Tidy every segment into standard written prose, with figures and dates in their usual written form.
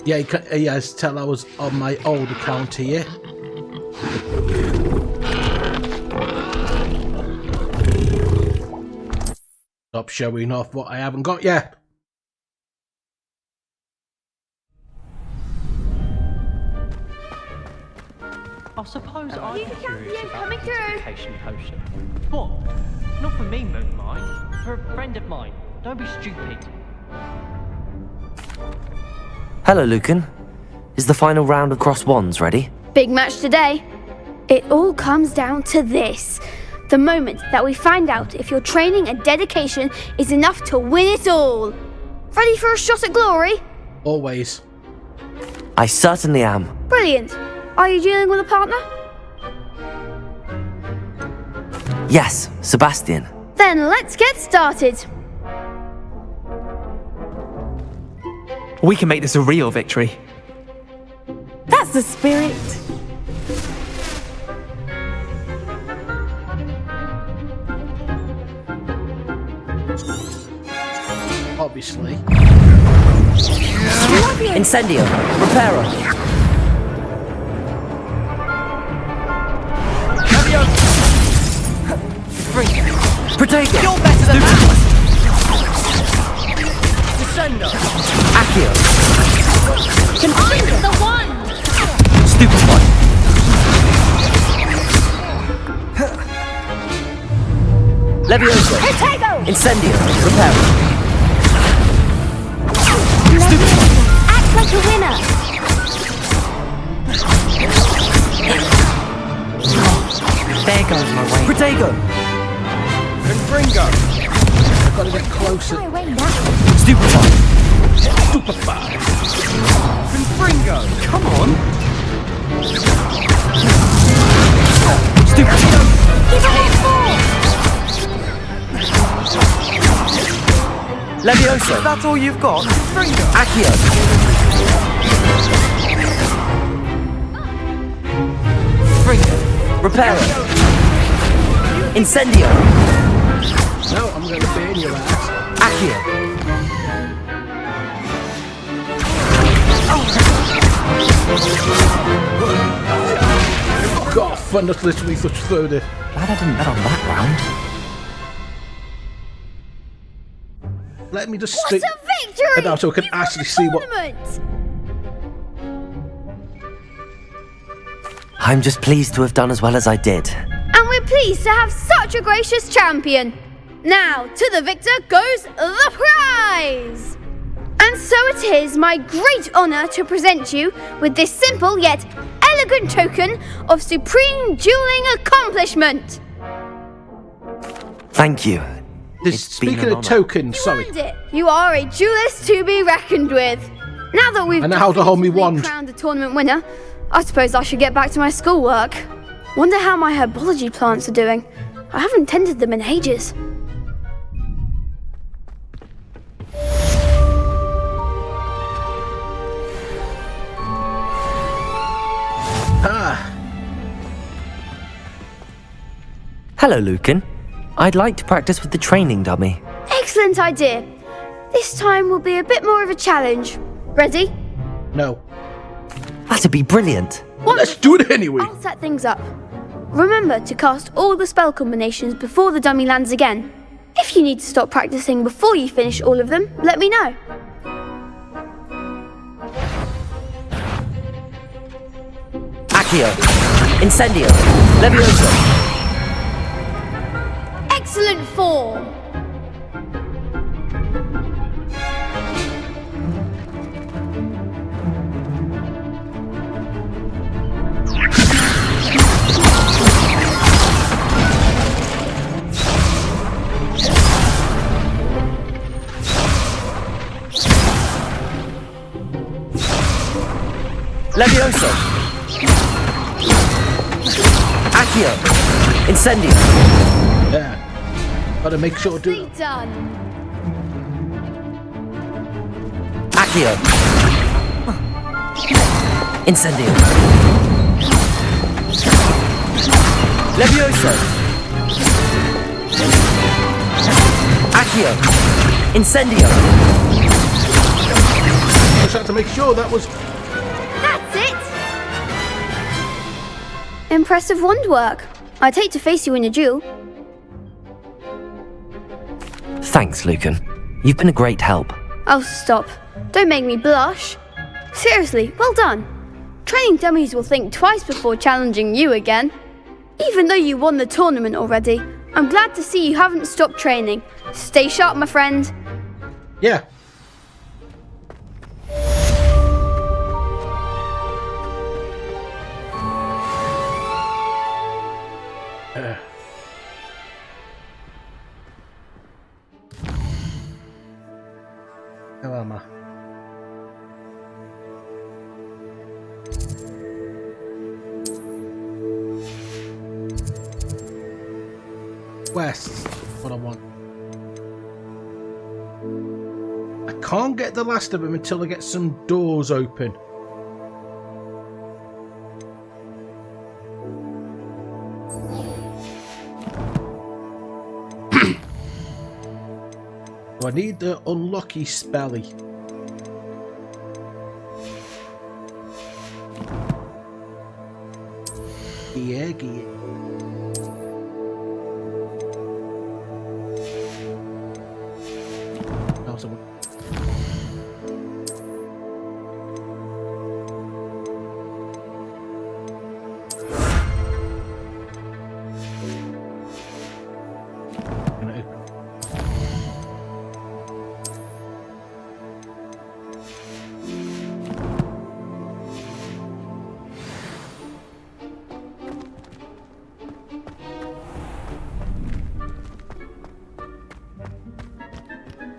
Yeah, he has tell I was on my old account here. Stop showing off what I haven't got yet. I suppose I'd be curious about the multiplication potion. What? Not for me, Moon Mind. For a friend of mine. Don't be stupid. Hello, Lucan. Is the final round of cross wands ready? Big match today. It all comes down to this. The moment that we find out if your training and dedication is enough to win it all. Ready for a shot at glory? Always. I certainly am. Brilliant. Are you dealing with a partner? Yes, Sebastian. Then let's get started. We can make this a real victory. That's the spirit. Obviously. Incendio. Reparo. Protego. You're better than that! Descendo! Accio. I'm the one! Stupefy. Levioso. Protego! Incendio. Reparo. Act like a winner! There goes my way. Protego. Confringo. I've got to get closer. Stupefy. Stupefy. Confringo! Come on! Stupefy. Levioso. That's all you've got? Confringo! Accio. Confringo! Reparo. Incendio. No, I'm going to burn your ass. Accio. Fuck off, and just literally touched through it. Glad I didn't bet on that round. Let me just What stick a victory! it out so I can You've won actually the see what. tournament! I'm just pleased to have done as well as I did. And we're pleased to have such a gracious champion. Now, to the victor goes the prize! And so it is my great honour to present you with this simple yet elegant token of supreme dueling accomplishment. Thank you. This, It's been speaking an of honour. tokens, You sorry. earned it. You are a duelist to be reckoned with. Now that we've I know how to hold me definitively wand. crowned the tournament winner, I suppose I should get back to my schoolwork. Wonder how my herbology plants are doing. I haven't tended them in ages. Ah, Hello, Lucan. I'd like to practice with the training dummy. Excellent idea. This time will be a bit more of a challenge. Ready? no. That'd be brilliant. Let's do it anyway. I'll set things up. Remember to cast all the spell combinations before the dummy lands again. If you need to stop practicing before you finish all of them, let me know. Accio. Incendio. Levioso. Excellent form! Levioso. Accio. Incendio. Yeah. Gotta make sure to do Nicely done. Accio. Incendio. Levioso. Accio. Incendio. Just had to make sure that was... That's it! Impressive wand work. I'd hate to face you in a duel. Thanks, Lucan. You've been a great help. Oh, stop. Don't make me blush. Seriously, well done. Training dummies will think twice before challenging you again. Even though you won the tournament already, I'm glad to see you haven't stopped training. Stay sharp, my friend. Yeah. How am I? West, what I want. I can't get the last of them until I get some doors open. So I need the unlucky spelly. Yeah. Oh, someone.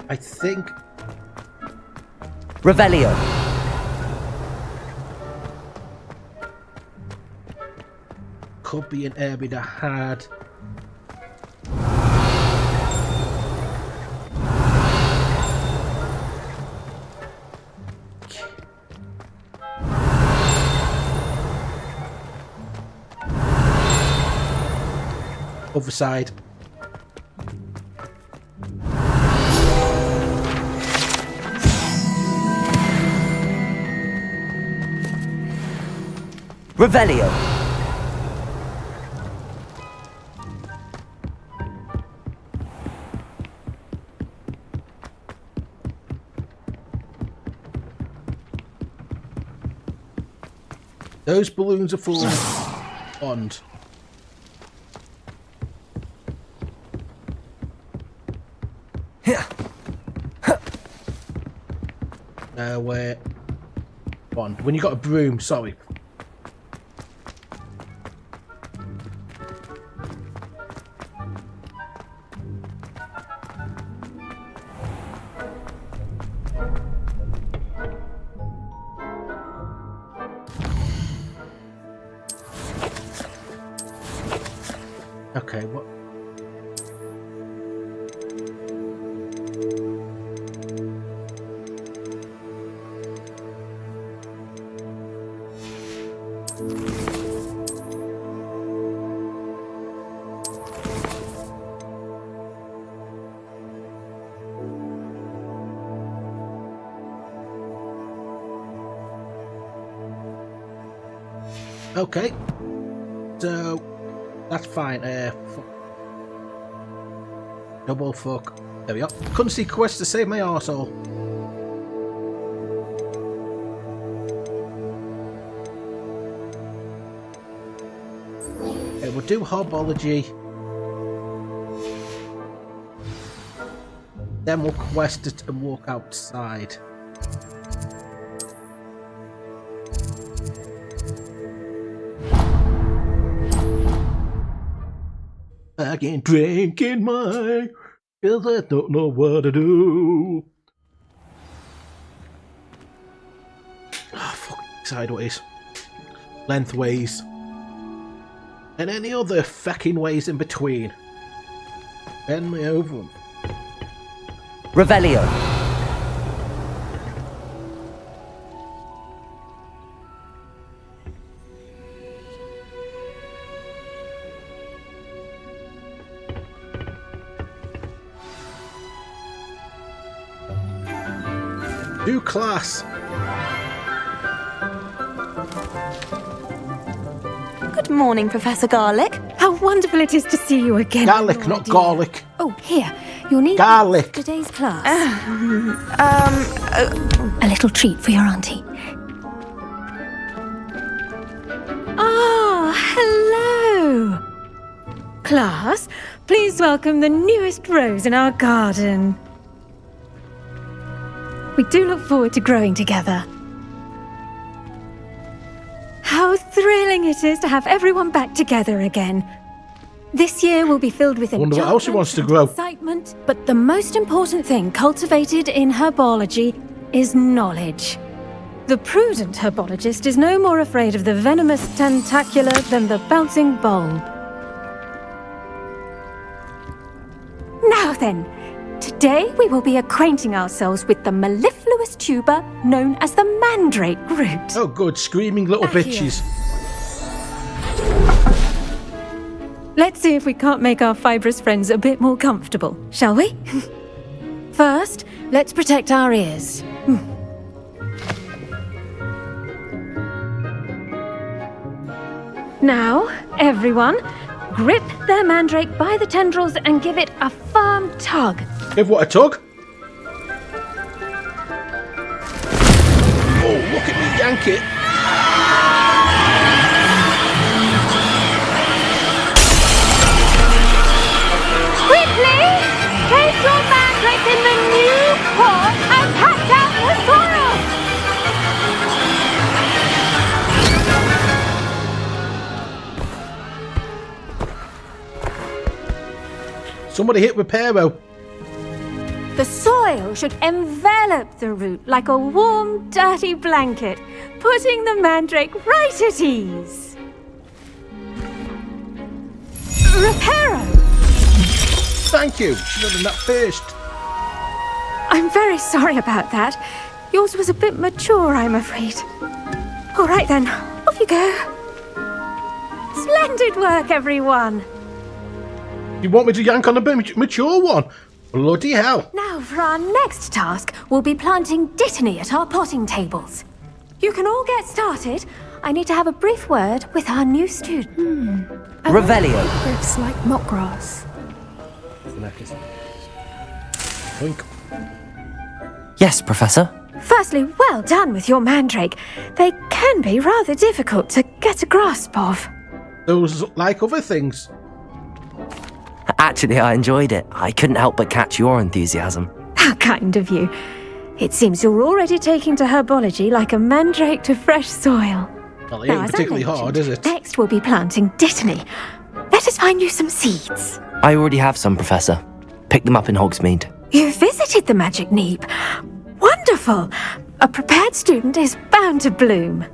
I think Revelio. could be an area that had other side. Revelio. Those balloons are full bond. Where bond? When you got a broom, sorry. Okay, what? Okay, so that's fine. Double fuck. There we go. Couldn't see quest to save my arsehole. Okay, we'll do Hobology. Then we'll quest it and walk outside. I can't drink in my, cause I don't know what to do. Fuck, sideways, lengthways, and any other fucking ways in between. Bend me over. Revelio. New class. Good morning, Professor Garlic. How wonderful it is to see you again. Garlic, Lord not dear. garlic. Oh, here. You'll need Garlic. today's class. A little treat for your auntie. Ah, hello. Class, please welcome the newest rose in our garden. We do look forward to growing together. How thrilling it is to have everyone back together again. This year will be filled with Wonder what else she wants to grow. excitement, but the most important thing cultivated in herbology is knowledge. The prudent herbologist is no more afraid of the venomous tentacular than the bouncing bulb. Now then, today we will be acquainting ourselves with the mellifluous tuber known as the mandrake root. Oh, good. Screaming little Back here. bitches. Let's see if we can't make our fibrous friends a bit more comfortable, shall we? First, let's protect our ears. Now, everyone, grip their mandrake by the tendrils and give it a firm tug. Give what a tug. Oh, look at me yank it. Quickly, place your mandrake in the new pot and patch out the soil. Somebody hit Reparo. The soil should envelop the root like a warm, dirty blanket, putting the mandrake right at ease. Reparo! Thank you. Should have done that first. I'm very sorry about that. Yours was a bit mature, I'm afraid. All right then, off you go. Splendid work, everyone. You want me to yank on a bit mature one? Bloody hell. Now for our next task, we'll be planting dittany at our potting tables. You can all get started. I need to have a brief word with our new student. Revelio. Looks like mock grass. Oink. Yes, Professor. Firstly, well done with your mandrake. They can be rather difficult to get a grasp of. Those like other things. Actually, I enjoyed it. I couldn't help but catch your enthusiasm. How kind of you. It seems you're already taking to herbology like a mandrake to fresh soil. Well, it Now, ain't as I particularly mentioned, hard, is it? Next, we'll be planting dittany. Let us find you some seeds. I already have some, Professor. Pick them up in Hogsmeade. You visited the Magic Neep. Wonderful! A prepared student is bound to bloom.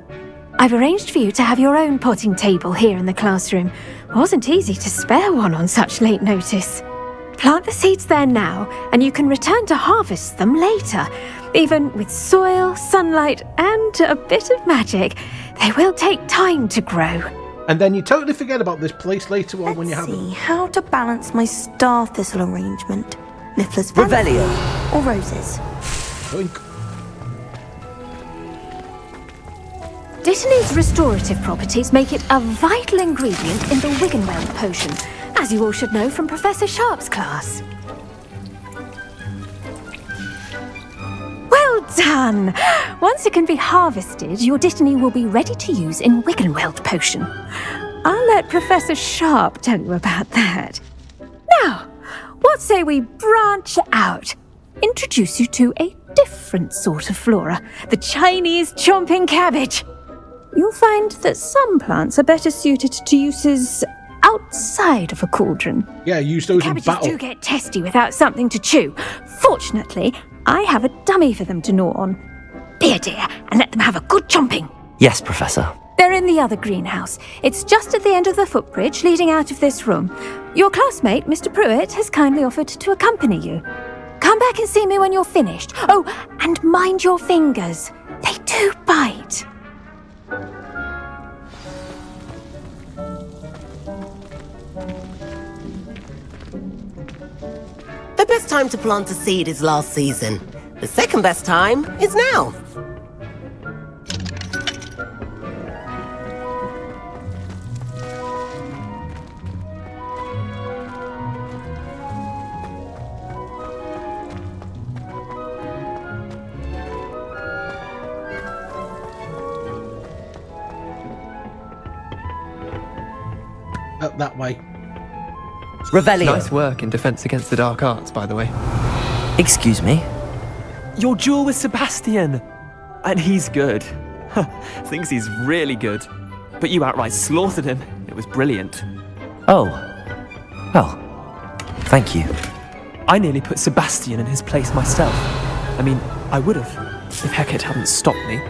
I've arranged for you to have your own potting table here in the classroom. Wasn't easy to spare one on such late notice. Plant the seeds there now, and you can return to harvest them later. Even with soil, sunlight, and a bit of magic, they will take time to grow. And then you totally forget about this place later on when you have it. See how to balance my star thistle arrangement. Niffler's Revelio. or roses. Oink. Dittany's restorative properties make it a vital ingredient in the Wiggenweld potion, as you all should know from Professor Sharp's class. Well done! Once it can be harvested, your Dittany will be ready to use in Wiggenweld potion. I'll let Professor Sharp tell you about that. Now, what say we branch out? Introduce you to a different sort of flora, the Chinese chomping cabbage. You'll find that some plants are better suited to uses outside of a cauldron. Yeah, use those in Cabbages battle. do get testy without something to chew. Fortunately, I have a dummy for them to gnaw on. Be a dear and let them have a good chomping. Yes, Professor. They're in the other greenhouse. It's just at the end of the footbridge leading out of this room. Your classmate, Mr. Pruitt, has kindly offered to accompany you. Come back and see me when you're finished. Oh, and mind your fingers. They do bite. The best time to plant a seed is last season. The second best time is now. Up that way. Revelio. Nice work in defense against the dark arts, by the way. Excuse me? Your duel with Sebastian! And he's good. Thinks he's really good. But you outright slaughtered him. It was brilliant. Oh. Well, thank you. I nearly put Sebastian in his place myself. I mean, I would have, if Hecate hadn't stopped me.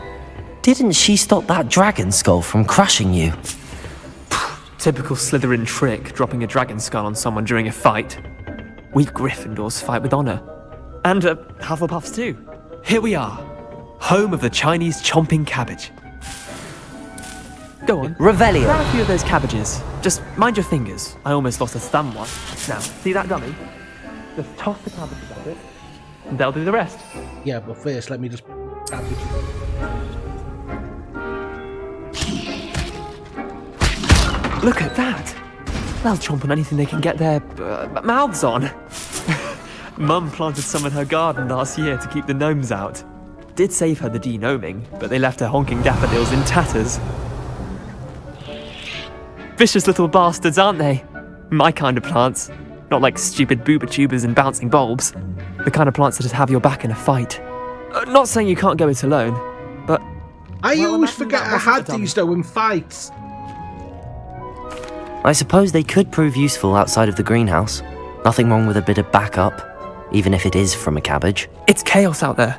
Didn't she stop that dragon skull from crushing you? Typical Slytherin trick, dropping a dragon skull on someone during a fight. We Gryffindors fight with honor. And Hufflepuffs too. Here we are, home of the Chinese chomping cabbage. Go on, Revelio. grab a few of those cabbages. Just mind your fingers. I almost lost a thumb once. Now, see that dummy? Just toss the cabbages at it, and they'll do the rest. Yeah, but first, let me just... Look at that! They'll chomp on anything they can get their mouths on. Mum planted some in her garden last year to keep the gnomes out. Did save her the de-gnoming, but they left her honking daffodils in tatters. Vicious little bastards, aren't they? My kind of plants. Not like stupid booba tubers and bouncing bulbs. The kind of plants that just have your back in a fight. Not saying you can't go it alone, but... I Well, always imagine forget that I wasn't had the dummy. these though in fights. I suppose they could prove useful outside of the greenhouse. Nothing wrong with a bit of backup, even if it is from a cabbage. It's chaos out there.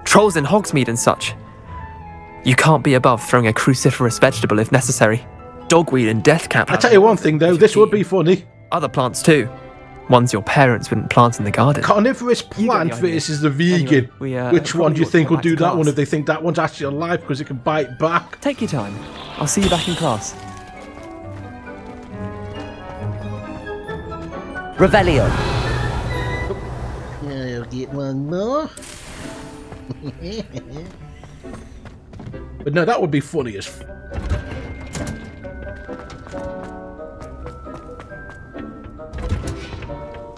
Trolls in Hogsmeade and such. You can't be above throwing a cruciferous vegetable if necessary. Dogweed and deathcap. I tell you one thing though, this would be funny. Other plants too. Ones your parents wouldn't plant in the garden. Carnivorous You get the plant idea. versus the vegan. Anyway, Which one do you probably think ought will to do go back that to one class. if they think that one's actually alive because it can bite back? Take your time. I'll see you back in class. Revelio. I'll get one more. But no, that would be funny as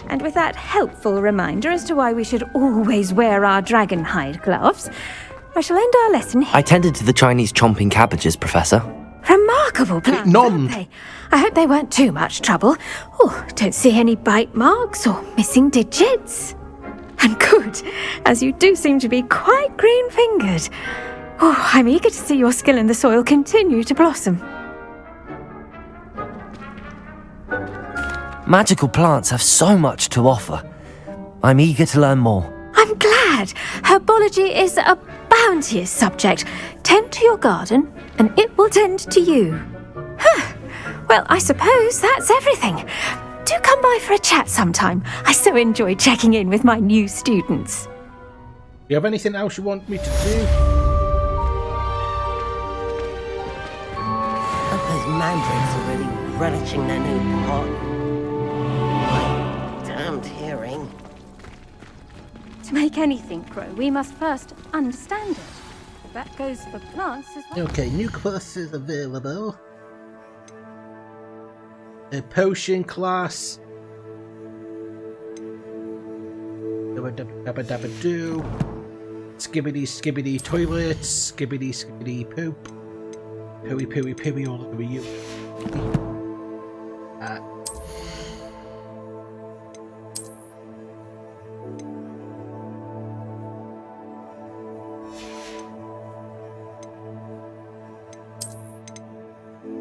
And with that helpful reminder as to why we should always wear our dragon hide gloves, I shall end our lesson here. I tended to the Chinese chomping cabbages, Professor. Remarkable plants, aren't they? I hope they weren't too much trouble. Oh, don't see any bite marks or missing digits. And good, as you do seem to be quite green-fingered. Oh, I'm eager to see your skill in the soil continue to blossom. Magical plants have so much to offer. I'm eager to learn more. I'm glad. Herbology is a bounteous subject. Tend to your garden, and it will tend to you. Huh. Well, I suppose that's everything. Do come by for a chat sometime. I so enjoy checking in with my new students. You have anything else you want me to do? Hope those mandrakes are really relishing their new pot. My damned hearing. To make anything grow, we must first understand it. That goes for plants as well. Okay, new class is available. A potion class. Dabba-dabba-do. Skibbity toilets. Skibbity poop. Pooey all over you.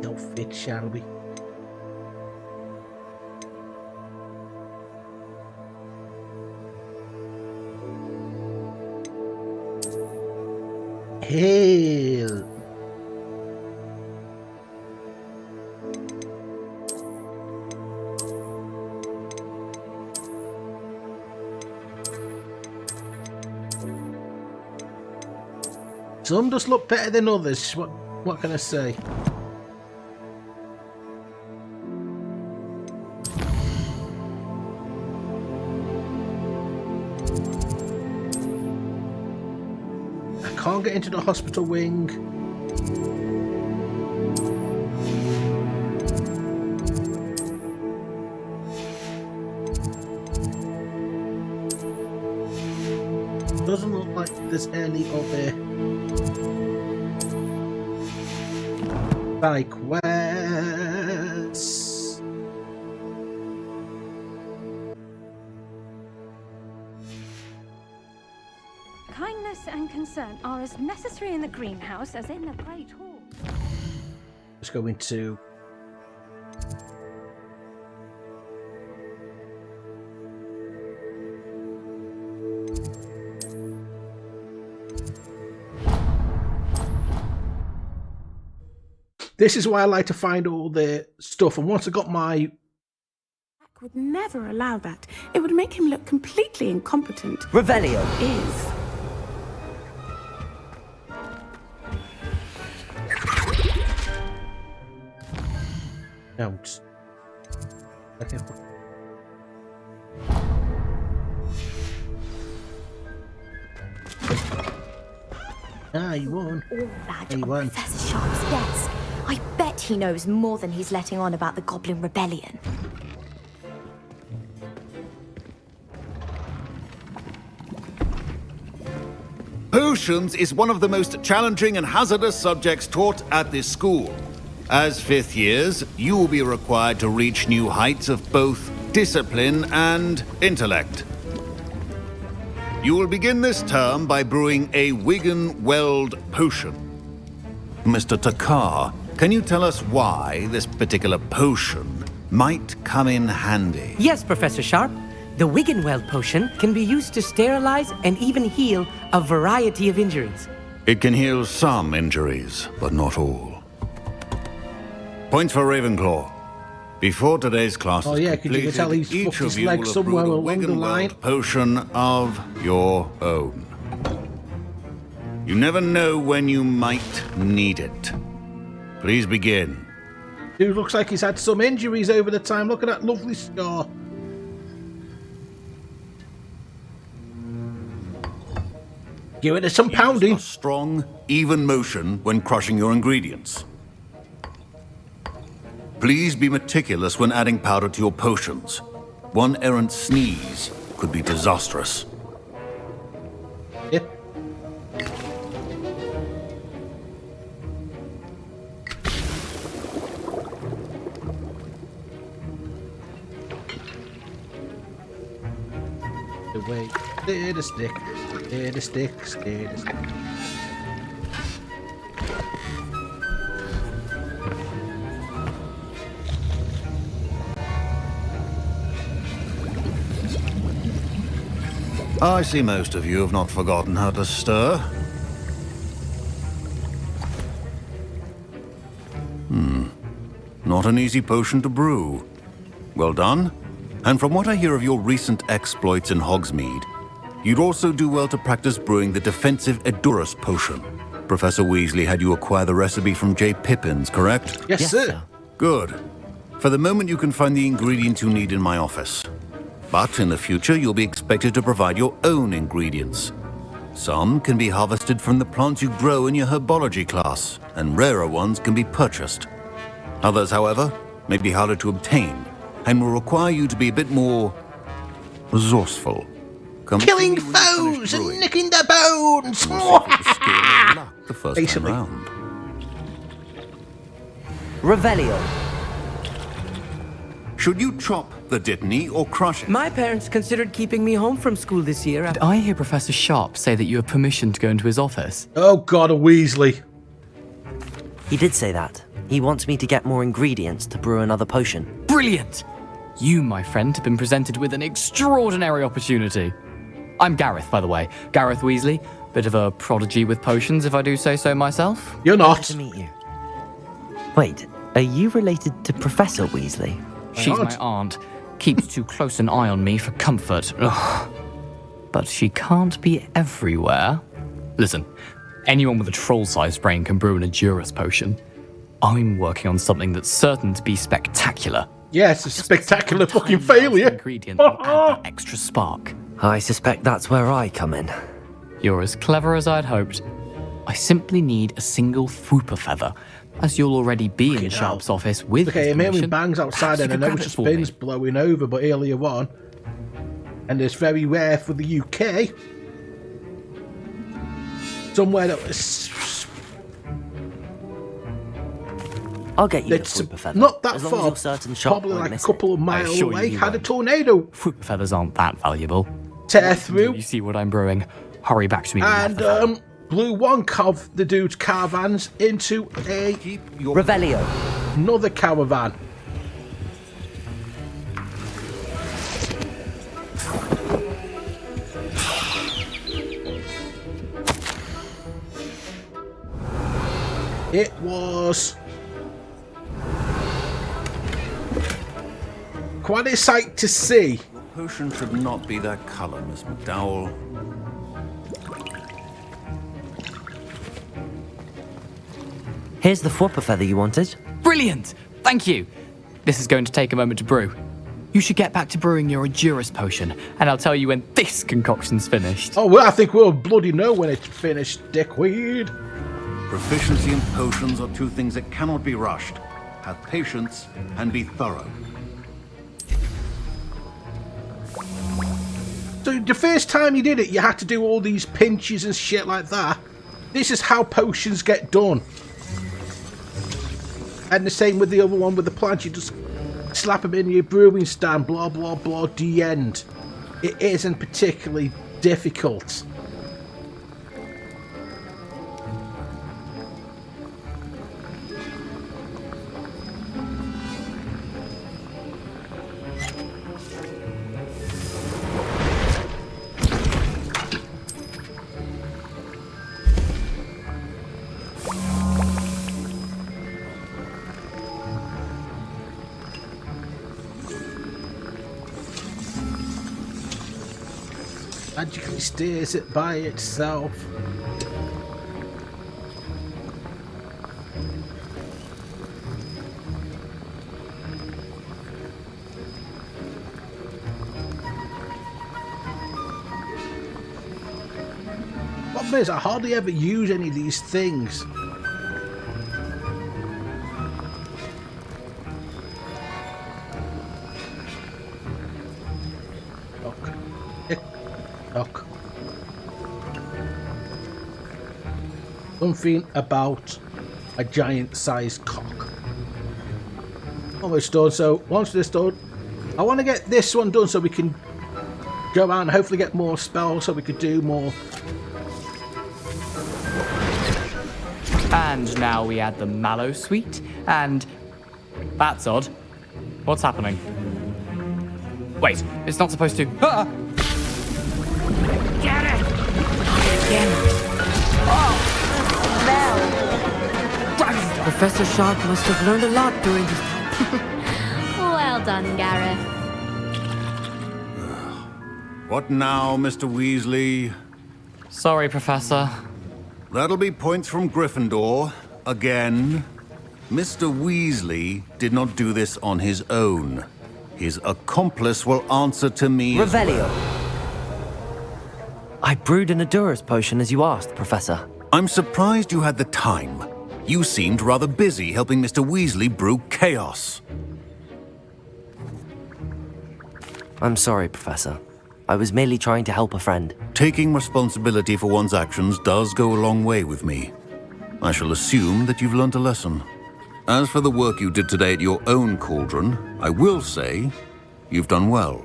Don't fit, shall we? Hail! Some just look better than others. What can I say? I can't get into the hospital wing. Doesn't look like there's any other side quests. Kindness and concern are as necessary in the greenhouse as in the Great Hall. Let's go into this is why I like to find all the stuff, and once I got my would never allow that. It would make him look completely incompetent. Revelio. Is. notes. Okay. Ah, you won. All that You on won. Professor Sharp's desk. I bet he knows more than he's letting on about the Goblin Rebellion. Potions is one of the most challenging and hazardous subjects taught at this school. As fifth years, you will be required to reach new heights of both discipline and intellect. You will begin this term by brewing a Wiggenweld potion. Mr. Takar, can you tell us why this particular potion might come in handy? Yes, Professor Sharp. The Wiggenweld potion can be used to sterilize and even heal a variety of injuries. It can heal some injuries, but not all. Points for Ravenclaw. Before today's class is could you completed, tell he's each fucked of his you leg will have somewhere brewed a along the line? Wiggenweld potion of your own. You never know when you might need it. Please begin. Dude looks like he's had some injuries over the time. Look at that lovely scar. Give it some pounding. Use a strong, even motion when crushing your ingredients. Please be meticulous when adding powder to your potions. One errant sneeze could be disastrous. Yep. Away. Steer the stick. Steer the stick. Steer the stick. I see most of you have not forgotten how to stir. Not an easy potion to brew. Well done. And from what I hear of your recent exploits in Hogsmeade, you'd also do well to practice brewing the defensive Edurus potion. Professor Weasley had you acquire the recipe from J. Pippins, correct? Yes, sir. Good. For the moment, you can find the ingredients you need in my office. But in the future, you'll be expected to provide your own ingredients. Some can be harvested from the plants you grow in your herbology class, and rarer ones can be purchased. Others, however, may be harder to obtain, and will require you to be a bit more resourceful. Killing foes and nicking their bones. The first time round. Revelio. Should you chop the Dittany or crush it? My parents considered keeping me home from school this year. Did I hear Professor Sharp say that you have permission to go into his office? Oh God, a Weasley. He did say that. He wants me to get more ingredients to brew another potion. Brilliant! You, my friend, have been presented with an extraordinary opportunity. I'm Gareth, by the way. Gareth Weasley. Bit of a prodigy with potions, if I do say so myself. You're not. Nice to meet you. Wait, are you related to Professor Weasley? She's my aunt. Keeps too close an eye on me for comfort. Ugh. But she can't be everywhere. Listen, anyone with a troll-sized brain can brew an Edurus potion. I'm working on something that's certain to be spectacular. Yes, a spectacular fucking failure. Ingredient will add that extra spark. I suspect that's where I come in. You're as clever as I'd hoped. I simply need a single whooper feather, as you'll already be in Sharp's office with Okay, his I'm hearing permission. bangs outside, and I know it's bins blowing over, but earlier on, and it's very rare for the UK, somewhere that was... I'll get you It's the whooper feather. not that as long as far, you're certain Sharp probably won't like a miss couple of I miles assure away, you had a won't. tornado Whooper feathers aren't that valuable. tear through. You see what I'm brewing? Hurry back to me. when you have the feather. And blew one of the dude's caravans into a Revelio. another caravan. It was quite a sight to see. Potion should not be that color, Miss McDowell. Here's the whooper feather you wanted. Brilliant! Thank you! This is going to take a moment to brew. You should get back to brewing your Endurus potion, and I'll tell you when this concoction's finished. Oh, well, I think we'll bloody know when it's finished, dickweed. Proficiency in potions are two things that cannot be rushed. Have patience and be thorough. So the first time you did it, you had to do all these pinches and shit like that. This is how potions get done. And the same with the other one with the plants. You just slap them in your brewing stand, blah, blah, blah, the end. It isn't particularly difficult. Magically steers it by itself. Problem is, I hardly ever use any of these things. Look. Something about a giant-sized cock. Almost done. So once this done, I want to get this one done so we can go around and hopefully get more spells so we could do more. And now we add the mallow sweet, and that's odd. What's happening? Wait, it's not supposed to. Ah! Get it! Again. Well, Professor Sharp must have learned a lot during his time. Well done, Gareth. What now, Mr. Weasley? Sorry, Professor. That'll be points from Gryffindor. Again. Mr. Weasley did not do this on his own. His accomplice will answer to me. Revelio. I brewed an Endurus potion as you asked, Professor. I'm surprised you had the time. You seemed rather busy helping Mr. Weasley brew chaos. I'm sorry, Professor. I was merely trying to help a friend. Taking responsibility for one's actions does go a long way with me. I shall assume that you've learnt a lesson. As for the work you did today at your own cauldron, I will say you've done well.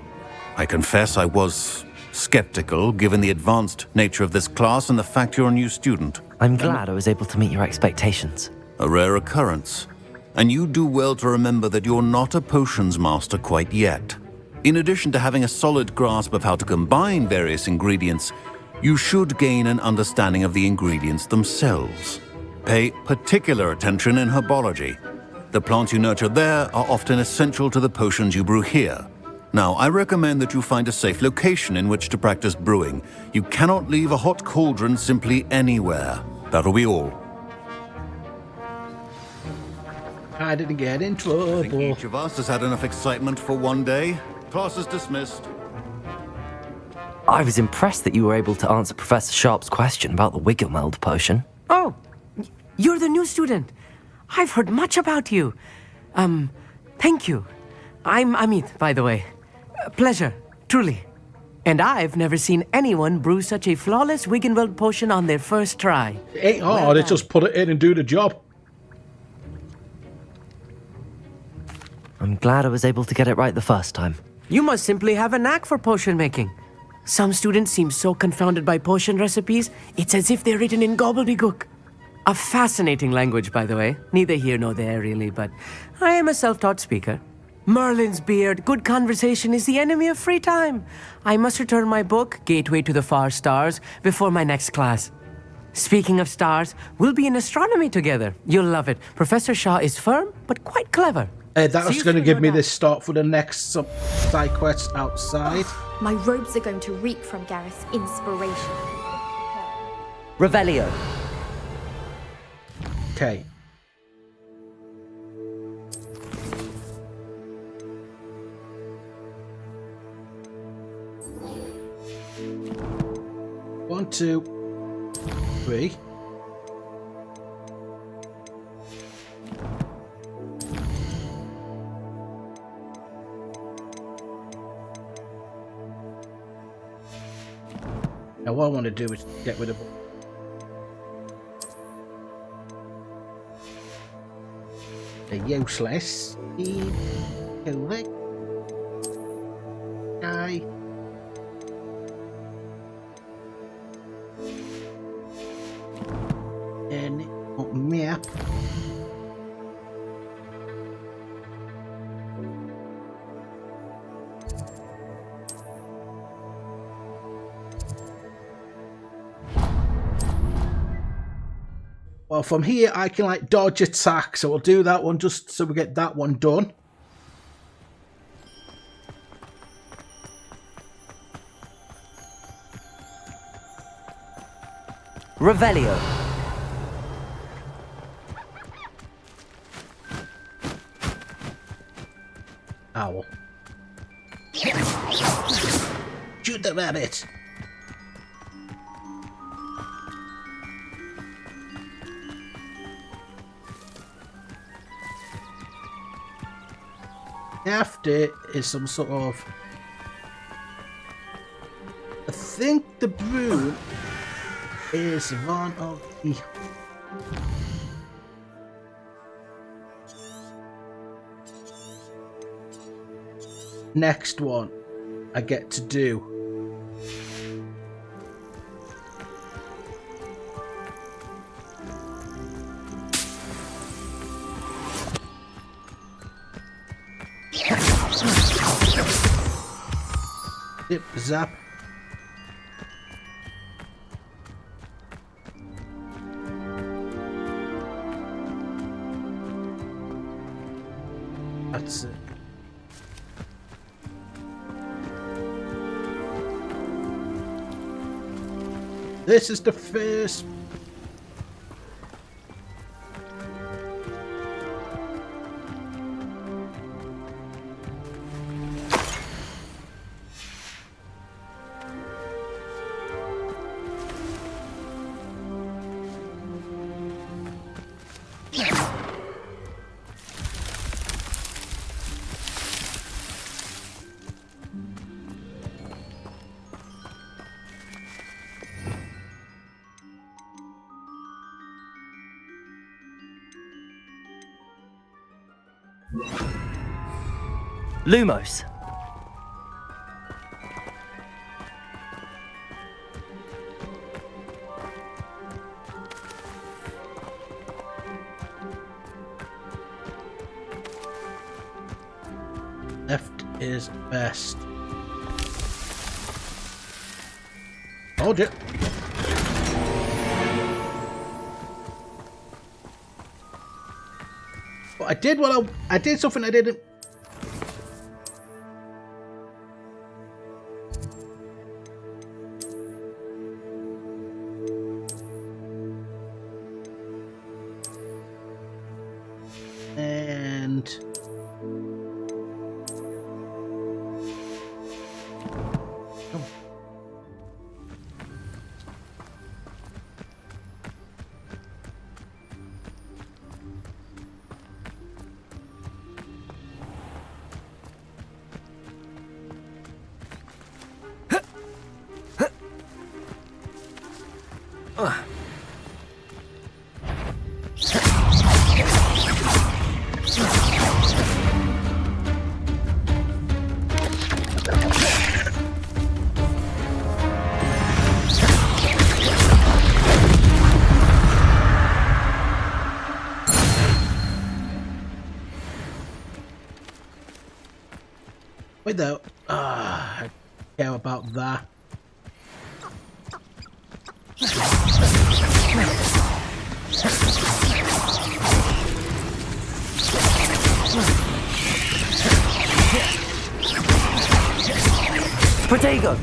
I confess I was skeptical, given the advanced nature of this class and the fact you're a new student. I'm glad I was able to meet your expectations. A rare occurrence. And you do well to remember that you're not a potions master quite yet. In addition to having a solid grasp of how to combine various ingredients, you should gain an understanding of the ingredients themselves. Pay particular attention in herbology. The plants you nurture there are often essential to the potions you brew here. Now, I recommend that you find a safe location in which to practice brewing. You cannot leave a hot cauldron simply anywhere. That'll be all. I didn't get in I think trouble. each of us has had enough excitement for one day. Class is dismissed. I was impressed that you were able to answer Professor Sharp's question about the Wiggenweld potion. Oh, you're the new student. I've heard much about you. Thank you. I'm Amit, by the way. Pleasure, truly. And I've never seen anyone brew such a flawless Wiggenweld potion on their first try. It ain't hard, they just put it in and do the job. I'm glad I was able to get it right the first time. You must simply have a knack for potion making. Some students seem so confounded by potion recipes, it's as if they're written in gobbledygook. A fascinating language, by the way. Neither here nor there, really, but I am a self-taught speaker. Merlin's beard, good conversation is the enemy of free time. I must return my book, Gateway to the Far Stars, before my next class. Speaking of stars, we'll be in astronomy together. You'll love it. Professor Shaw is firm, but quite clever. That was going to give me this start for the next side quest outside. My robes are going to reek from Gareth's inspiration. Revelio. Okay. One, 2, 3. Now what I want to do is get rid of the useless. Collect. Die. And map. Well, from here I can like dodge attack, so we'll do that one just so we get that one done. Revelio. Owl. Shoot the rabbit. After is some sort of... I think the broom is one of the... next one I get to do. Zip, zap. That's it. This is the first. Lumos. Left is best. Hold it. But I did what I did something I didn't. And me though. I care about that. Protego!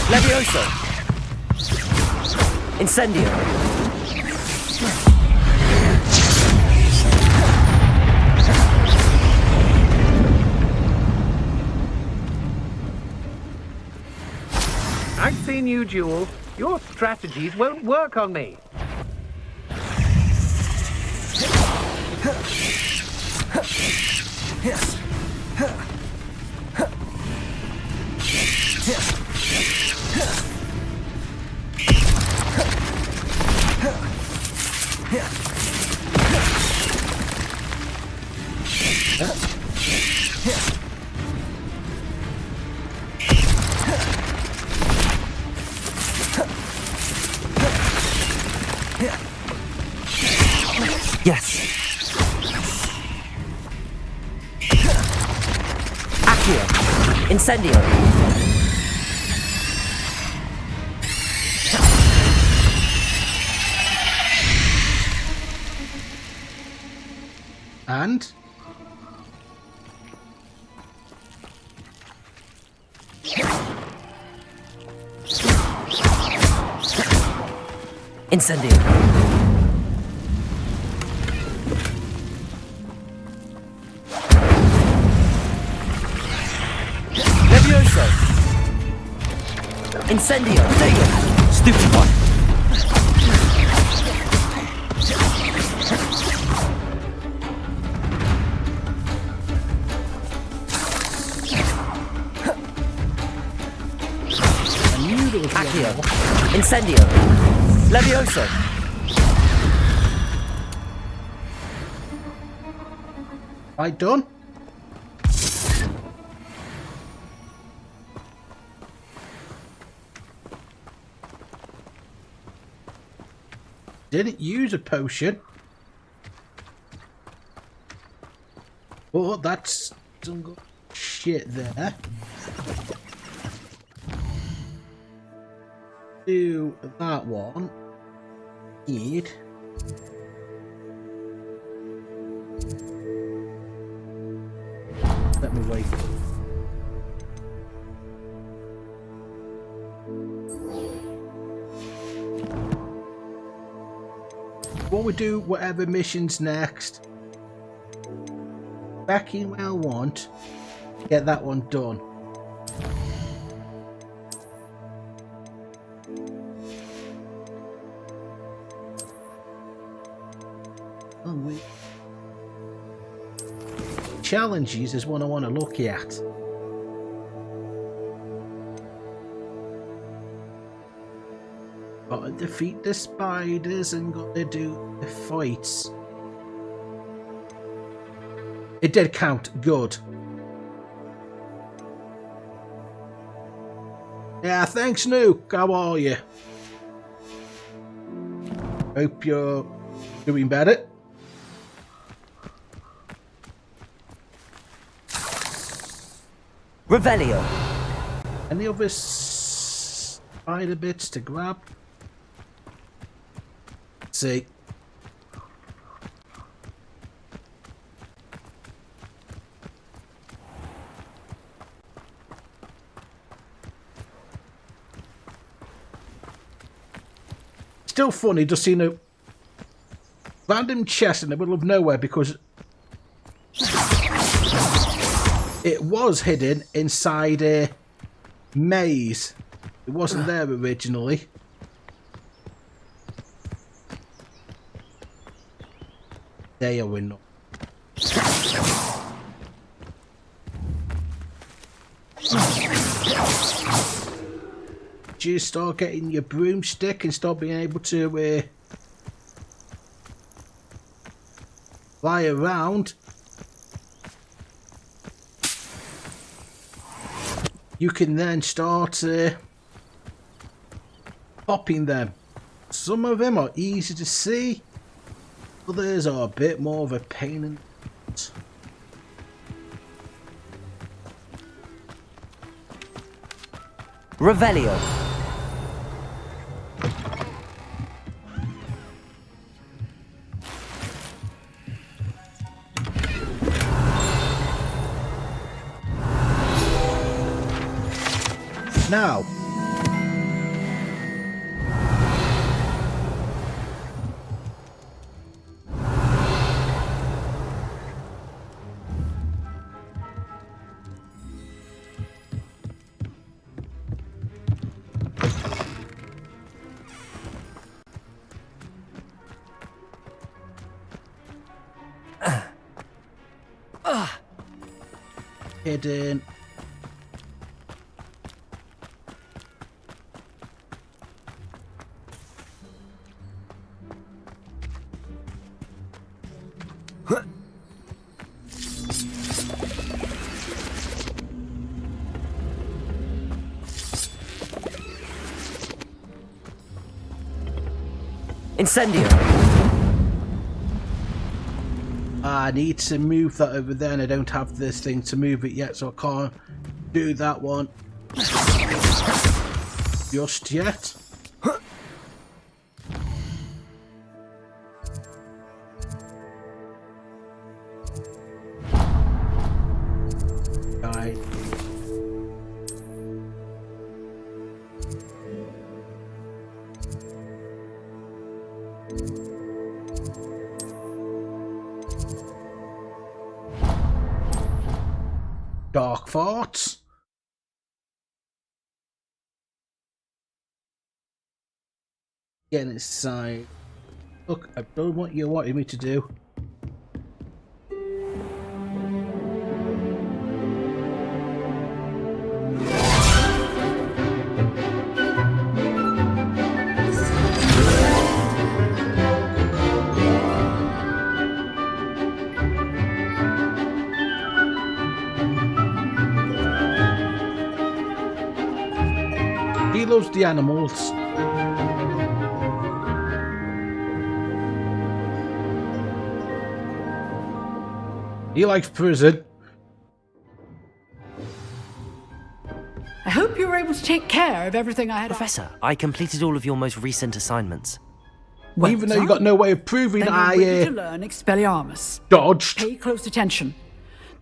Levioso! Incendio! I've seen you, Jewel. Your strategies won't work on me. Yes. Accio. Incendio. And? Incendio. Levioso. Incendio. Take stupid one. Accio. Incendio. Levioso. I done? Didn't use a potion. Oh, that's some good shit there. Do that one. Need. Let me wait. Won't we do whatever mission's next? Back in where I want. Get that one done. Oh, wait. Challenges is one I want to look at. Gotta defeat the spiders and gotta do the fights. It did count. Good. Yeah, thanks, Nuke. How are you? Hope you're doing better. Revelio. Any other spider bits to grab? Let's see. Still funny just seeing a random chest in the middle of nowhere because it was hidden inside a maze. It wasn't there originally. There we go. Just start getting your broomstick and start being able to fly around, you can then start popping them. Some of them are easy to see, others are a bit more of a pain in the butt. Revelio. Now, hidden. Incendio. I need to move that over there and I don't have this thing to move it yet, so I can't do that one just yet. Right. Dark farts. Get inside. Look, I've done what you wanted me to do. He loves the animals. He likes prison. I hope you were able to take care of everything I had. Professor, I completed all of your most recent assignments. Well even though you got no way of proving then I you're ready to learn Expelliarmus. dodged. Pay close attention.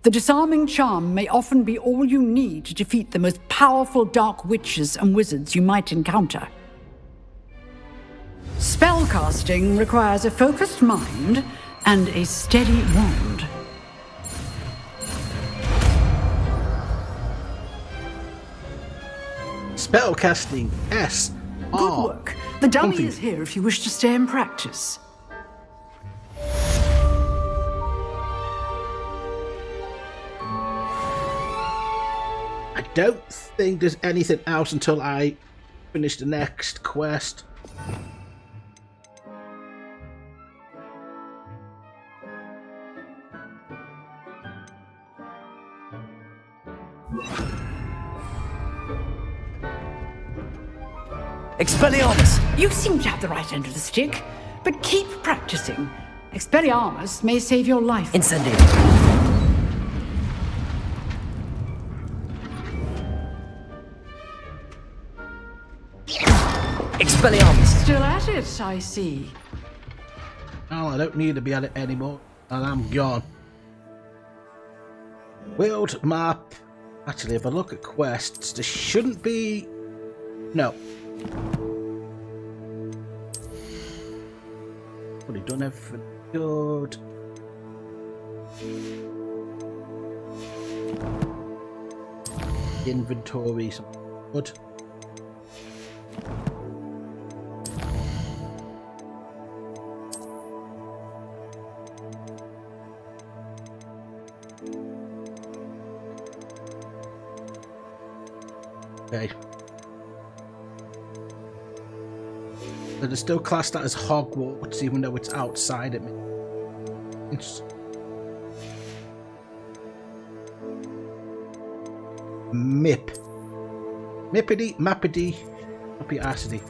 The disarming charm may often be all you need to defeat the most powerful dark witches and wizards you might encounter. Spellcasting requires a focused mind and a steady wand. Spellcasting. S. Good work. The dummy is here if you wish to stay and practice. I don't think there's anything else until I finish the next quest. Expelliarmus! You seem to have the right end of the stick, but keep practicing. Expelliarmus may save your life. Incendio. Expelliarmus! Still at it, I see. Oh, I don't need to be at it anymore, and I'm gone. World map. Actually, if I look at quests, there shouldn't be... No. Already done everything good. Inventory, something good. Okay. But it's still classed that as Hogwarts, even though it's outside of me. Mip. Mippity, mappity, uppy acidy.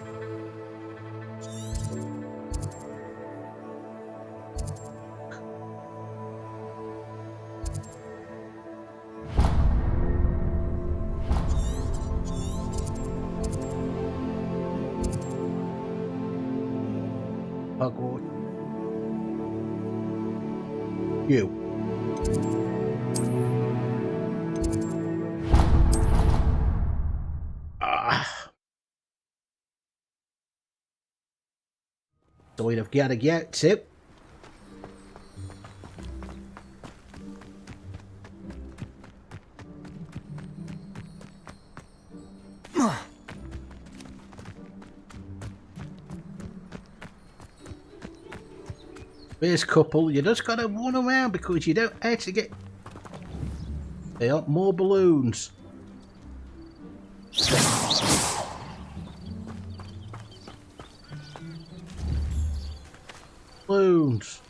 Hogwarts. You. So we'd have got to get to. This couple, you just gotta run around because you don't actually get. They want more balloons. Balloons.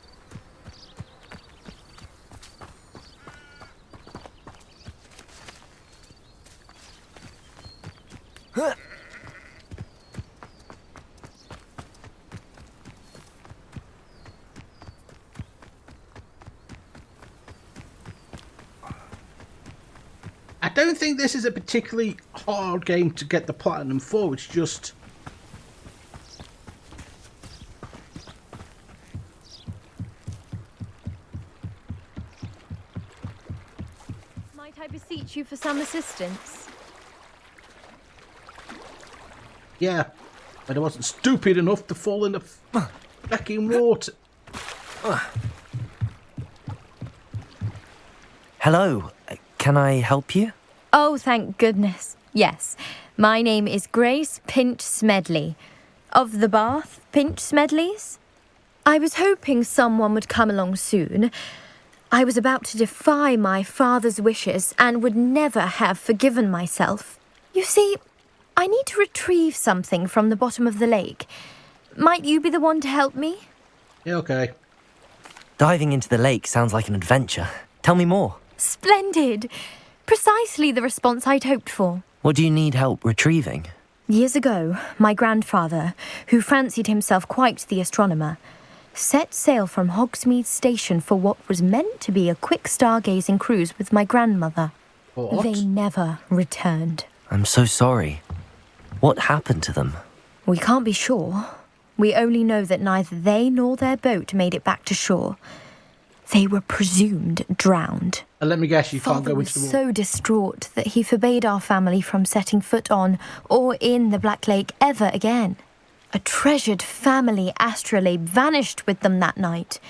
I don't think this is a particularly hard game to get the platinum for. It's just Might I beseech you for some assistance? yeah, but I wasn't stupid enough to fall in the fucking water. Hello, can I help you? Oh, thank goodness. Yes. My name is Grace Pinch Smedley. Of the Bath Pinch Smedleys? I was hoping someone would come along soon. I was about to defy my father's wishes and would never have forgiven myself. You see, I need to retrieve something from the bottom of the lake. Might you be the one to help me? Yeah, okay. Diving into the lake sounds like an adventure. Tell me more. Splendid! Precisely the response I'd hoped for. What do you need help retrieving? Years ago, my grandfather, who fancied himself quite the astronomer, set sail from Hogsmeade Station for what was meant to be a quick stargazing cruise with my grandmother. What? They never returned. I'm so sorry. What happened to them? We can't be sure. We only know that neither they nor their boat made it back to shore. They were presumed drowned. And let me guess, you can't Father go was into the water. so distraught that he forbade our family from setting foot on or in the Black Lake ever again. A treasured family astrolabe vanished with them that night.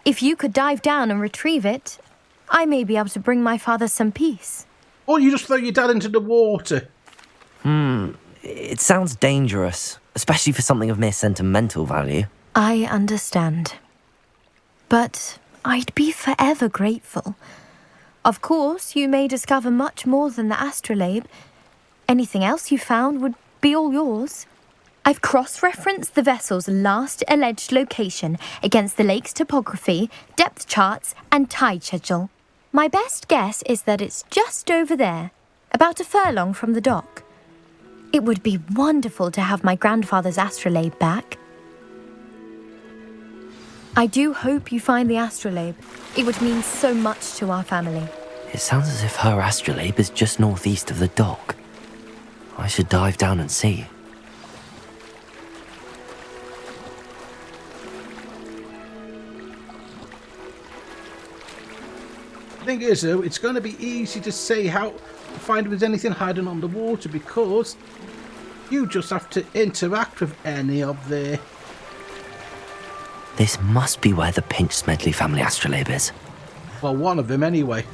If you could dive down and retrieve it, I may be able to bring my father some peace. Or you just throw your dad into the water. It sounds dangerous, especially for something of mere sentimental value. I understand. But I'd be forever grateful. Of course, you may discover much more than the astrolabe. Anything else you found would be all yours. I've cross-referenced the vessel's last alleged location against the lake's topography, depth charts, and tide schedule. My best guess is that it's just over there, about a furlong from the dock. It would be wonderful to have my grandfather's astrolabe back. I do hope you find the astrolabe. It would mean so much to our family. It sounds as if her astrolabe is just northeast of the dock. I should dive down and see. The thing is, though, it's going to be easy to say how to find if there's anything hiding on the water because you just have to interact with any of the... This must be where the Pinch Smedley family astrolabe is. Well, one of them anyway.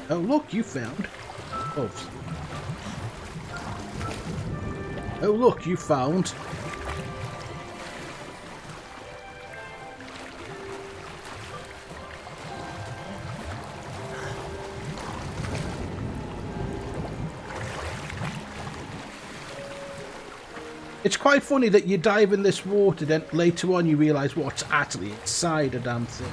Oh, look, you found... Oh. Oh, look, you found... It's quite funny that you dive in this water, then later on you realise what's actually inside a damn thing.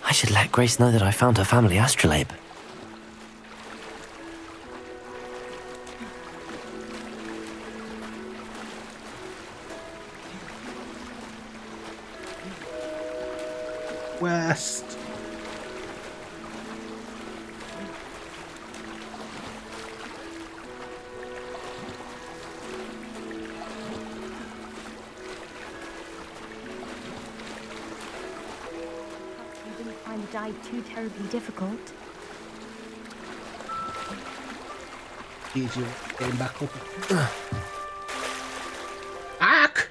I should let Grace know that I found her family astrolabe. West. You didn't find the dive too terribly difficult. Easier getting back up. Ack!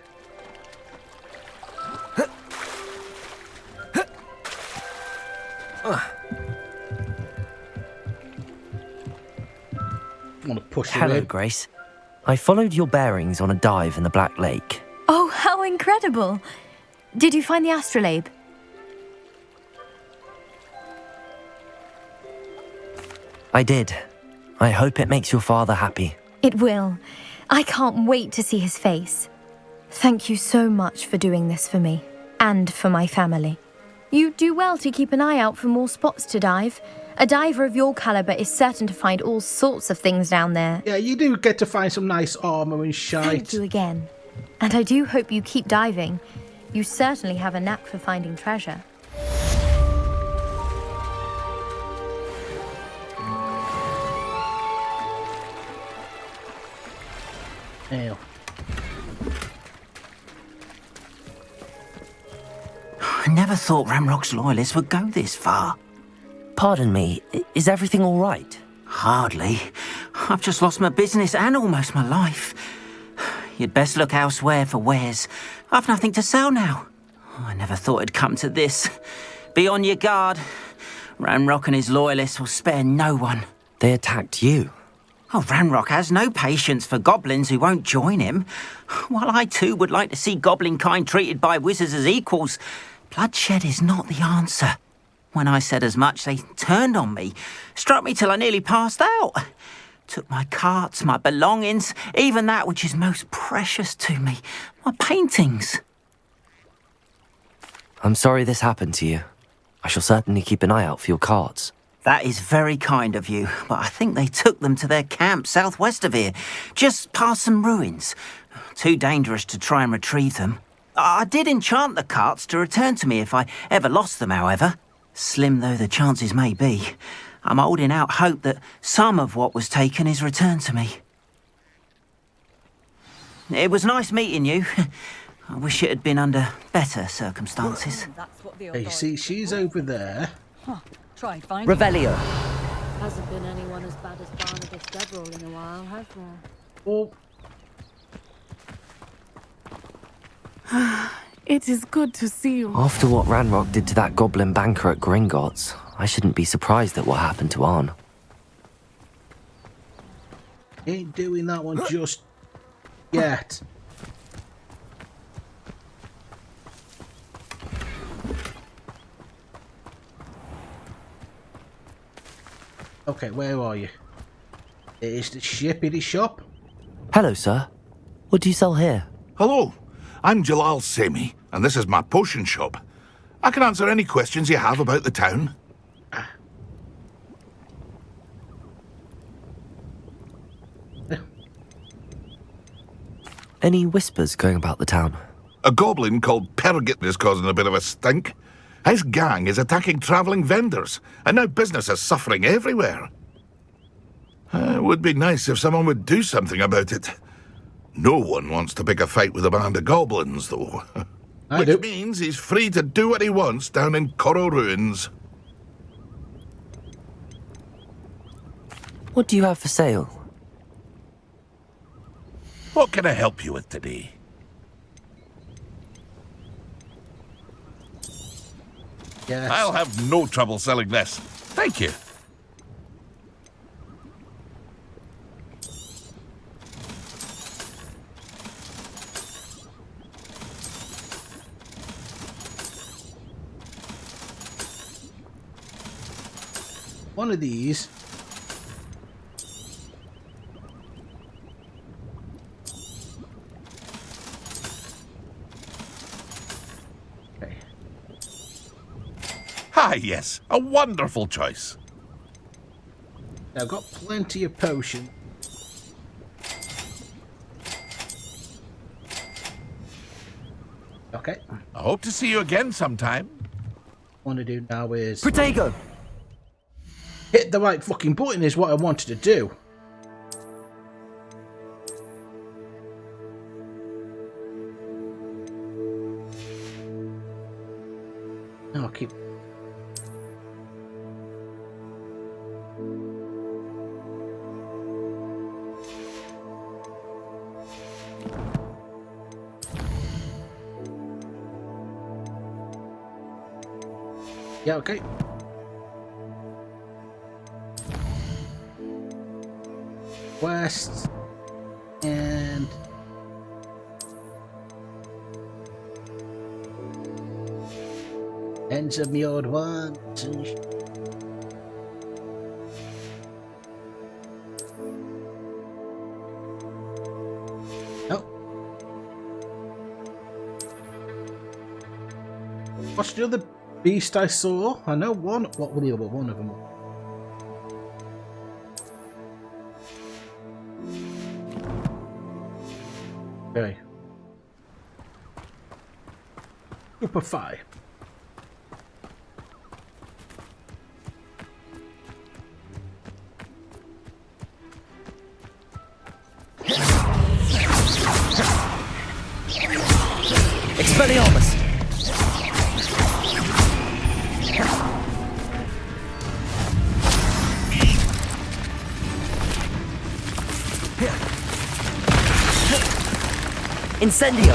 I want to push her Hello, in. Grace. I followed your bearings on a dive in the Black Lake. Oh, how incredible! Did you find the astrolabe? I did. I hope it makes your father happy. It will. I can't wait to see his face. Thank you so much for doing this for me, and for my family. You do well to keep an eye out for more spots to dive. A diver of your caliber is certain to find all sorts of things down there. Yeah, you do get to find some nice armour and shite. Thank you again. And I do hope you keep diving. You certainly have a knack for finding treasure. Ew. I never thought Ramrock's loyalists would go this far. Pardon me, is everything all right? Hardly. I've just lost my business and almost my life. You'd best look elsewhere for wares. I've nothing to sell now. I never thought it'd come to this. Be on your guard. Ramrock and his loyalists will spare no one. They attacked you? Oh, Ramrock has no patience for goblins who won't join him. While I too would like to see goblin kind treated by wizards as equals, bloodshed is not the answer. When I said as much, they turned on me, struck me till I nearly passed out. Took my carts, my belongings, even that which is most precious to me, my paintings. I'm sorry this happened to you. I shall certainly keep an eye out for your carts. That is very kind of you, but I think they took them to their camp southwest of here, just past some ruins. Too dangerous to try and retrieve them. I did enchant the carts to return to me if I ever lost them, however. Slim though the chances may be, I'm holding out hope that some of what was taken is returned to me. It was nice meeting you. I wish it had been under better circumstances. Hey, you see, she's over there. Try find Revelio. Hasn't been anyone as bad as Barnabas Deverell in a while, have there? Oh. It is good to see you. After what Ranrock did to that goblin banker at Gringotts, I shouldn't be surprised at what happened to Arn. Ain't doing that one just yet. Okay, where are you? It is the shippity shop. Hello, sir. What do you sell here? Hello, I'm Jalal Semi, and this is my potion shop. I can answer any questions you have about the town. Any whispers going about the town? A goblin called Pergit is causing a bit of a stink. His gang is attacking travelling vendors, and now business is suffering everywhere. It would be nice if someone would do something about it. No one wants to pick a fight with a band of goblins, though. Which means he's free to do what he wants down in Coral Ruins. What do you have for sale? What can I help you with today? Yes. I'll have no trouble selling this. Thank you. one of these. Okay. Ah, yes, a wonderful choice. I've got plenty of potion. Okay. I hope to see you again sometime. What I want to do now is Protego! hit the right fucking button is what I wanted to do. No, I'll keep. Yeah, okay. West and ends of the old one. Oh. What's the other beast I saw? I know one. What were the other one of them? Okay. Superfy. Expelliarmus! Incendio!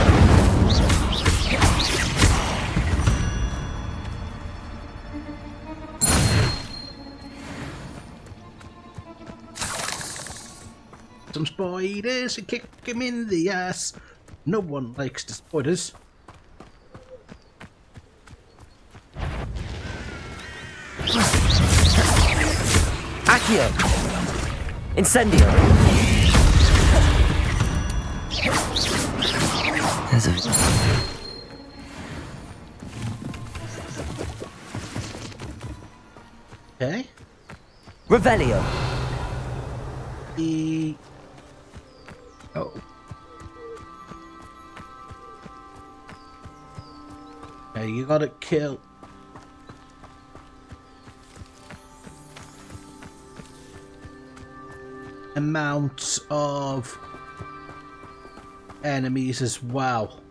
Some spiders and kick him in the ass. No one likes the spiders. Accio! Incendio! There's a... Okay. Revelio! Oh. Okay, you gotta kill. Amounts of enemies as well.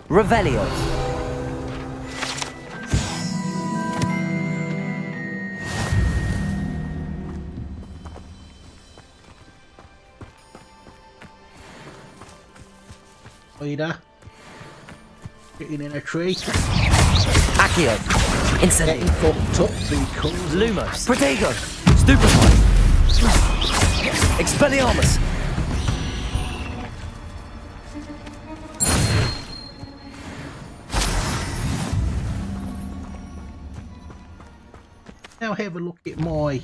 Revelio! Spider. Getting in a tree. Accio! Incendio! Getting fucked up because... Lumos! Protego! Stupefy! Expelliarmus! Now have a look at my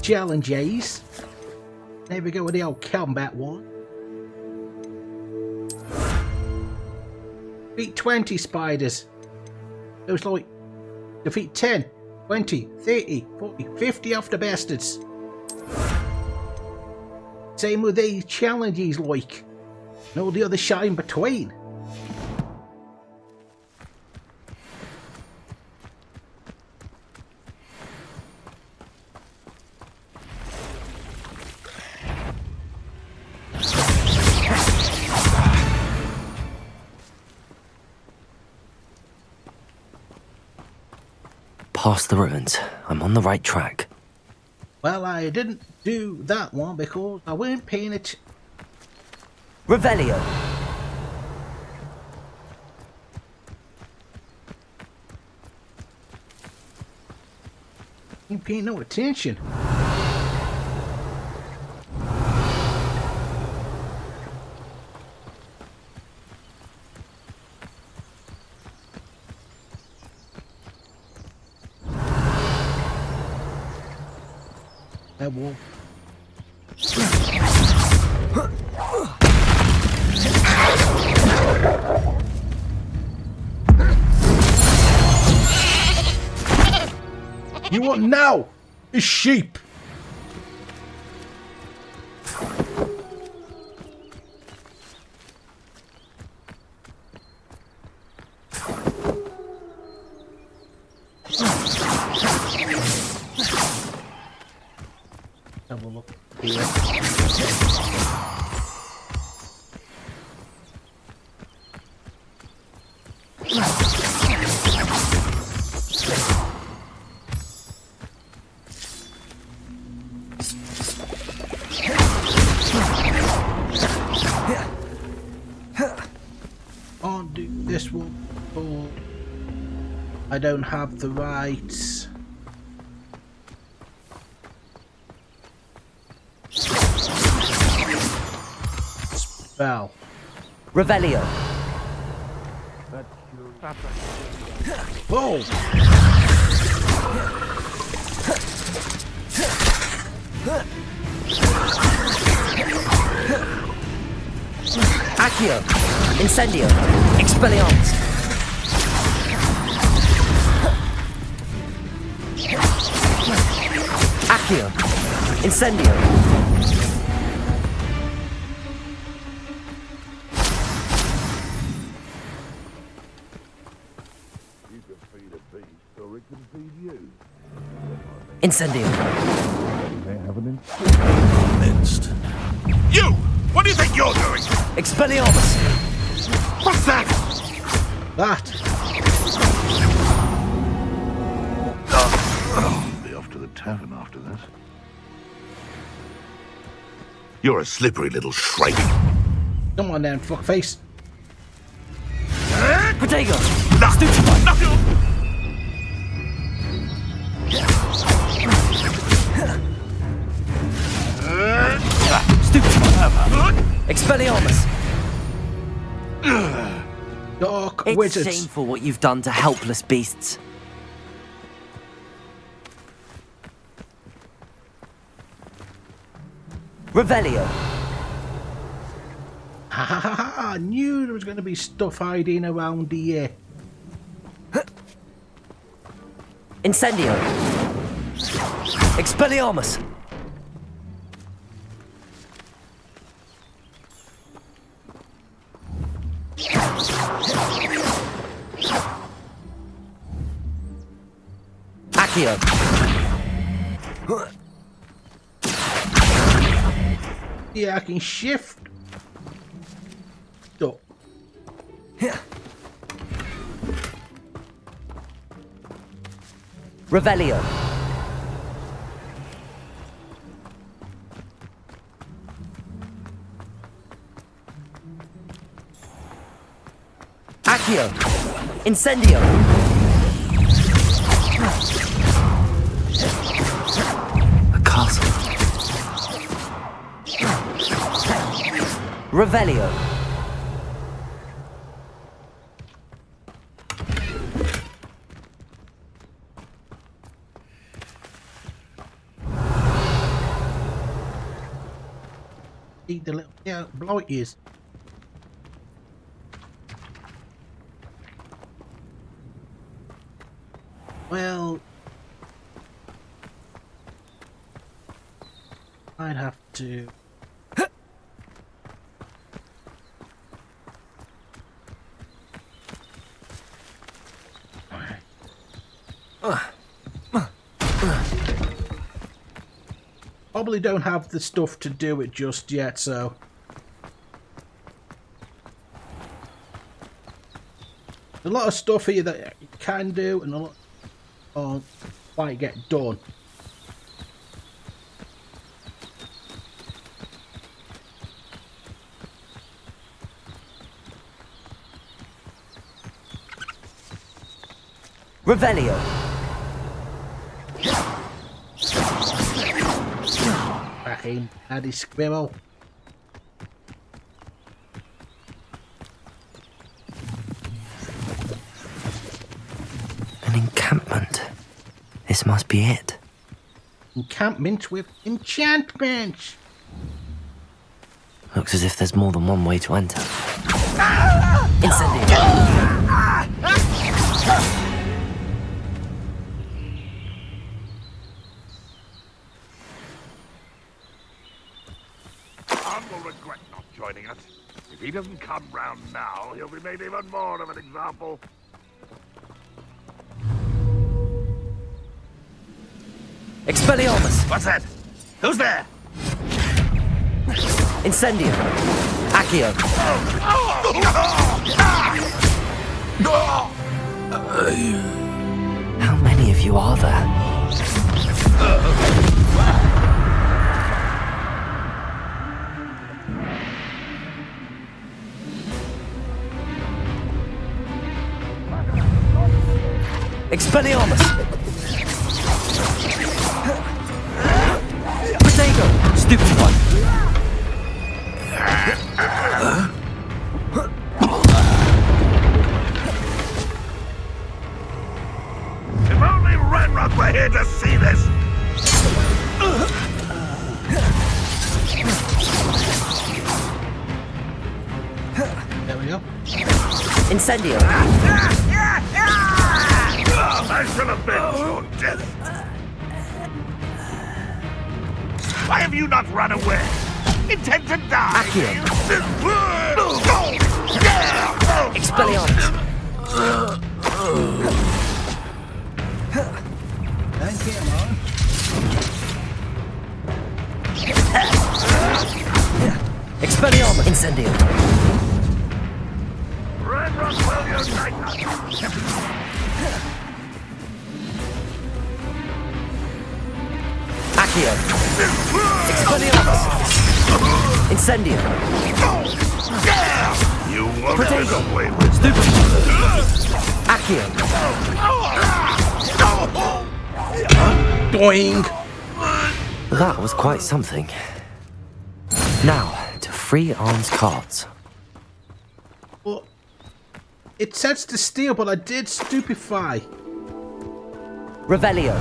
challenges. There we go with the old combat one. Defeat 20 spiders. It was like defeat 10, 20, 30, 40, 50 of the bastards. Same with these challenges like. And all the other shit in between. Past the ruins. I'm on the right track. Well, I didn't do that one because I weren't paying it. Revelio. You paying no attention. That wolf. You want now is sheep. Have a look here. I'll do this one, but I don't have the right spell. Revelio. Whoa! Accio. Incendio. Expelliarmus. Accio. Incendio. You can feed a beast, or it can feed you. Incendio. Minced. You! What do you think you're doing? Expelliarmus. What's that? That. I'll be off to the tavern after this. You're a slippery little shrike. Come on then, fuckface. Protego. Expelliarmus. Dark It's wizards. shameful what you've done to helpless beasts. Revelio. Ha ha ha ha! I knew there was going to be stuff hiding around here. Incendio. Expelliarmus. Accio. Yeah, I can shift. Stop. Revelio. Accio. Incendio. A castle. Revelio. Eat the little blighties. Well, I'd have to. Probably don't have the stuff to do it just yet, so. A lot of stuff here that you can do, and a lot might get done. Revelio. Fucking bloody squirrel. An encampment. This must be it. Encampment with enchantments. Looks as if there's more than one way to enter. Incendio. Tom will regret not joining us. If he doesn't come round now, he'll be made even more of an example. Expelliarmus! What's that? Who's there? Incendio! Accio! How many of you are there? Expelliarmus! Protego! Stupid one! If only Renrock were here to see this! There we go. Incendio! I should have been your death. Why have you not run away? Intend to die? Accio! Expelliarmus! Thank you, man. Expelliarmus! Incendio! Renrock will unite us! Accio! Expelliarmus! Incendio! You won't Protego! get away with Stupid! Accio! Doing. That was quite something. Now, to free Arn's cards. Well, it says to steal, but I did stupefy. Revelio.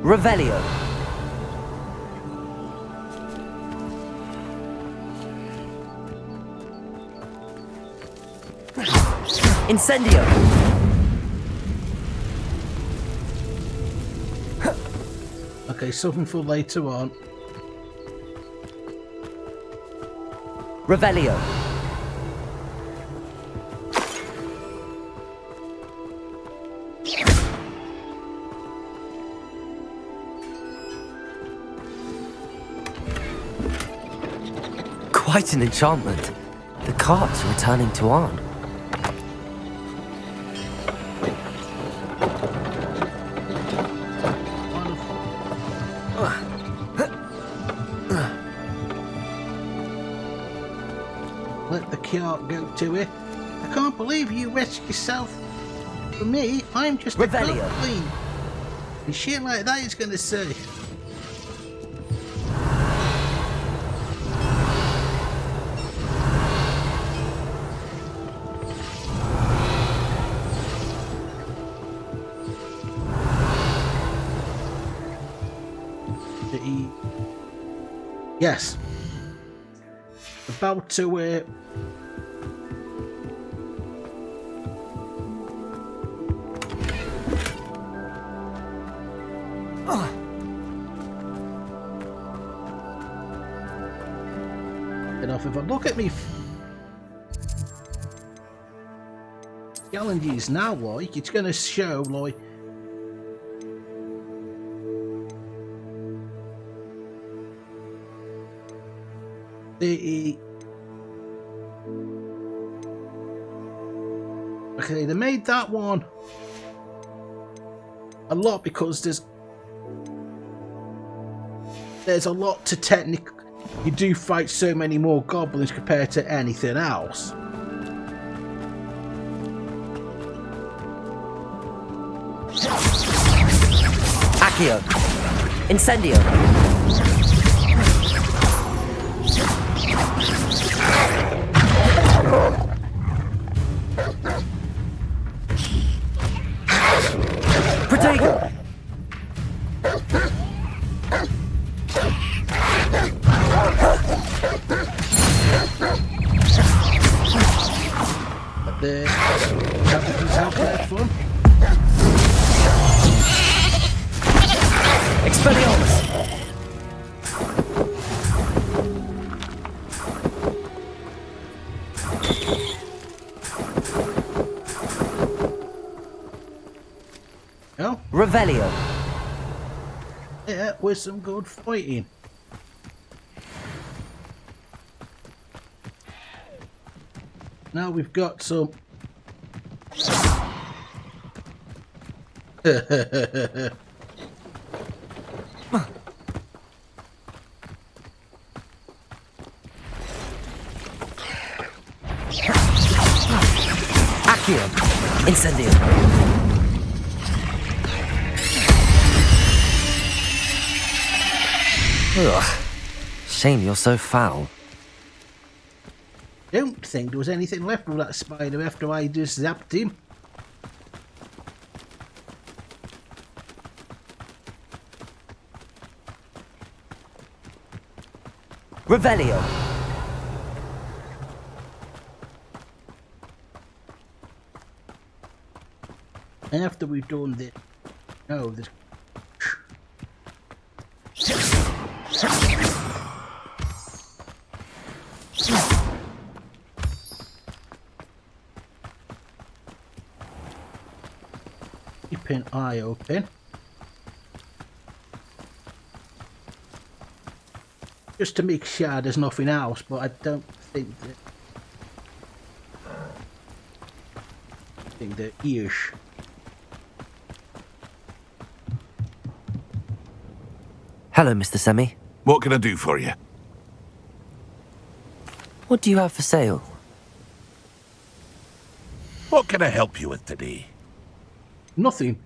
Revelio. Incendio. Okay, something for later on. Revelio. Quite an enchantment. The cards are returning to Arn. Let the cart go to it. I can't believe you risked yourself. For me, I'm just a Revelio. goblin. And shit like that is gonna say. Yes. About to enough. If I look at me challenges now, like it's gonna show like okay, they made that one a lot because there's there's a lot to technical. You do fight so many more goblins compared to anything else. Accio. Incendio. Protego. The captain's help that fun. Expelliarmus. No? Revelio. Yeah, with some good fighting. Now we've got some. Accio. Incendio. Ugh. Shame you're so foul. Don't think there was anything left of that spider after I just zapped him. Revelio. After we've done this. No, there's. Keep an eye open. Just to make sure there's nothing else, but I don't think that. I think there is. Hello, Mr. Semi. What can I do for you? What do you have for sale? What can I help you with today? Nothing.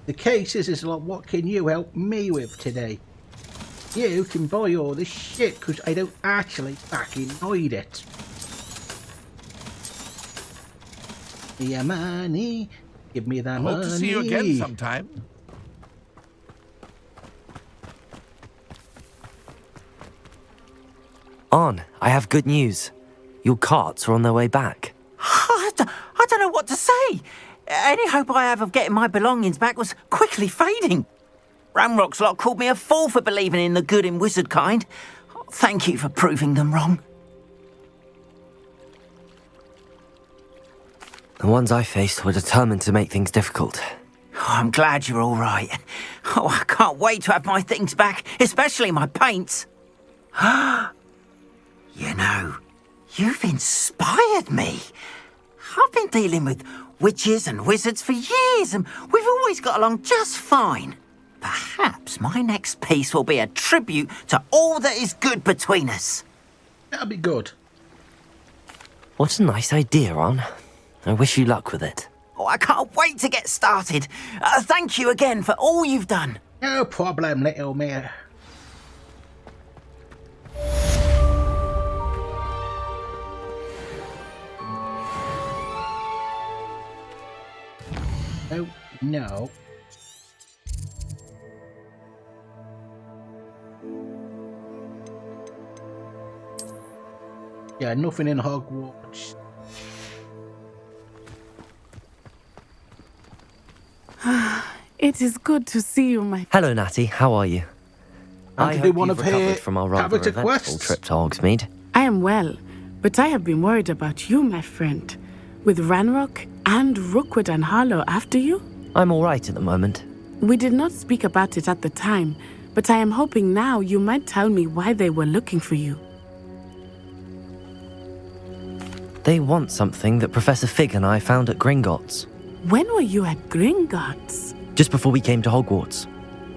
The case is like, what can you help me with today? You can buy all this shit because I don't actually fucking need it. Yeah, money. Give me that money. Hope to see you again sometime. On, I have good news. Your carts are on their way back. I don't know what to say. Any hope I have of getting my belongings back was quickly fading. Ramrock's lot called me a fool for believing in the good in wizard kind. Thank you for proving them wrong. The ones I faced were determined to make things difficult. Oh, I'm glad you're all right. Oh, I can't wait to have my things back, especially my paints. You know, you've inspired me. I've been dealing with witches and wizards for years, and we've always got along just fine. Perhaps my next piece will be a tribute to all that is good between us. That'll be good. What a nice idea, Ron. I wish you luck with it. Oh, I can't wait to get started. Thank you again for all you've done. No problem, little mare. Oh, no. Yeah, nothing in Hogwarts. It is good to see you, my... Hello, Natty. How are you? I hope do one you've of recovered her from our rather character eventful quests. trip to Hogsmeade. I am well, but I have been worried about you, my friend. With Ranrock and Rookwood and Harlow after you? I'm all right at the moment. We did not speak about it at the time, but I am hoping now you might tell me why they were looking for you. They want something that Professor Fig and I found at Gringotts. When were you at Gringotts? Just before we came to Hogwarts.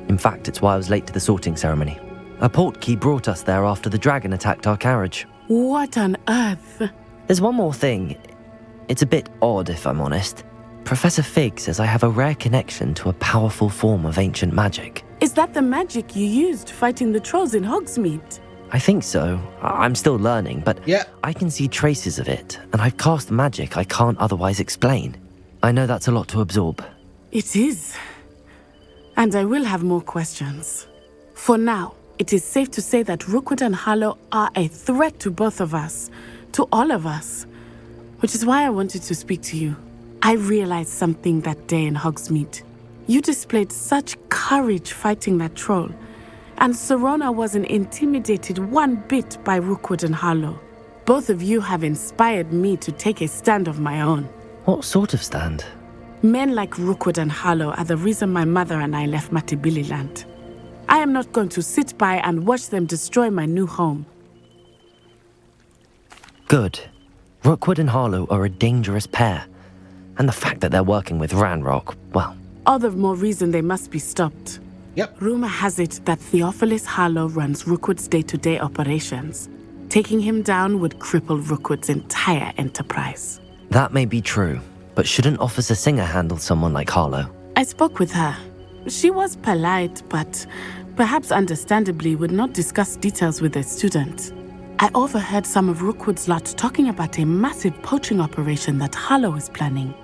In fact, it's why I was late to the sorting ceremony. A portkey brought us there after the dragon attacked our carriage. What on earth? There's one more thing. It's a bit odd, if I'm honest. Professor Fig says I have a rare connection to a powerful form of ancient magic. Is that the magic you used fighting the trolls in Hogsmeade? I think so. I'm still learning, but I can see traces of it, and I've cast magic I can't otherwise explain. I know that's a lot to absorb. It is. And I will have more questions. For now, it is safe to say that Rookwood and Harlow are a threat to both of us, to all of us, which is why I wanted to speak to you. I realized something that day in Hogsmeade. You displayed such courage fighting that troll, and Serona wasn't intimidated one bit by Rookwood and Harlow. Both of you have inspired me to take a stand of my own. What sort of stand? Men like Rookwood and Harlow are the reason my mother and I left Mattibililand. I am not going to sit by and watch them destroy my new home. Good. Rookwood and Harlow are a dangerous pair. And the fact that they're working with Ranrock, well... All the more reason they must be stopped. Yep. Rumor has it that Theophilus Harlow runs Rookwood's day-to-day operations. Taking him down would cripple Rookwood's entire enterprise. That may be true, but shouldn't Officer Singer handle someone like Harlow? I spoke with her. She was polite, but perhaps understandably would not discuss details with a student. I overheard some of Rookwood's lot talking about a massive poaching operation that Harlow is planning.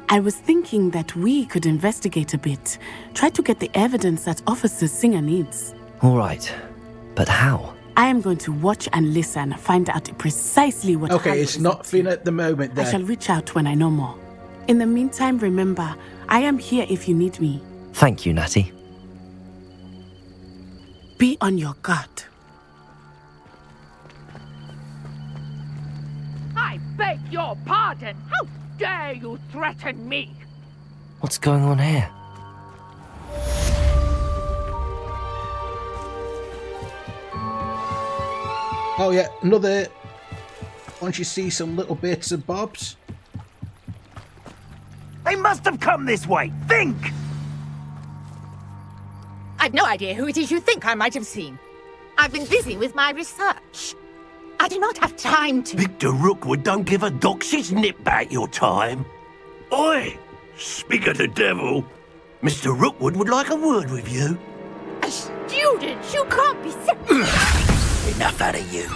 I was thinking that we could investigate a bit, try to get the evidence that Officer Singer needs. All right, but how? I am going to watch and listen, find out precisely what Okay, Harlow it's is not up to. Finn at the moment there. I shall reach out when I know more. In the meantime, remember, I am here if you need me. Thank you, Natty. Be on your guard. I beg your pardon. How dare you threaten me? What's going on here? Oh yeah, another... Once you see some little bits and bobs. They must have come this way. Think! I've no idea who it is you think I might have seen. I've been busy with my research. I do not have time to... Victor Rookwood don't give a doxy's nip back your time. Oi! Speak of the devil. Mr. Rookwood would like a word with you. A student? You can't be serious. Enough out of you.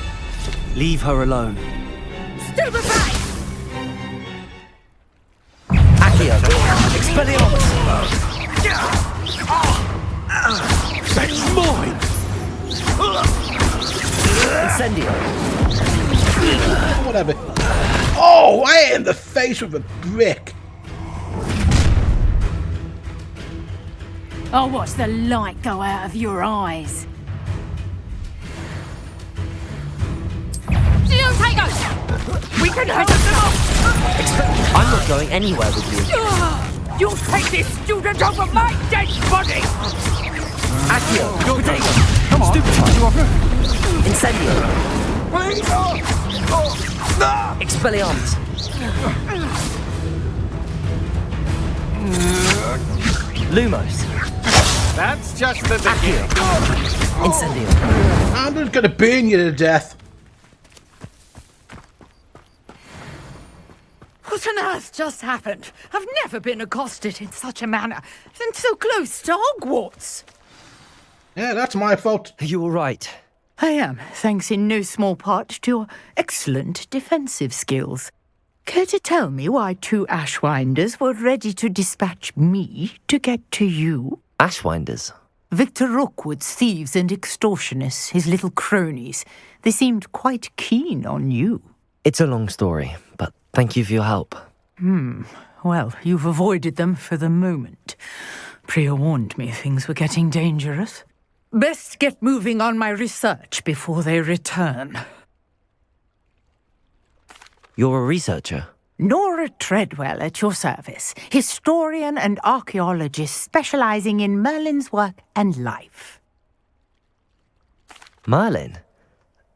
Leave her alone. Stupefy! Accio! Expelliarmus! That's mine! Incendio! Whatever. Oh, I hit him in the face with a brick. I'll watch the light go out of your eyes. Take us! We can head them off! I'm not going anywhere with you. You'll take this student over my dead body! Accio! Potato! Come on! Incendio! Expelliarmus! Lumos! That's just the beginning. Incendio! I'm just gonna burn you to death. What on earth just happened? I've never been accosted in such a manner, and so close to Hogwarts. Yeah, that's my fault. You were right. I am, thanks in no small part to your excellent defensive skills. Care to tell me why two Ashwinders were ready to dispatch me to get to you? Ashwinders? Victor Rookwood's thieves and extortionists, his little cronies. They seemed quite keen on you. It's a long story, but thank you for your help. Well, you've avoided them for the moment. Priya warned me things were getting dangerous. Best get moving on my research before they return. You're a researcher? Nora Treadwell at your service, historian and archaeologist specializing in Merlin's work and life. Merlin?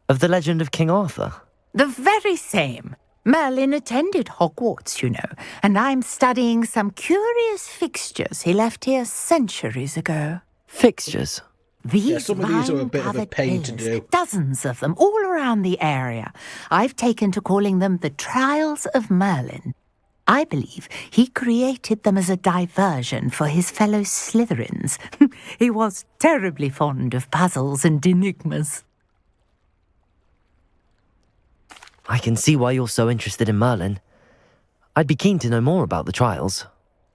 Of the legend of King Arthur? The very same. Merlin attended Hogwarts, you know, and I'm studying some curious fixtures he left here centuries ago. Fixtures? These some of these are a bit of a vine-covered pain to pillars, do. dozens of them all around the area. I've taken to calling them the Trials of Merlin. I believe he created them as a diversion for his fellow Slytherins. He was terribly fond of puzzles and enigmas. I can see why you're so interested in Merlin. I'd be keen to know more about the trials.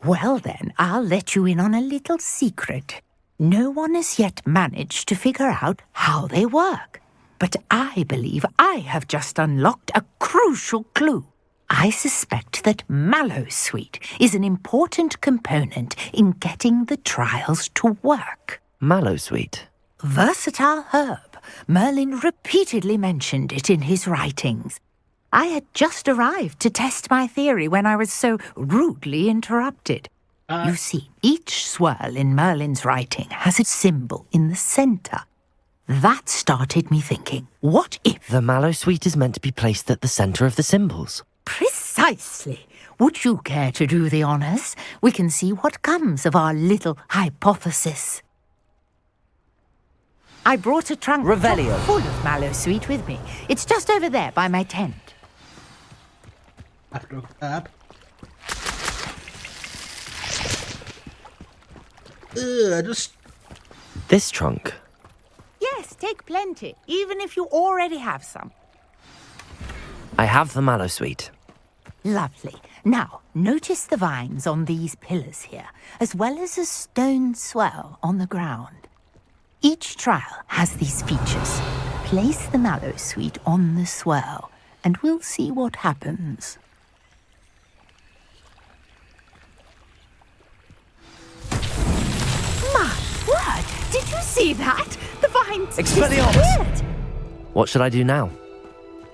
Well then, I'll let you in on a little secret. No one has yet managed to figure out how they work. But I believe I have just unlocked a crucial clue. I suspect that Mallowsweet is an important component in getting the trials to work. Mallowsweet? Versatile herb. Merlin repeatedly mentioned it in his writings. I had just arrived to test my theory when I was so rudely interrupted. You see, each swirl in Merlin's writing has a symbol in the centre. That started me thinking, what if... The Mallowsweet is meant to be placed at the centre of the symbols. Precisely. Would you care to do the honours? We can see what comes of our little hypothesis. I brought a trunk Revelio. full of Mallowsweet with me. It's just over there by my tent. After a grab. This trunk? Yes, take plenty, even if you already have some. I have the Mallowsweet. Lovely. Now, notice the vines on these pillars here, as well as a stone swell on the ground. Each trial has these features. Place the Mallowsweet on the swell, and we'll see what happens. My word! Did you see that? The vines disappeared! What should I do now?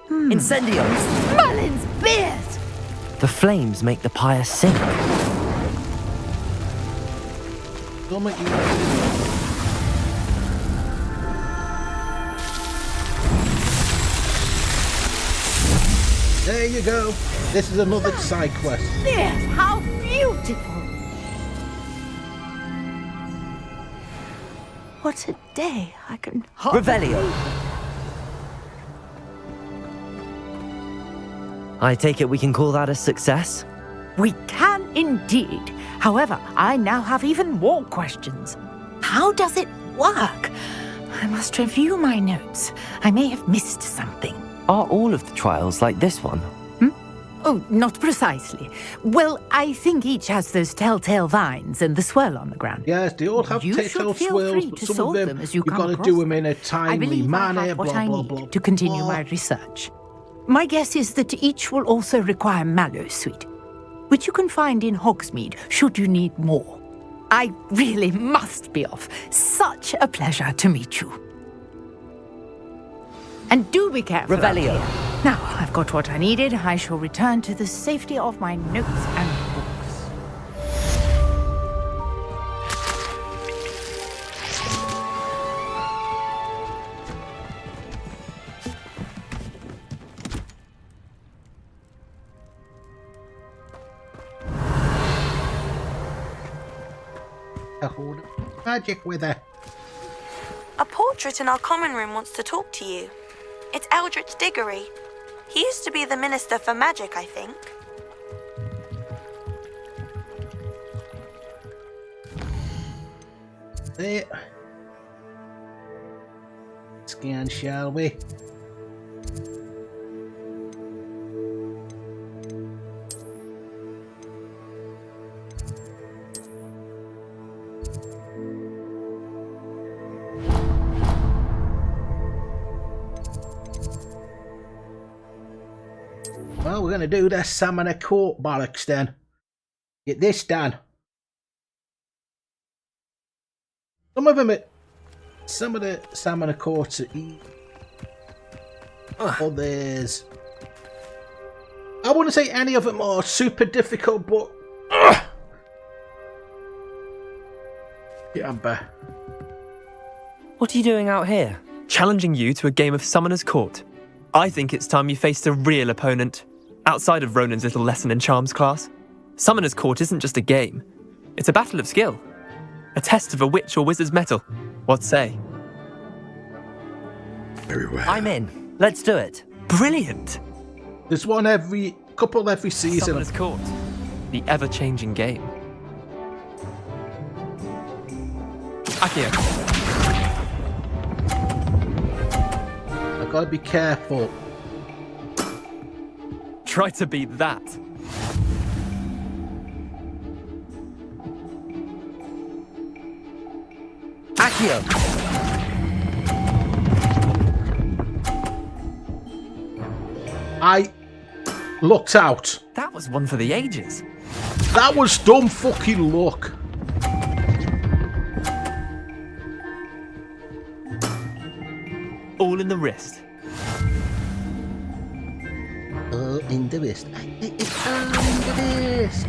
Incendios! Merlin's beard! The flames make the pyre sink. There you go. This is another side quest. Yes, how beautiful! What a day. I can Revelio. I take it we can call that a success? We can indeed. However, I now have even more questions. How does it work? I must review my notes. I may have missed something. Are all of the trials like this one? Oh, not precisely. Well, I think each has those telltale vines and the swirl on the ground. Yes, they all have telltale swirls, but some of them you've got to do them in a timely manner, blah, blah, blah. To continue my research. My guess is that each will also require Mallowsweet, which you can find in Hogsmeade should you need more. I really must be off. Such a pleasure to meet you. And do be careful. Revelio. Now, I've got what I needed. I shall return to the safety of my notes and books. Magic with her. A portrait in our common room wants to talk to you. It's Eldritch Diggory. He used to be the Minister for Magic, I think. There. Scan, shall we? Well, we're going to do the Salmon Court bollocks then. Get this done. Some of the Salmon Courts are easy. Others, I wouldn't say any of them are super difficult, but yeah, What are you doing out here? Challenging you to a game of Summoner's Court. I think it's time you faced a real opponent. Outside of Ronan's little lesson in charms class, Summoner's Court isn't just a game. It's a battle of skill. A test of a witch or wizard's mettle. What say? Very well. I'm in. Let's do it. Brilliant. There's one couple every season. Summoner's Court. The ever-changing game. Akio. I gotta be careful. Try to beat that. Akio. I looked out. That was one for the ages. That was dumb fucking luck. All in the wrist. All in the wrist. It's all in the wrist.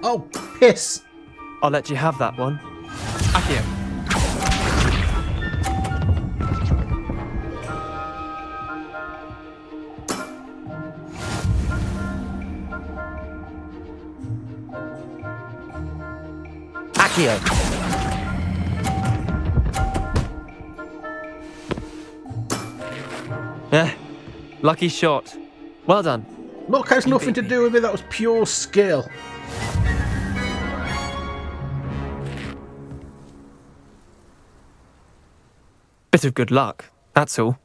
Oh, piss. I'll let you have that one. Akio. Akio. Lucky shot. Well done. Luck has nothing to do with it. That was pure skill. Bit of good luck, that's all.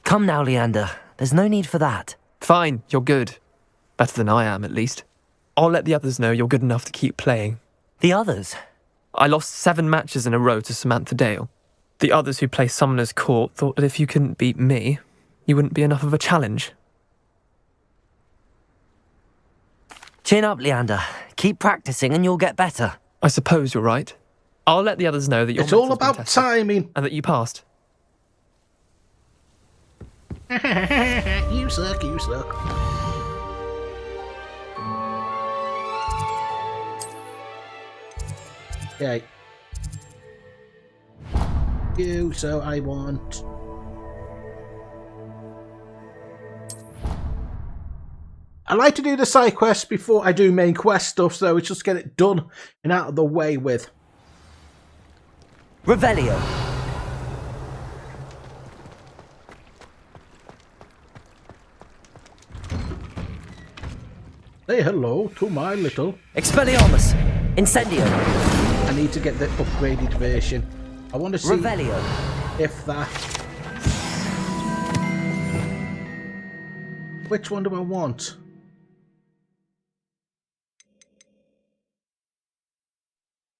Come now, Leander. There's no need for that. Fine, you're good. Better than I am, at least. I'll let the others know you're good enough to keep playing. The others? I lost 7 matches in a row to Samantha Dale. The others who play Summoner's Court thought that if you couldn't beat me, you wouldn't be enough of a challenge. Chin up, Leander. Keep practicing and you'll get better. I suppose you're right. I'll let the others know that it's all about timing. And that you passed. You suck, you suck. Okay. You, so I want... I like to do the side quests before I do main quest stuff, so it's just get it done and out of the way with. Revelio. Say hello to my little... Expelliarmus. Incendio. I need to get the upgraded version. I want to see Revelio. If that... Which one do I want?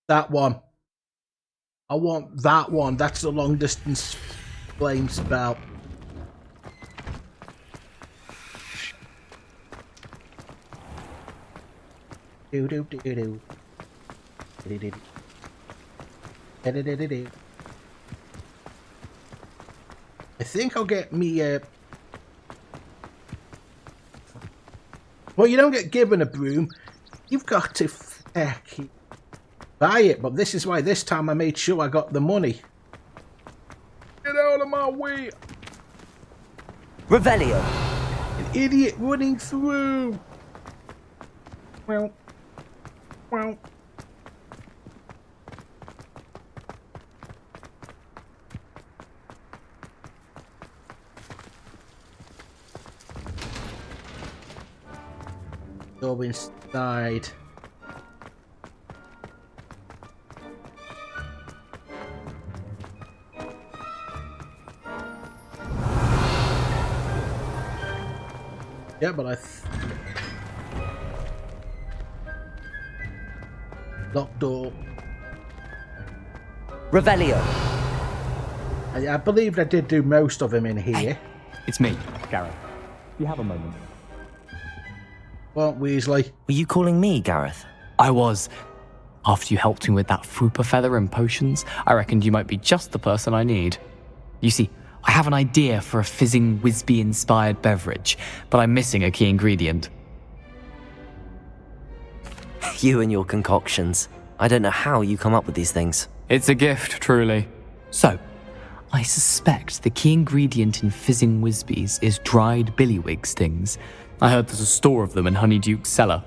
That one. I want that one. That's the long distance flame spell. Do do do do. I think I'll get me well, you don't get given a broom. You've got to buy it, but this is why this time I made sure I got the money. Get out of my way! Revelio. An idiot running through! Well. Well. Go inside. Yeah, but locked door. Revelio. I believe I did do most of them in here. Hey, it's me, Gareth. You have a moment. Well, Weasley. Were you calling me, Gareth? I was. After you helped me with that Fupa feather and potions, I reckoned you might be just the person I need. You see, I have an idea for a fizzing Wisby-inspired beverage, but I'm missing a key ingredient. You and your concoctions. I don't know how you come up with these things. It's a gift, truly. So, I suspect the key ingredient in fizzing Wisbies is dried billywig stings. I heard there's a store of them in Honeyduke's cellar.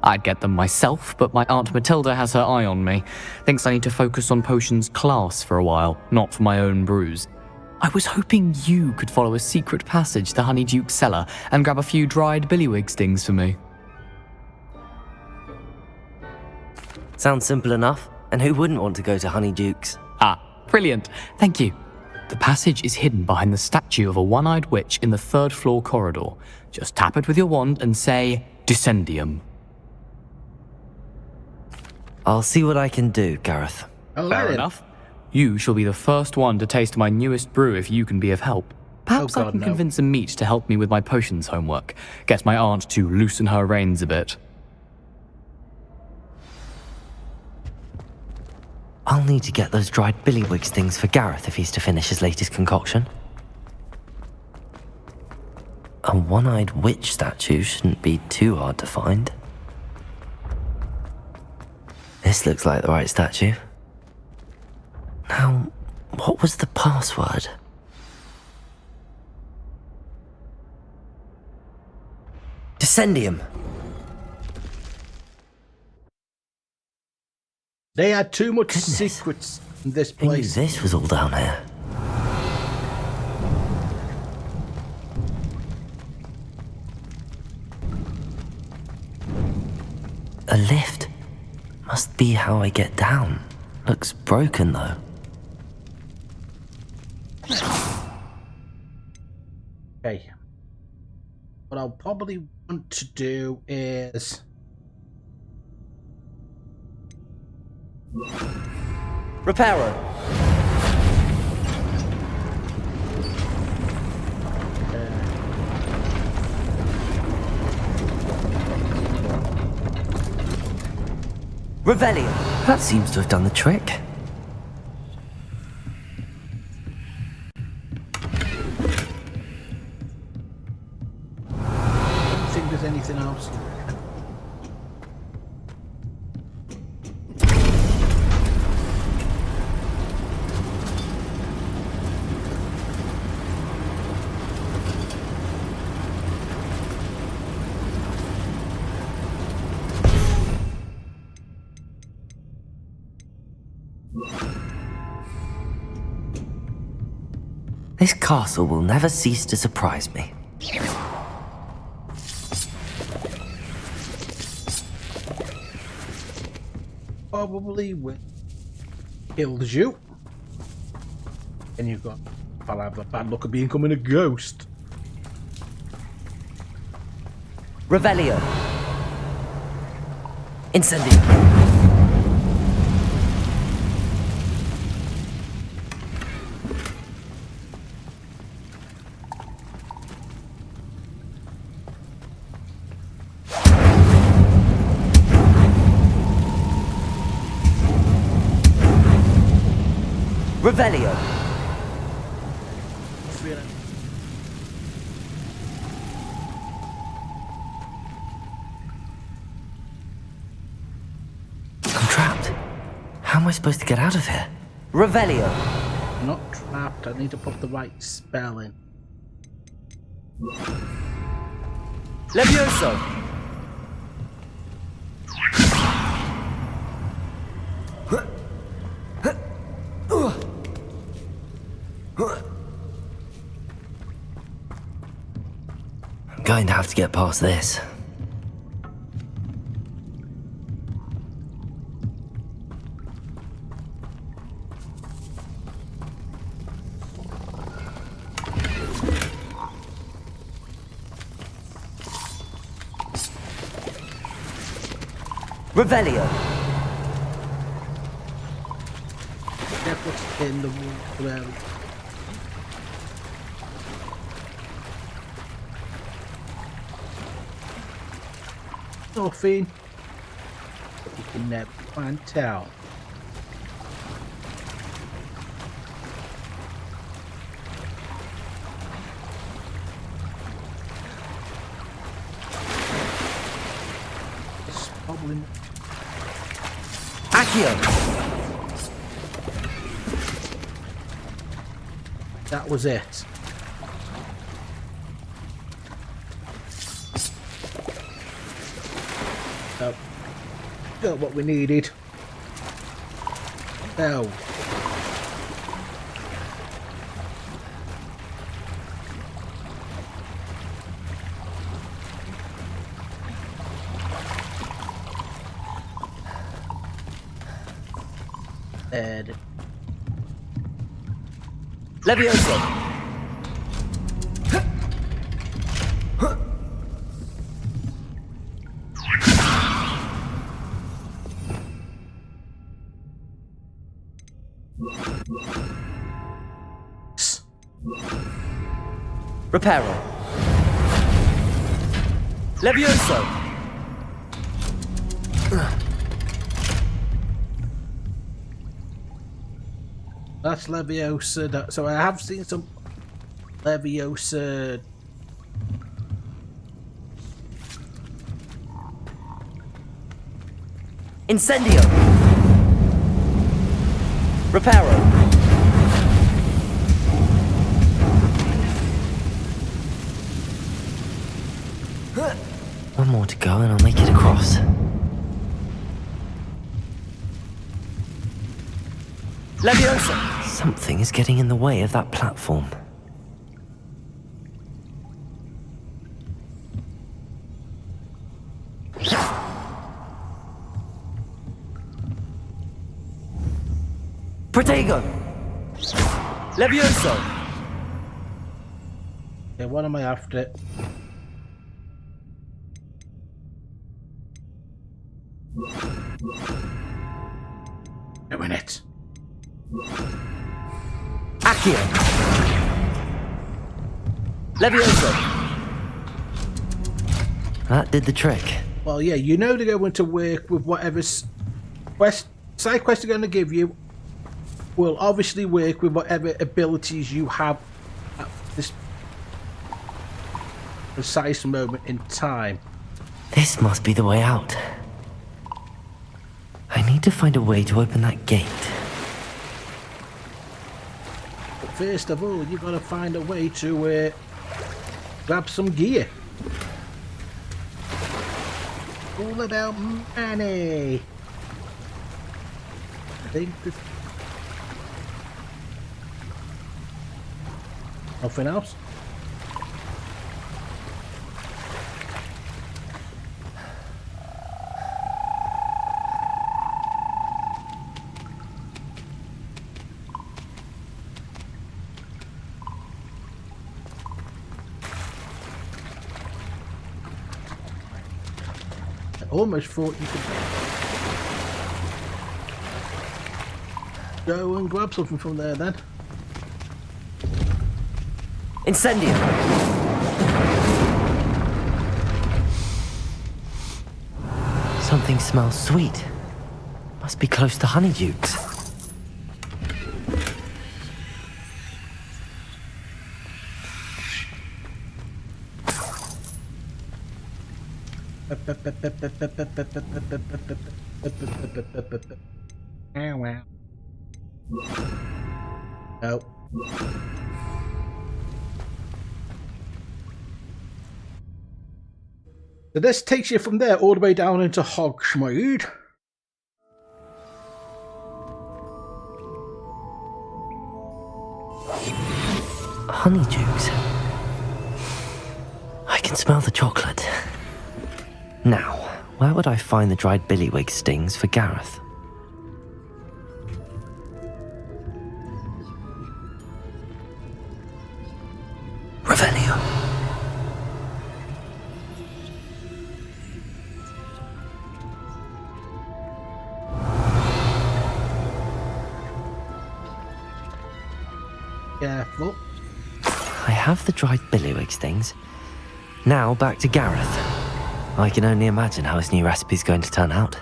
I'd get them myself, but my Aunt Matilda has her eye on me. Thinks I need to focus on potions class for a while, not for my own brews. I was hoping you could follow a secret passage to Honeyduke's cellar and grab a few dried billywig stings for me. Sounds simple enough. And who wouldn't want to go to Honeyduke's? Ah, brilliant. Thank you. The passage is hidden behind the statue of a one-eyed witch in the 3rd floor corridor. Just tap it with your wand and say, Descendium. I'll see what I can do, Gareth. Fair enough. You shall be the first one to taste my newest brew if you can be of help. Perhaps I can convince a meat to help me with my potions homework. Get my aunt to loosen her reins a bit. I'll need to get those dried billywig stings for Gareth if he's to finish his latest concoction. A one-eyed witch statue shouldn't be too hard to find. This looks like the right statue. Now, what was the password? Descendium. They had too much secrets in this place. I knew this was all down here. A lift. Must be how I get down. Looks broken though. Okay. What I'll probably want to do is... Reparo. Revelio. That seems to have done the trick. I don't think there's anything else. This castle will never cease to surprise me. Probably with kills you. And you've got... I'll have the bad luck of becoming a ghost. Revelio. Incendio. Revelio. I'm trapped. How am I supposed to get out of here? Revelio. I'm not trapped. I need to put the right spell in. Levioso. I'm going to have to get past this. Revelio. What's in the wall? Nothing. But you can never find tell. It's probably Accio. That was it. Got what we needed. Now. And Levioso! Reparo. Levioso! That's Leviosa. So I have seen some Leviosa. Incendio! Reparo! One more to go and I'll make it across. Leviosa! Something is getting in the way of that platform. Protego! Levioso! Okay, what am I after? Doing it. Accio! Levioso! That did the trick. Well, yeah, you know they're going to work with whatever side quest are going to give you. Will obviously work with whatever abilities you have at this precise moment in time. This must be the way out. I need to find a way to open that gate. But first of all, you've got to find a way to grab some gear. All about money. I think this... Nothing else? I almost thought you could go and grab something from there then. Incendio! Something smells sweet. Must be close to honeydukes. No. So this takes you from there all the way down into Hogsmeade. Honeydukes. I can smell the chocolate. Now, where would I find the dried billywig stings for Gareth? Revelio. Careful. I have the dried billywig stings. Now back to Gareth. I can only imagine how his new recipe's going to turn out.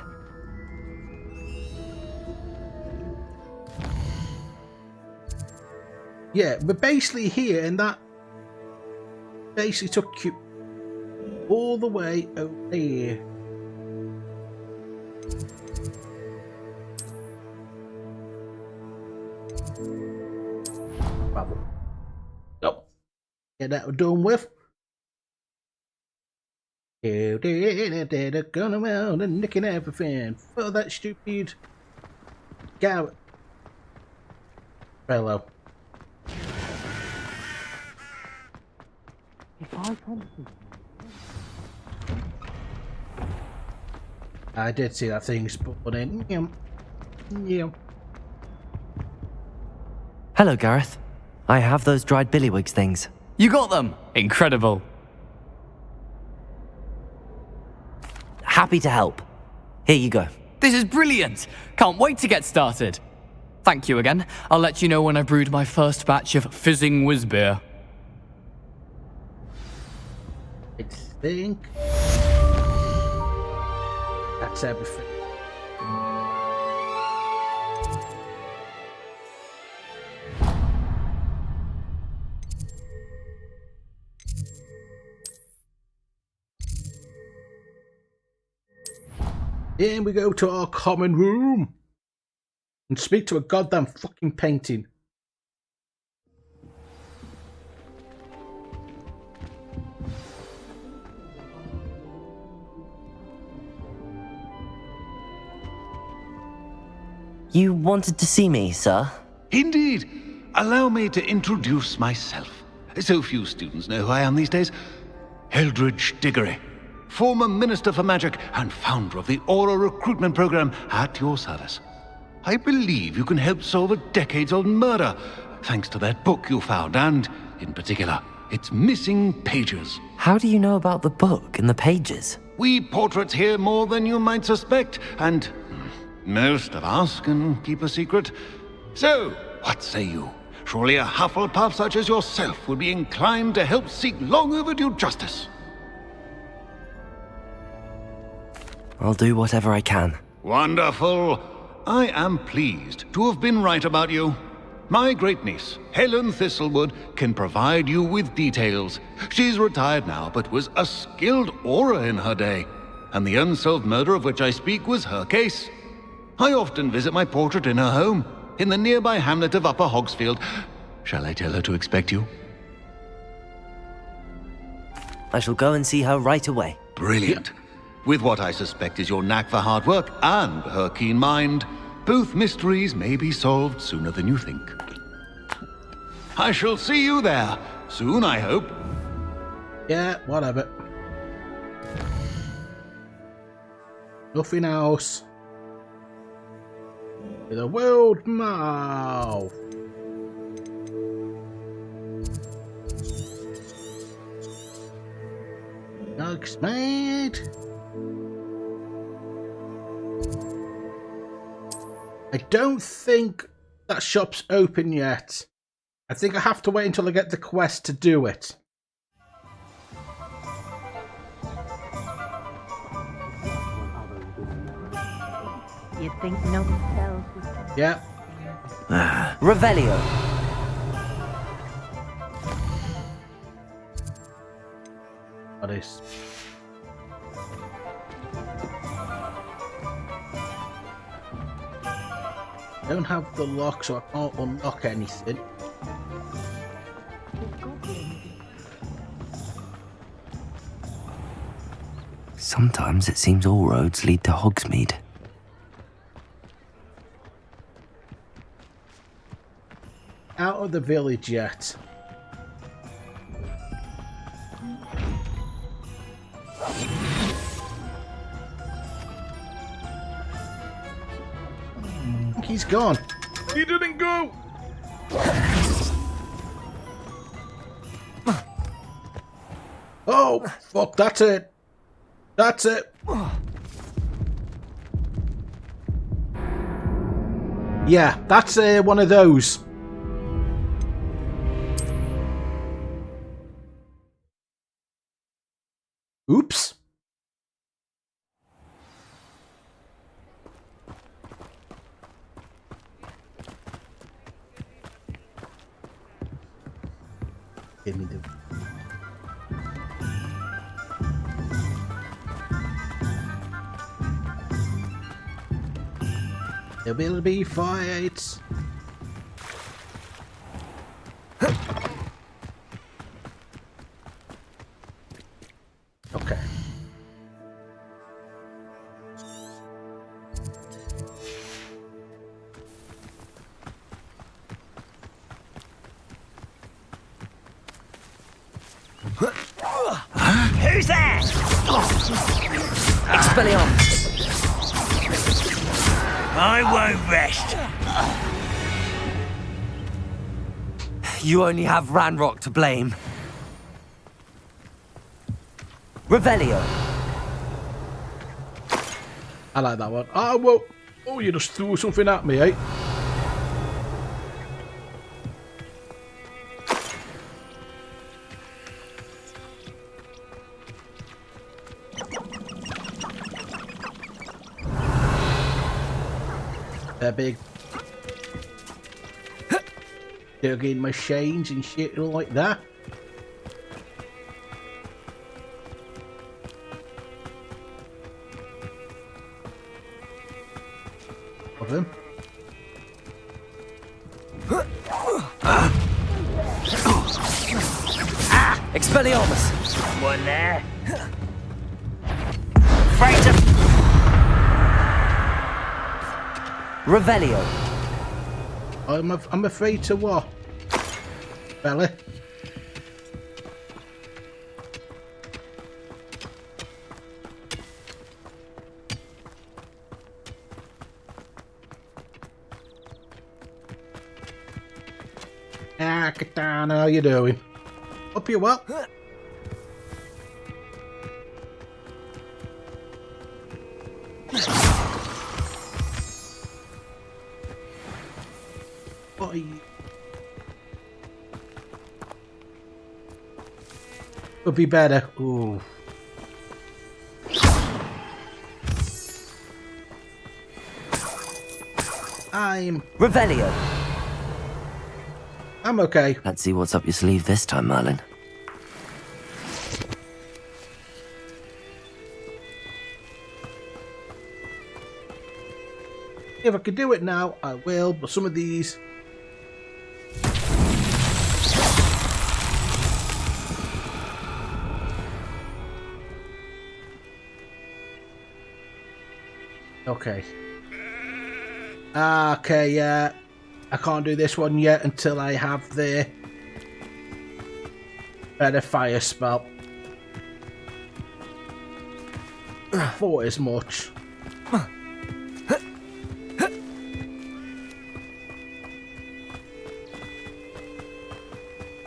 Yeah, but basically here, and that basically took you all the way over here. Nope. Get that done with. They're going around and nicking everything for that stupid Garrett fellow. I did see that thing spawning. Yeah. Hello, Gareth. I have those dried billywigs things. You got them! Incredible. Happy to help. Here you go. This is brilliant! Can't wait to get started. Thank you again. I'll let you know when I brewed my first batch of fizzing whiz beer. I think that's everything. In we go to our common room and speak to a goddamn fucking painting. You wanted to see me, sir? Indeed. Allow me to introduce myself. So few students know who I am these days. Eldridge Diggory, former Minister for Magic and founder of the Aura Recruitment Program, at your service. I believe you can help solve a decades-old murder, thanks to that book you found, and, in particular, its missing pages. How do you know about the book and the pages? We portraits hear more than you might suspect, and most of us can keep a secret. So, what say you? Surely a Hufflepuff such as yourself would be inclined to help seek long overdue justice. I'll do whatever I can. Wonderful. I am pleased to have been right about you. My great-niece, Helen Thistlewood, can provide you with details. She's retired now, but was a skilled aura in her day. And the unsolved murder of which I speak was her case. I often visit my portrait in her home, in the nearby hamlet of Upper Hogsfield. Shall I tell her to expect you? I shall go and see her right away. Brilliant. With what I suspect is your knack for hard work and her keen mind, both mysteries may be solved sooner than you think. I shall see you there soon, I hope. Yeah, whatever. Nothing else. The world mouth. Looks made. I don't think that shop's open yet. I think I have to wait until I get the quest to do it. You think no one tells you? Yeah. Revelio. What is? I don't have the lock, so I can't unlock anything. Sometimes it seems all roads lead to Hogsmeade. Out of the village yet. He's gone. He didn't go! Oh, fuck, that's it. That's it. Yeah, that's one of those. Oops. Give me the... There will be fights. Okay. Who's there? Expelliarmus! I won't rest. You only have Ranrock to blame. Revelio. I like that one. Oh, whoa. Oh, you just threw something at me, eh? They're big. Digging machines and shit like that. Of them. Expelliarmus! Someone there? Freighter! Revelio. I'm afraid to what? Belly? Ah, Katana, how you doing? Up you well? Could be better. Ooh. Revelio. I'm okay. Let's see what's up your sleeve this time, Merlin. If I could do it now, I will, but some of these... Okay. Okay, yeah. I can't do this one yet until I have the better fire spell. Thought as much.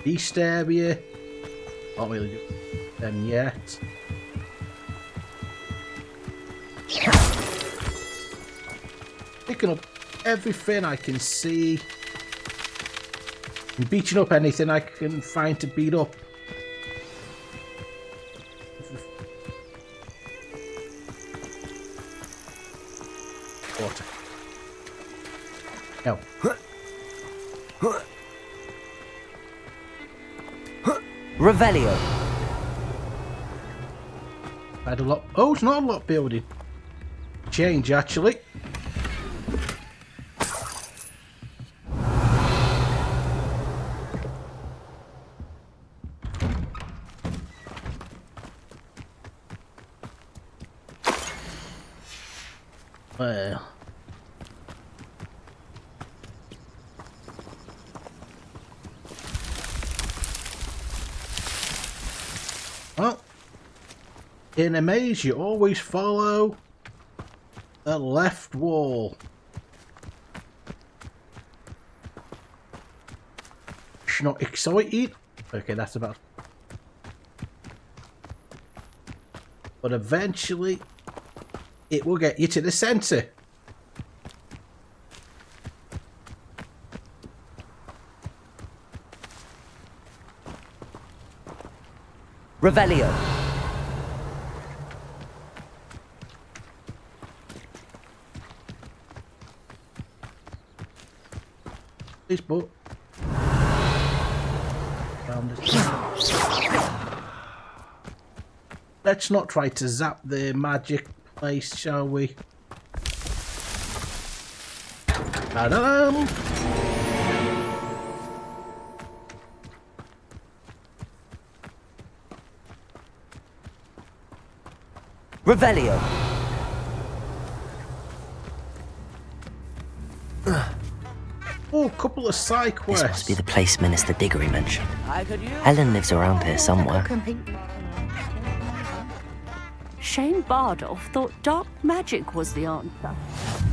Beast area. Can't really do them yet. Picking up everything I can see. And beating up anything I can find to beat up. Water. No. Revelio. I had a lot. Oh, it's not a lot building. Change actually. Well. Well, in a maze, you always follow the left wall. It's not excited. Okay, that's about. But eventually, it will get you to the center. Revelio. This book. Let's not try to zap the magic place, shall we? Ta-da-dum! Revelio. Oh, a couple of side quests. This must be the place Minister Diggory mentioned. Helen lives around here somewhere. shame Bardolph thought dark magic was the answer.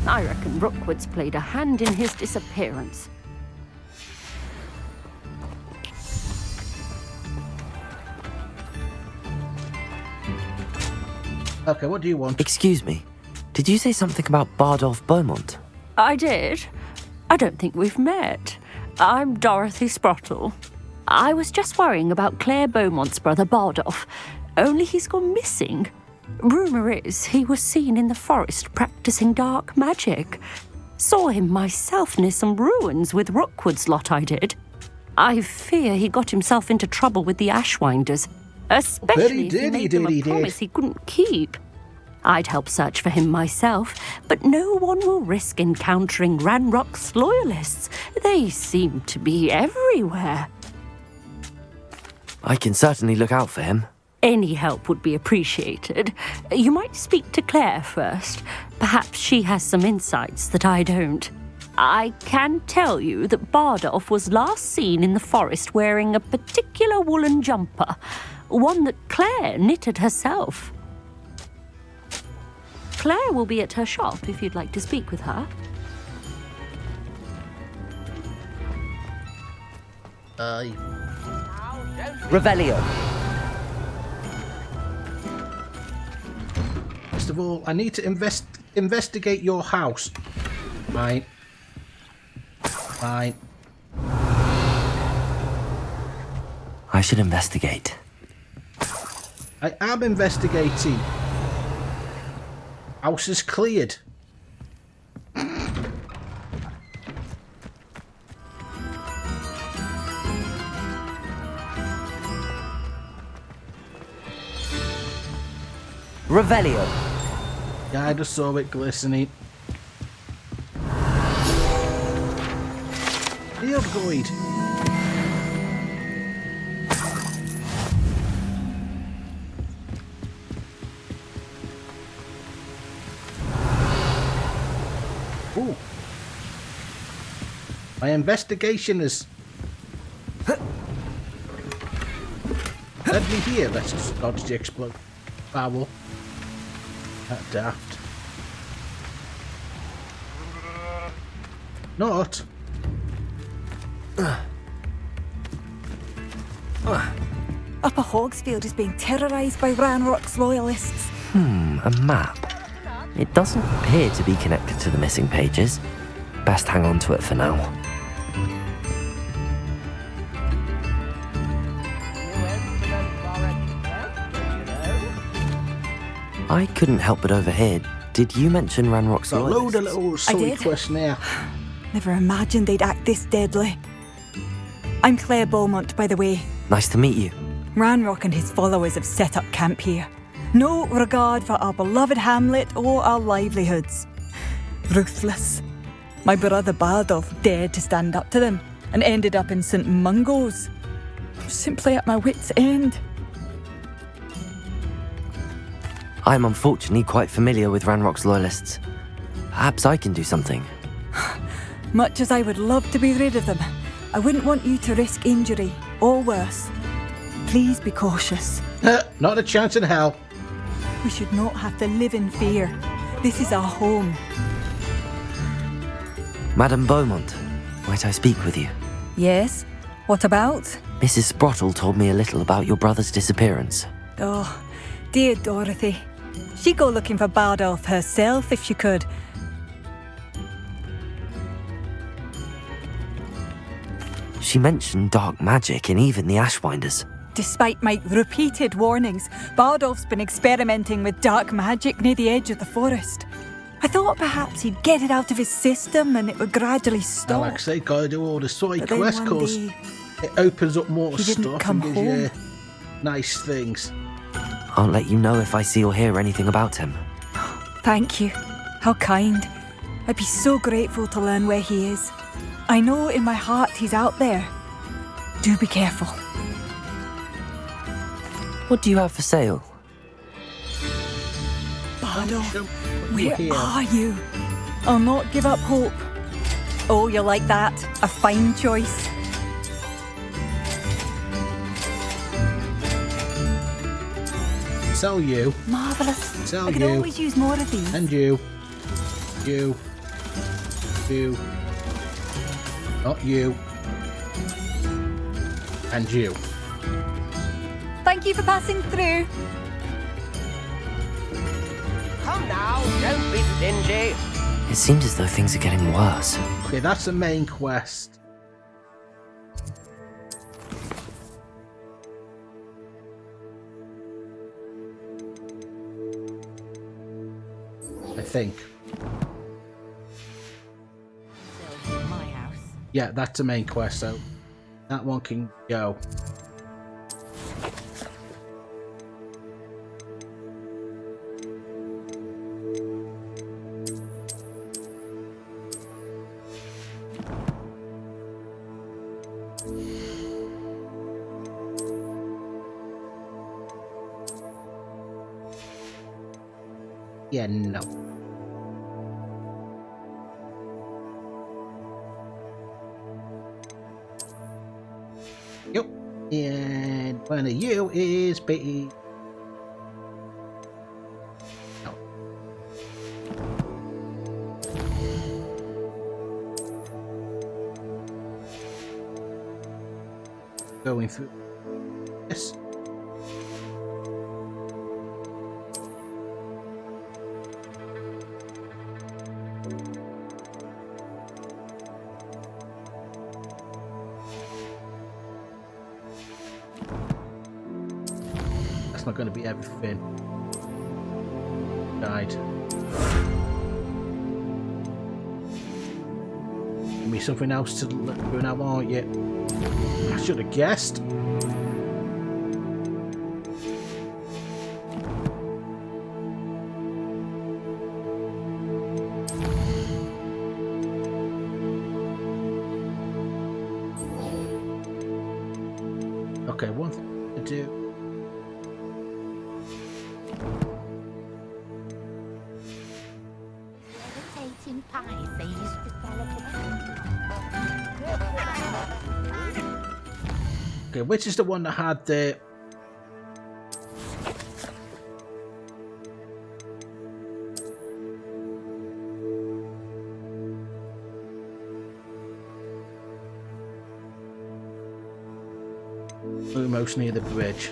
I reckon Rookwood's played a hand in his disappearance. Okay, what do you want? Excuse me. Did you say something about Bardolph Beaumont? I did. I don't think we've met. I'm Dorothy Sprottle. I was just worrying about Claire Beaumont's brother Bardolph, only he's gone missing. Rumour is he was seen in the forest practicing dark magic. Saw him myself near some ruins with Rookwood's lot I did. I fear he got himself into trouble with the Ashwinders, especially if he made them a promise he couldn't keep. I'd help search for him myself, but no one will risk encountering Ranrock's loyalists. They seem to be everywhere. I can certainly look out for him. Any help would be appreciated. You might speak to Claire first. Perhaps she has some insights that I don't. I can tell you that Bardolph was last seen in the forest wearing a particular woolen jumper, one that Claire knitted herself. Claire will be at her shop if you'd like to speak with her. Revelio. First of all, I need to investigate your house. Fine. Fine. I should investigate. I am investigating. House is cleared. Revelio. Yeah, I just saw it glistening. Field void. Ooh. My investigation is led me here. Let's just dodge the explode. Foul. That daft. Not. Upper Hogsfield is being terrorised by Ranrock's loyalists. A map. It doesn't appear to be connected to the missing pages. Best hang on to it for now. I couldn't help but overhear. Did you mention Ranrock's A loyalists? load of little silly questionnaire. Never imagined they'd act this deadly. I'm Claire Beaumont, by the way. Nice to meet you. Ranrock and his followers have set up camp here. No regard for our beloved hamlet or our livelihoods. Ruthless. My brother Bardolph dared to stand up to them and ended up in St. Mungo's. Simply at my wit's end. I'm unfortunately quite familiar with Ranrock's loyalists. Perhaps I can do something. Much as I would love to be rid of them, I wouldn't want you to risk injury or worse. Please be cautious. Not a chance in hell. We should not have to live in fear. This is our home. Madame Beaumont, might I speak with you? Yes? What about? Mrs. Sprottle told me a little about your brother's disappearance. Oh, dear Dorothy. She'd go looking for Bardolph herself if she could. She mentioned dark magic and even the Ashwinders. Despite my repeated warnings, Bardolph's been experimenting with dark magic near the edge of the forest. I thought perhaps he'd get it out of his system and it would gradually stop. Like I say, gotta do all the side But then quests one because day, it opens up more he didn't stuff come and gives you home. nice things. I'll let you know if I see or hear anything about him. Thank you. How kind. I'd be so grateful to learn where he is. I know in my heart he's out there. Do be careful. What do you have for sale? Bardolph, where are you? I'll not give up hope. Oh, you like that? A fine choice. Sell you. Marvellous. Sell I could you. always use more of these. And you. You. You. Not you. And you. Thank you for passing through. Come now, don't be stingy. It seems as though things are getting worse. Okay, that's the main quest. I think. My house. Yeah, that's the main quest, so that one can go. Yeah, no. Yep. And one of you is B. No. Going through this. That's not going to be everything. Died. Give me something else to look through now, aren't you? I should have guessed. Okay, one thing to do. Okay, which is the one that had the almost near the bridge?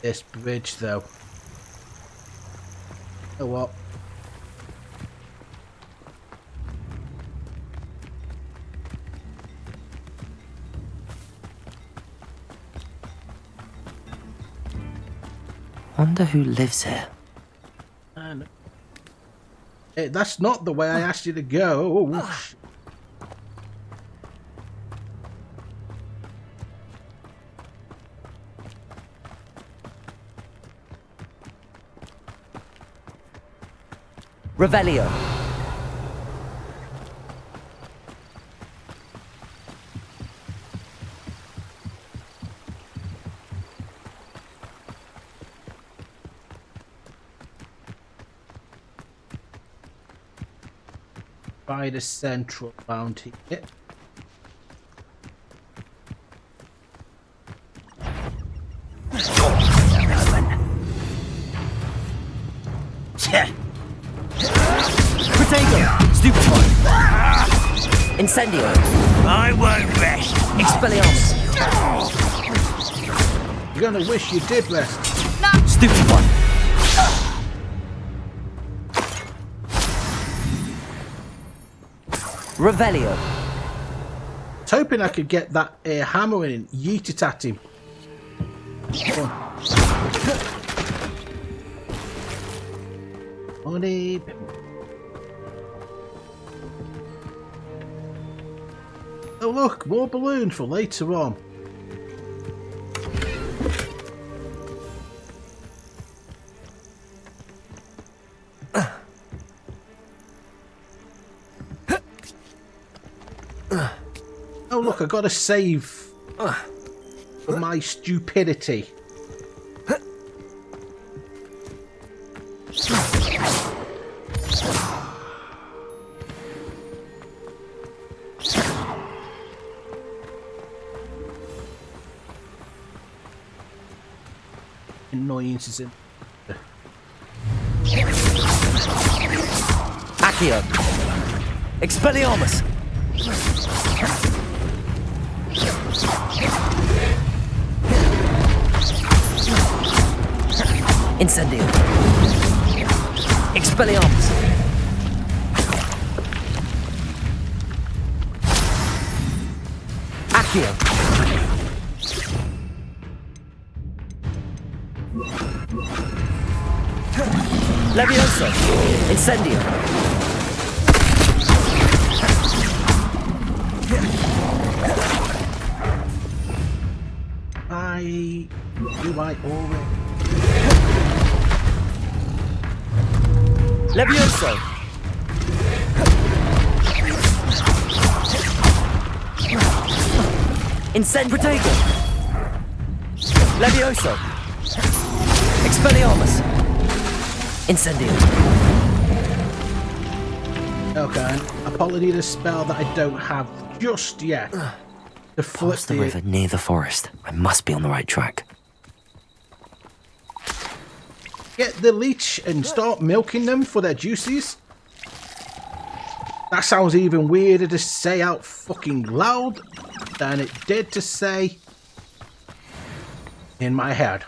This bridge, though. Oh, what? Wonder who lives here. Hey, that's not the way I asked you to go. Oh, Revelio. by the central bounty. Stupid one. Incendio. I won't rest. Expelliarmus. You're gonna wish you did rest. Stupid one. Revelio. I was hoping I could get that hammer in and yeet it at him. Money. Oh look, more balloons for later on. Oh look, I got a save for my stupidity. annoyances in. Accio. Expelliarmus. Incendio. Expelliarmus. Accio. Levioso. Incendio. Do I already? Levioso. Incendio. Protego. Levioso. Expelliarmus. Incendio. Okay, Apollo need a spell that I don't have just yet. To flip Past the river near the forest. I must be on the right track. Get the leech and start milking them for their juices. That sounds even weirder to say out fucking loud than it did to say in my head.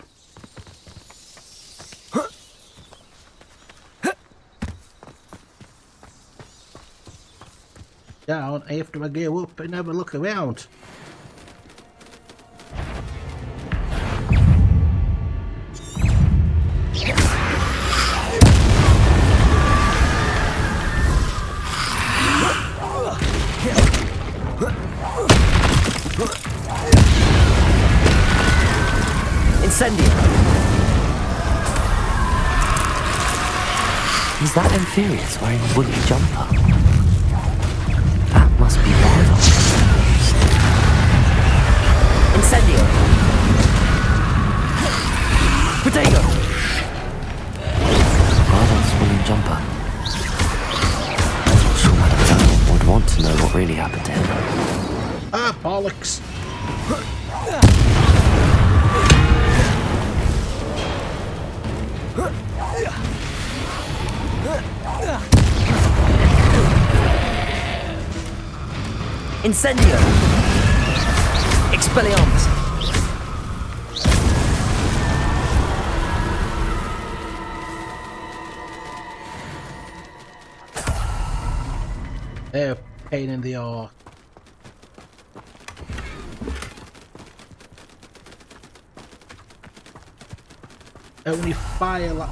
Down after I go up and have a look around. Incendio. Is that Inferius wearing a woolly jumper? That must be Bardock. Incendio. Protego. Bardock's woolly jumper. I'm not sure Madame Bell would want to know what really happened to him. Ah, bollocks. Incendio. Expelliarmus. They're a pain in the arse. Only fire like...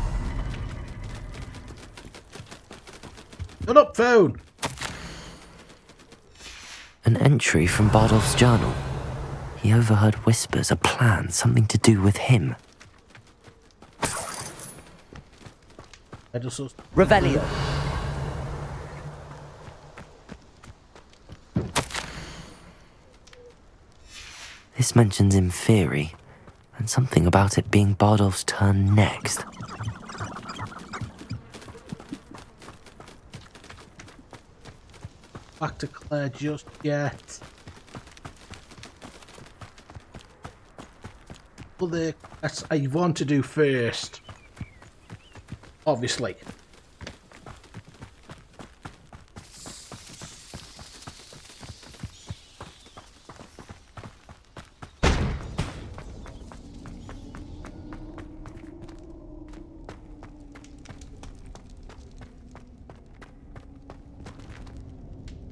Shut up, phone! An entry from Bardolph's journal. He overheard whispers, a plan, something to do with him. Revelio. This mentions Inferi, and something about it being Bardolph's turn next. Back to Claire just yet. Other that's I want to do first. Obviously.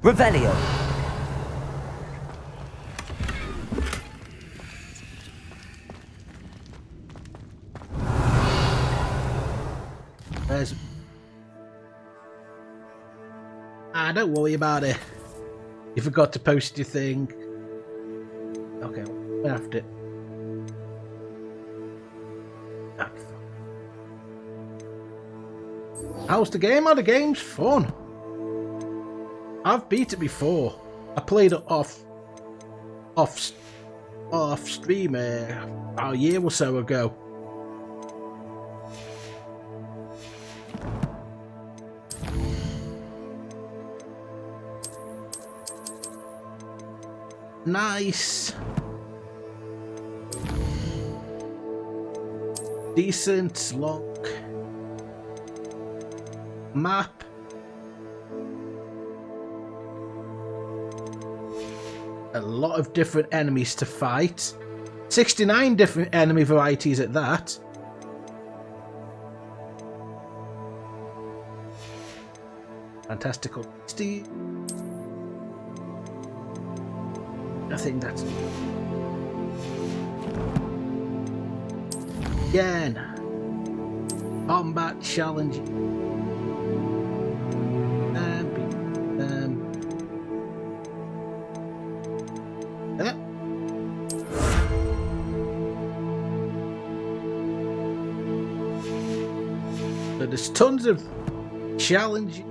Revelio. There's... don't worry about it. You forgot to post your thing. Okay, we have it. How's the game? Oh, the game's fun. I've beat it before. I played it off stream about a year or so ago. Nice. decent look. Map. A lot of different enemies to fight. 69 different enemy varieties at that. Fantastical. I think that's again. Combat challenge. So there's tons of challenge,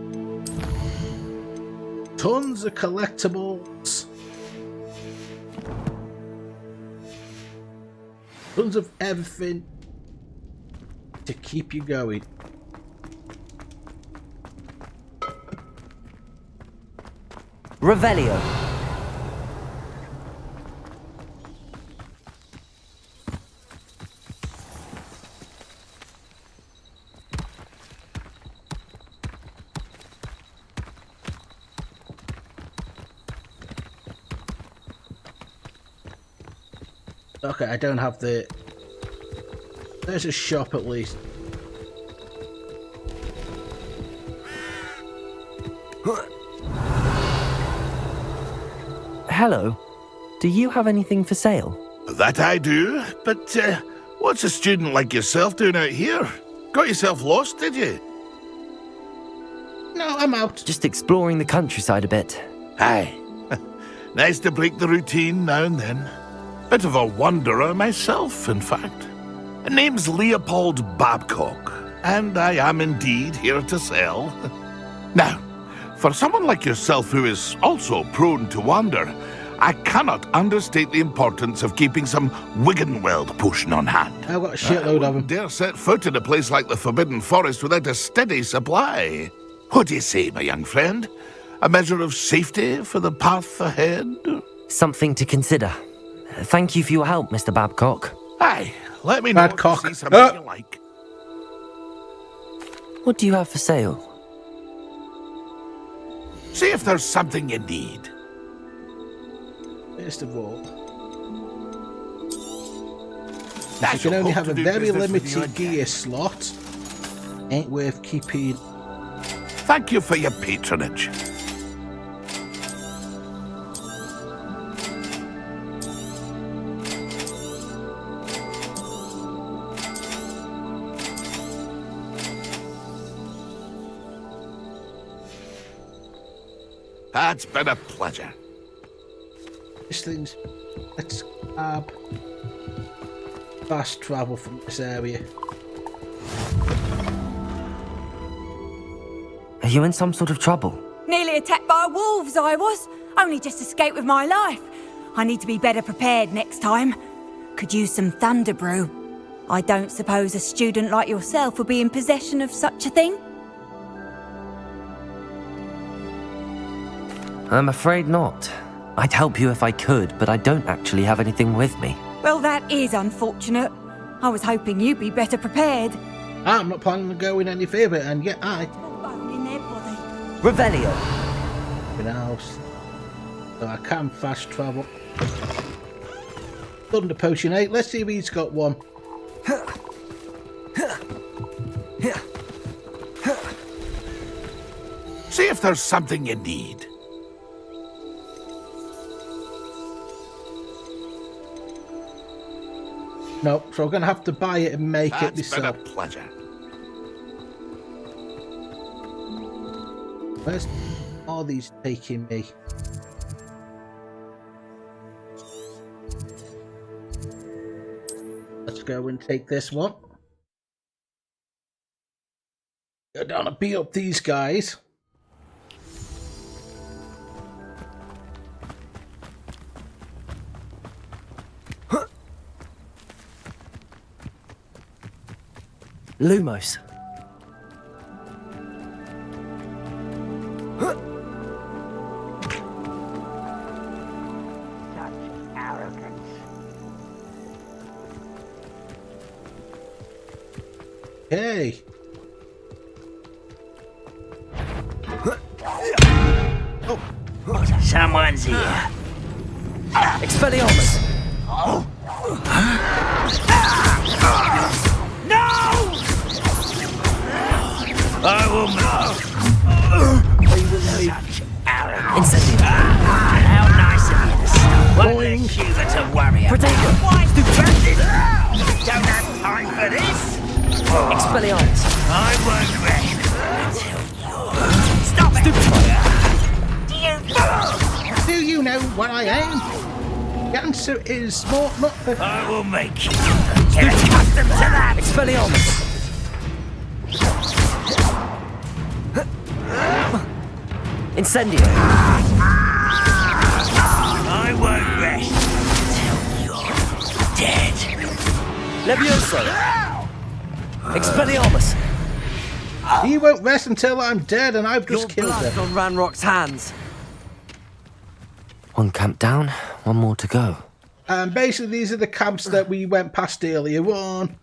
tons of collectibles, tons of everything to keep you going. Revelio. Okay, I don't have the... There's a shop at least. Hello. Do you have anything for sale? That I do, but what's a student like yourself doing out here? Got yourself lost, did you? No, I'm out. Just exploring the countryside a bit. Aye. Nice to break the routine now and then. Bit of a wanderer myself, in fact. Name's Leopold Babcock, and I am indeed here to sell. Now, for someone like yourself who is also prone to wander, I cannot understate the importance of keeping some Wiggenweld potion on hand. I've got a shitload of them. Dare set foot in a place like the Forbidden Forest without a steady supply. What do you say, my young friend? A measure of safety for the path ahead? Something to consider. Thank you for your help, Mr. Babcock. Aye, let me know if you see something you like. What do you have for sale? See if there's something you need. First of all, you can only have a very limited gear slot. Ain't worth keeping. Thank you for your patronage. That's been a pleasure. This thing's... Let's grab fast travel from this area. Are you in some sort of trouble? Nearly attacked by wolves, I was. Only just escaped with my life. I need to be better prepared next time. Could use some thunder brew. I don't suppose a student like yourself would be in possession of such a thing? I'm afraid not. I'd help you if I could, but I don't actually have anything with me. Well, that is unfortunate. I was hoping you'd be better prepared. I'm not planning on going any further, and yet I... Revelio. Else. So I can fast travel. Thunder Potion 8. Let's see if he's got one. See if there's something you need. No, so I'm going to have to buy it and make it That's been a myself. pleasure. Where's all these taking me? Let's go and take this one. Go down and beat up these guys. Lumos. Hey. Oh. Someone's here. Expelliarmus! No! I will not. Incendio. How nice of you to stop. Won't let Huber to worry about. Why stupendous? Don't have time for this. Expelliarmus. I won't rest until you're... Stop it! Do you know what I am? The answer is smart, not the... I will make you get accustomed to that. Expelliarmus. Incendio. I won't rest until you're dead. Levioso. Expelliarmus. He won't rest until I'm dead, and I've just Your killed blood him. on Ranrock's hands. One camp down, one more to go. Basically, these are the camps that we went past earlier on.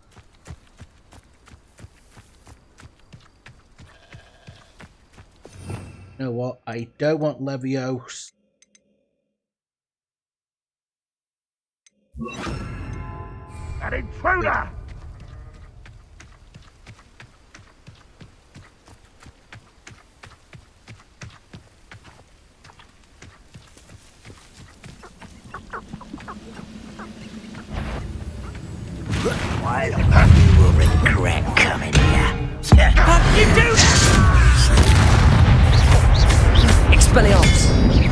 You know what? I don't want Leviosa. An intruder! Why you will regret coming here. How did you do that? Expelliarmus.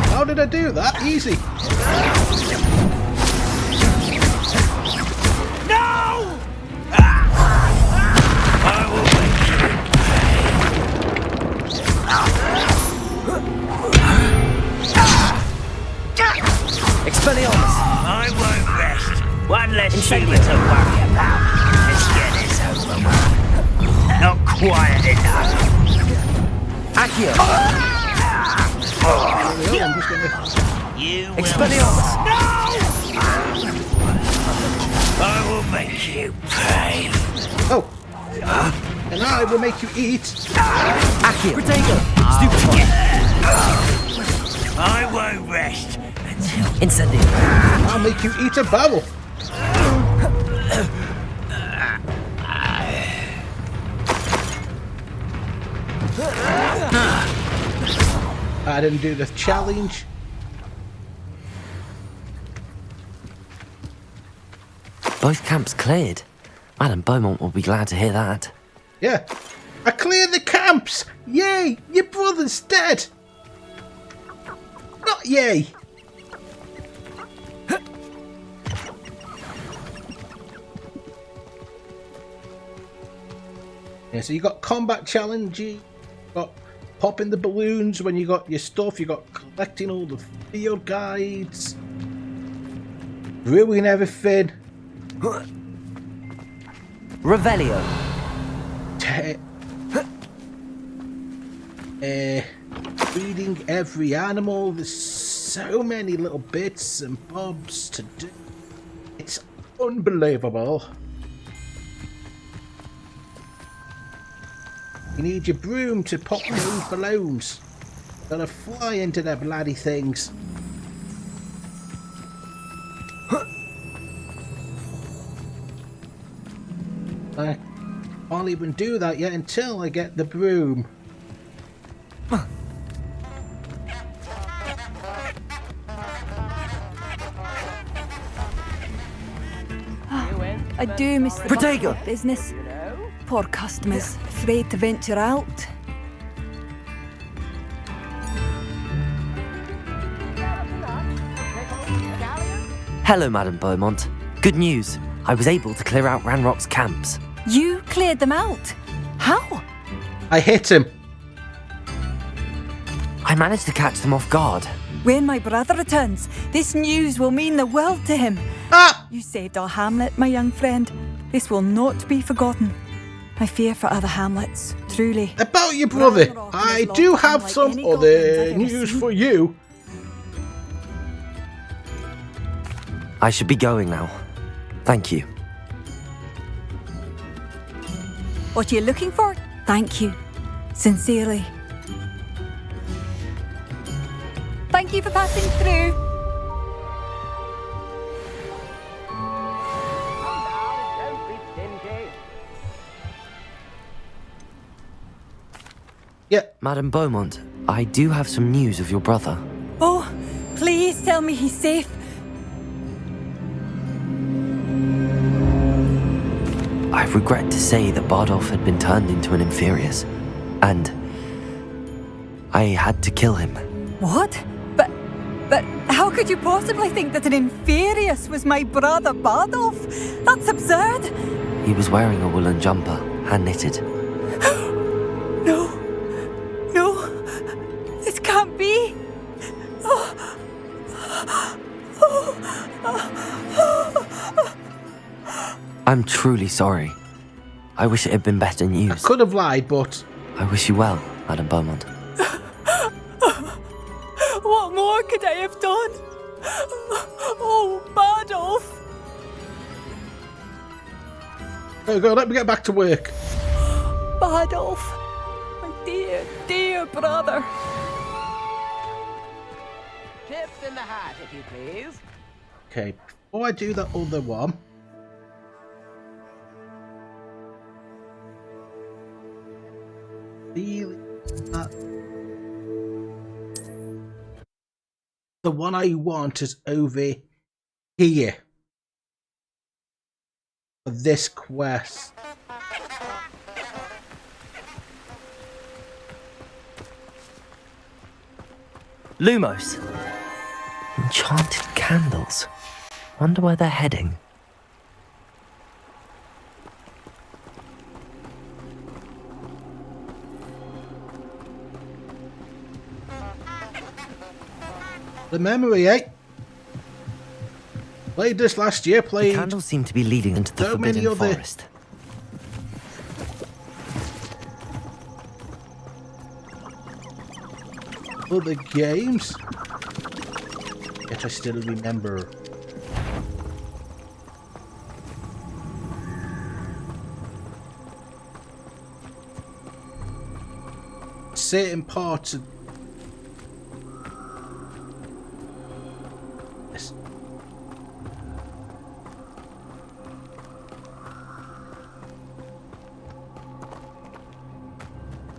How did I do that? Easy. No! I will make you. Expelliarmus. I won't rest. One less human to worry about. Let's get this over with. Not quiet enough. Accio. You will... Expelliarmus. No! I will make you pay. Oh. And I will make you eat. Accio. Protego. I won't rest until... Incendio. I'll make you eat a barrel. I didn't do the challenge. Both camps cleared. Madam Beaumont will be glad to hear that. Yeah. I cleared the camps! Yay! Your brother's dead! Not yay! Yeah, so you got combat challenge, you got popping the balloons when you got your stuff, you got collecting all the field guides, brewing everything. Revelio. Feeding every animal. There's so many little bits and bobs to do. It's unbelievable. You need your broom to pop those balloons. Gotta fly into their bloody things. I can't even do that yet until I get the broom. I do miss the Protego. business. Poor customers, afraid to venture out. Hello, Madam Beaumont. Good news. I was able to clear out Ranrock's camps. You cleared them out? How? I hit him. I managed to catch them off guard. When my brother returns, this news will mean the world to him. Ah! You saved our hamlet, my young friend. This will not be forgotten. I fear for other hamlets, truly. About your brother, I do have some other news for you. I should be going now. Thank you. What are you looking for? Thank you. Sincerely. Thank you for passing through. Yeah. Madame Beaumont, I do have some news of your brother. Oh, please tell me he's safe. I regret to say that Bardolph had been turned into an Inferius, and I had to kill him. What? But how could you possibly think that an Inferius was my brother Bardolph? That's absurd. He was wearing a woolen jumper, hand-knitted. No, this can't be. I'm truly sorry. I wish it had been better news. I could have lied, but... I wish you well, Madame Beaumont. What more could I have done? Oh, Bardolph. Go, let me get back to work. Bardolph, my dear, dear brother. Tips in the hat, if you please. Okay, before I do the other one... The one I want is over here. For this quest. Lumos. Enchanted candles. Wonder where they're heading. The memory, eh? Played this last year, The candles seem to be leading into the Forbidden Forest. Other games? Yet I still remember. Certain parts of this.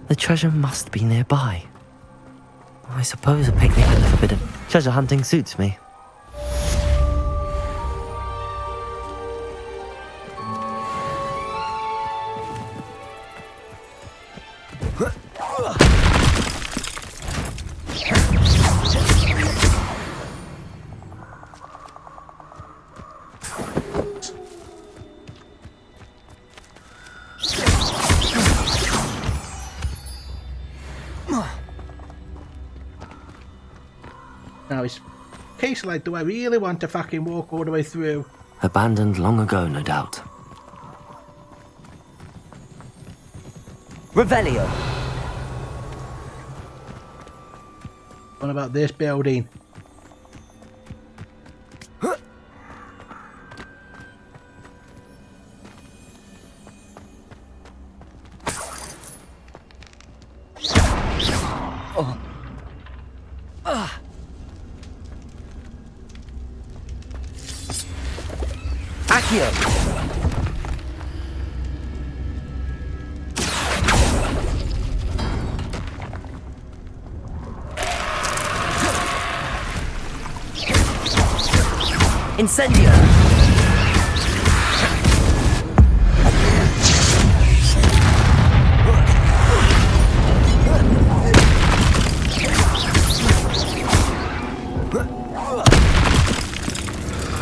The treasure must be nearby. I suppose a picnic and a forbidden treasure hunting suits me. Now it's a case like, do I really want to fucking walk all the way through? Abandoned long ago, no doubt. Revelio. What about this building? Incendio!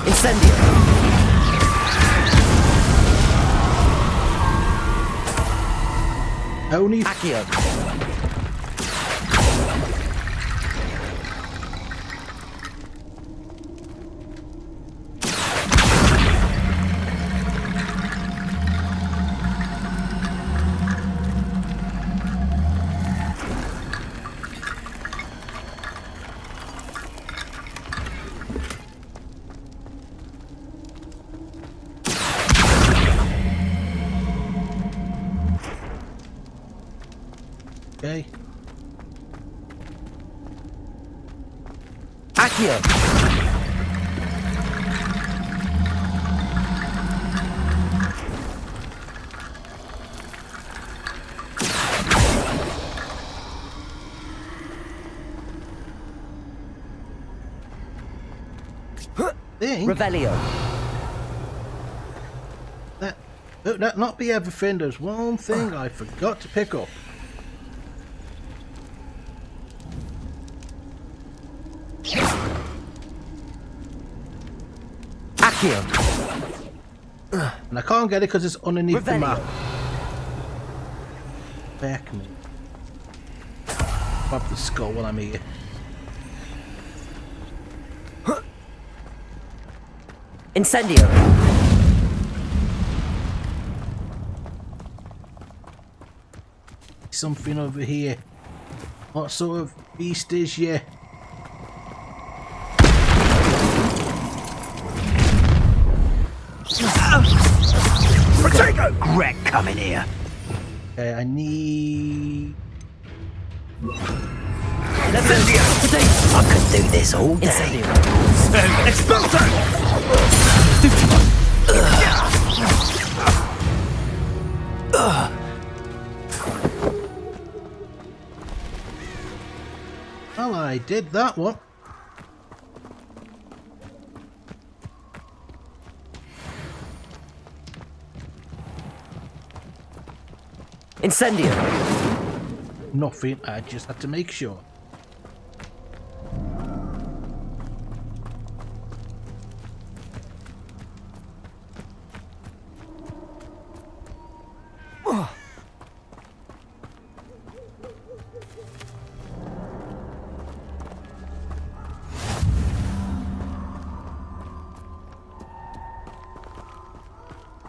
Incendio! Only Accio! Okay. Accio. Revelio. That not be everything. There's one thing I forgot to pick up. Accio. And I can't get it because it's underneath the map. Back me. Pop the skull while I'm here. Incendio. Something over here. What sort of beast is you? Potato! Gret coming here. Okay, I need... Incendio! I could do this all day. Incendio. Expulso! Well, I did that one. Incendio. Nothing, I just had to make sure.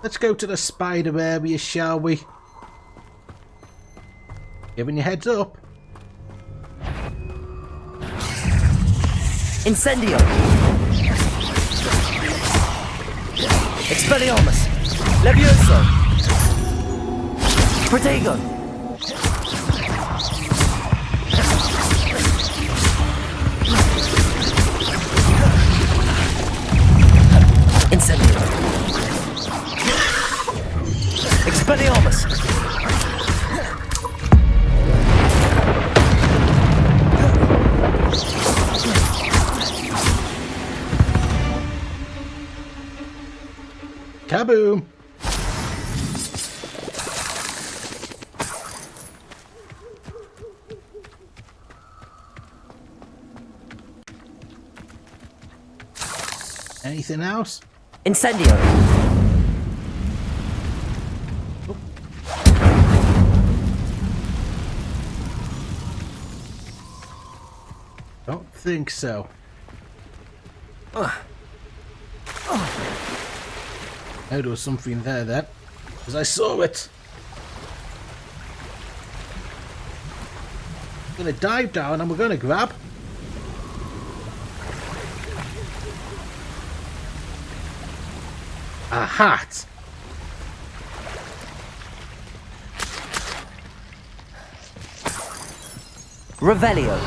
Let's go to the spider area, shall we? Giving you heads up. Incendio. Expelliarmus. Levioso. Protego. Incendio. Expelliarmus. Kaboom! Anything else? Incendio. Don't think so. Oh, there was something there then, because I saw it. I'm going to dive down and we're going to grab. A hat. Revelio.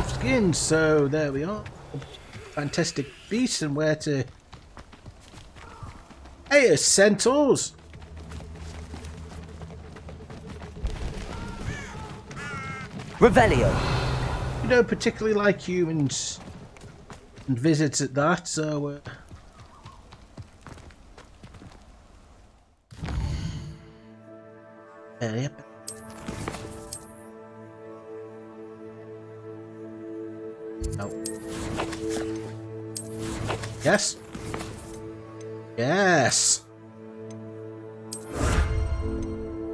Skins, so there we are. Fantastic beast, and where to... Hey, centaurs! Revelio. You don't particularly like humans and visits at that, so... Yep. No. Yes? Yes!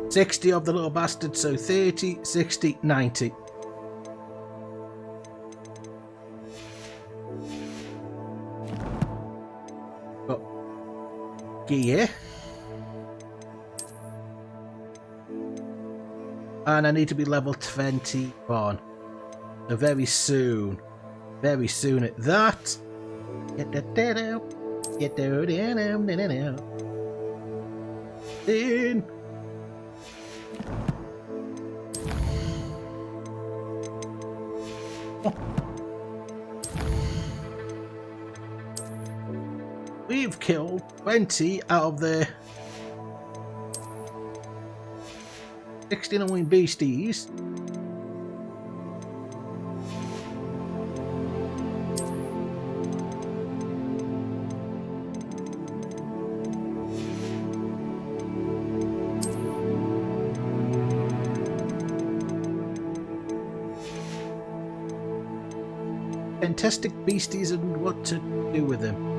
60 of the little bastards, so 30, 60, 90. Got gear. And I need to be level 21. So very soon. Very soon at that. In. We've killed 20 out of the 69 beasties. Fantastic beasties and what to do with them.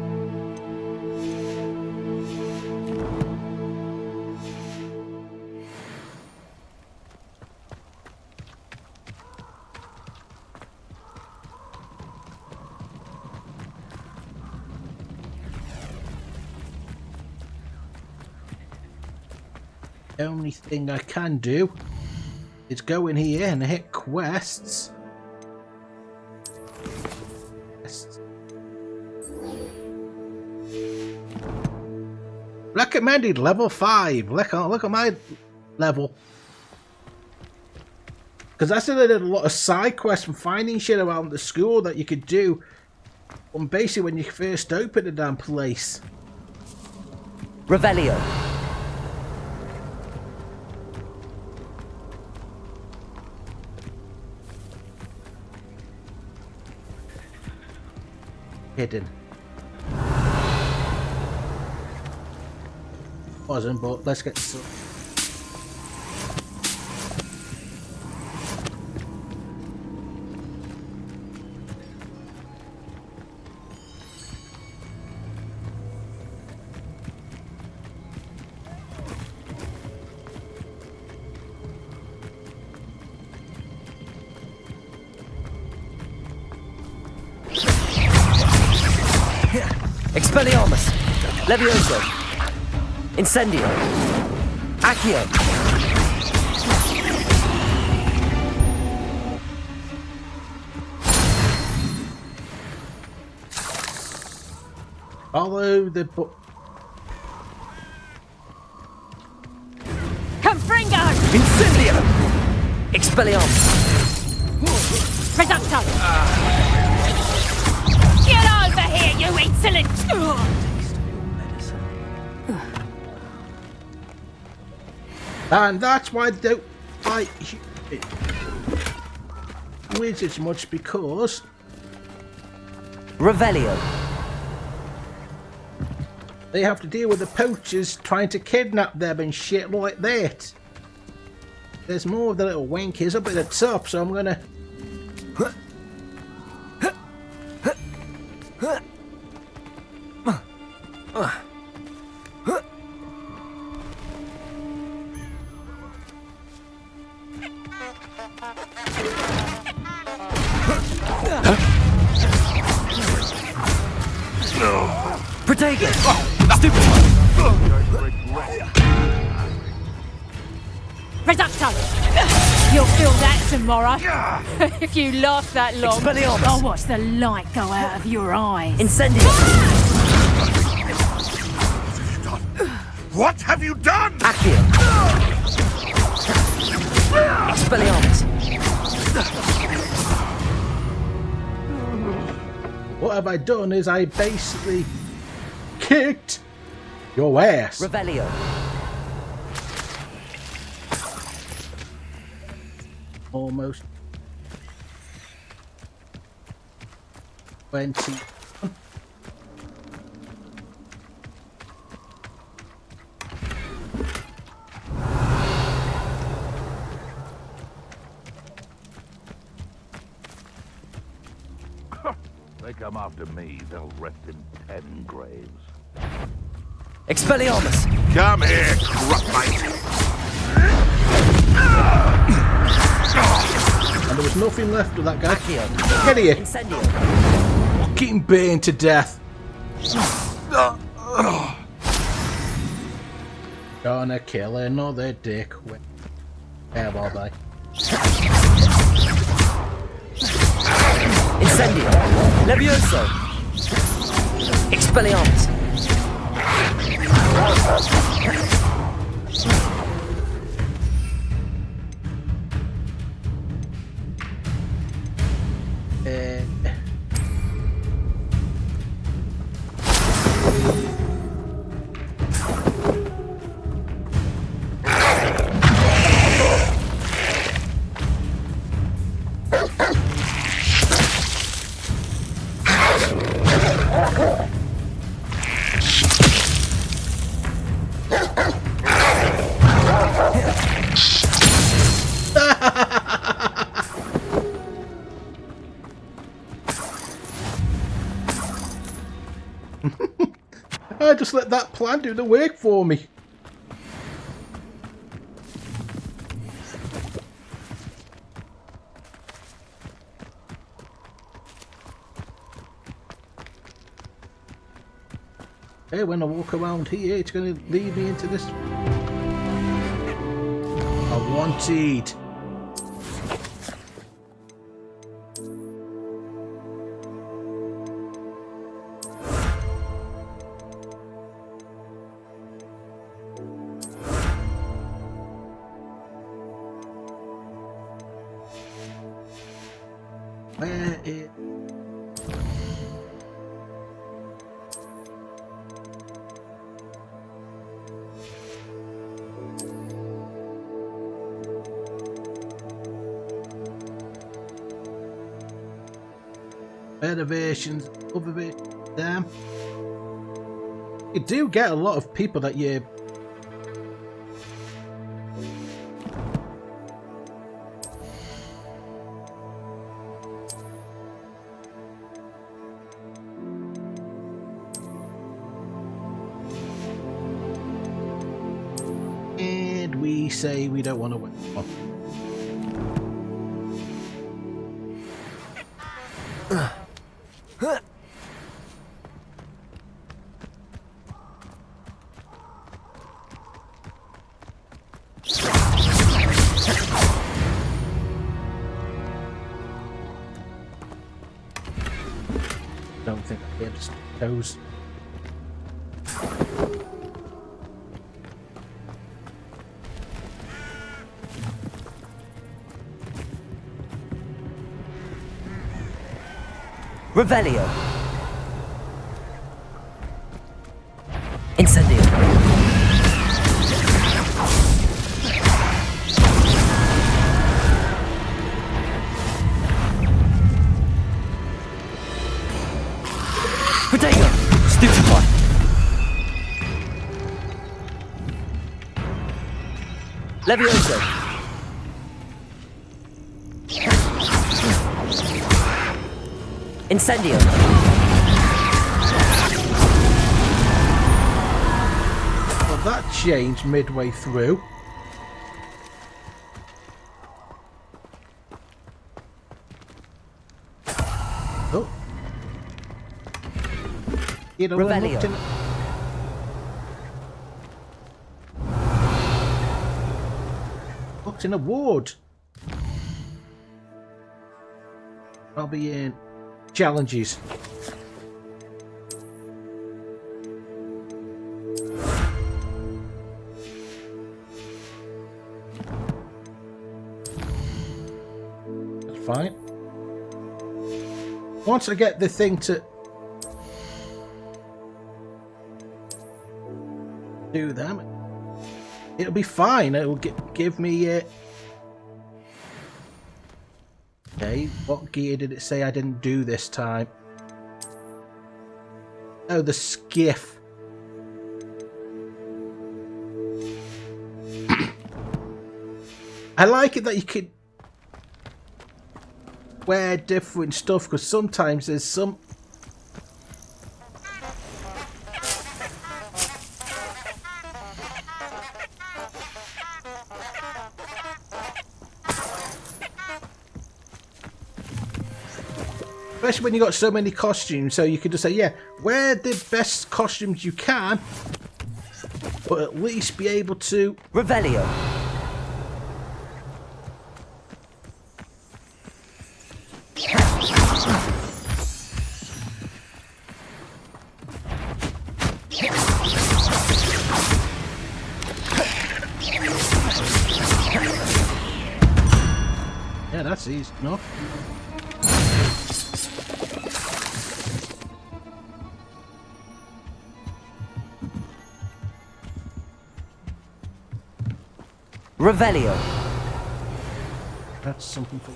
The only thing I can do is go in here and hit quests. Recommended level 5. Look at my level. Because I said I did a lot of side quests and finding shit around the school that you could do. And basically when you first open the damn place. Revelio. Hidden. Wasn't, but let's get some. Expelliarmus. Levioso. Incendio. Accio. Follow the book. Confringo! Incendio. Expelliarmus. Reducto! Get over here, you insolent! And that's why they don't like wizards much, because Revelio. They have to deal with the poachers trying to kidnap them and shit like that. There's more of the little wankies up at the top, so I'm gonna Protego! Stupid! Reducto! You'll feel that tomorrow. If you last that long, Expelliarmus. I'll watch the light go out of your eyes. Incendio! What have you done? Accio! Expelliarmus! what have I done is I basically kicked your ass. Revelio. Almost 20. They come after me, they'll rest in 10 graves. Expelliarmus! Come here, crupmate! And there was nothing left of that guy. Accio. Get here! Incendio. Fucking burn to death. Gonna kill another dick. Yeah, well, bye. Incendio. Levioso. Expelliarmus. I just let that plan do the work for me. Hey, when I walk around here, it's going to lead me into this. I wanted. Where is... Better versions, other versions, damn. You do get a lot of people that you... And we say we don't want to win. Oh. Don't think I'll be able to those. Revelio. Incendio. Protego. Stupefy. Levioso. Incendio. Well, that changed midway through. Oh. You know, Revelio. Booked an award. I'll be in challenges. That's fine. Once I get the thing to do them, it'll be fine. It will give me okay, what gear did it say I didn't do this time? Oh, the skiff. I like it that you could wear different stuff, because sometimes there's some... Especially when you got so many costumes, so you could just say, yeah, wear the best costumes you can, but at least be able to... Revelio. That's easy enough. Revelio. That's something for...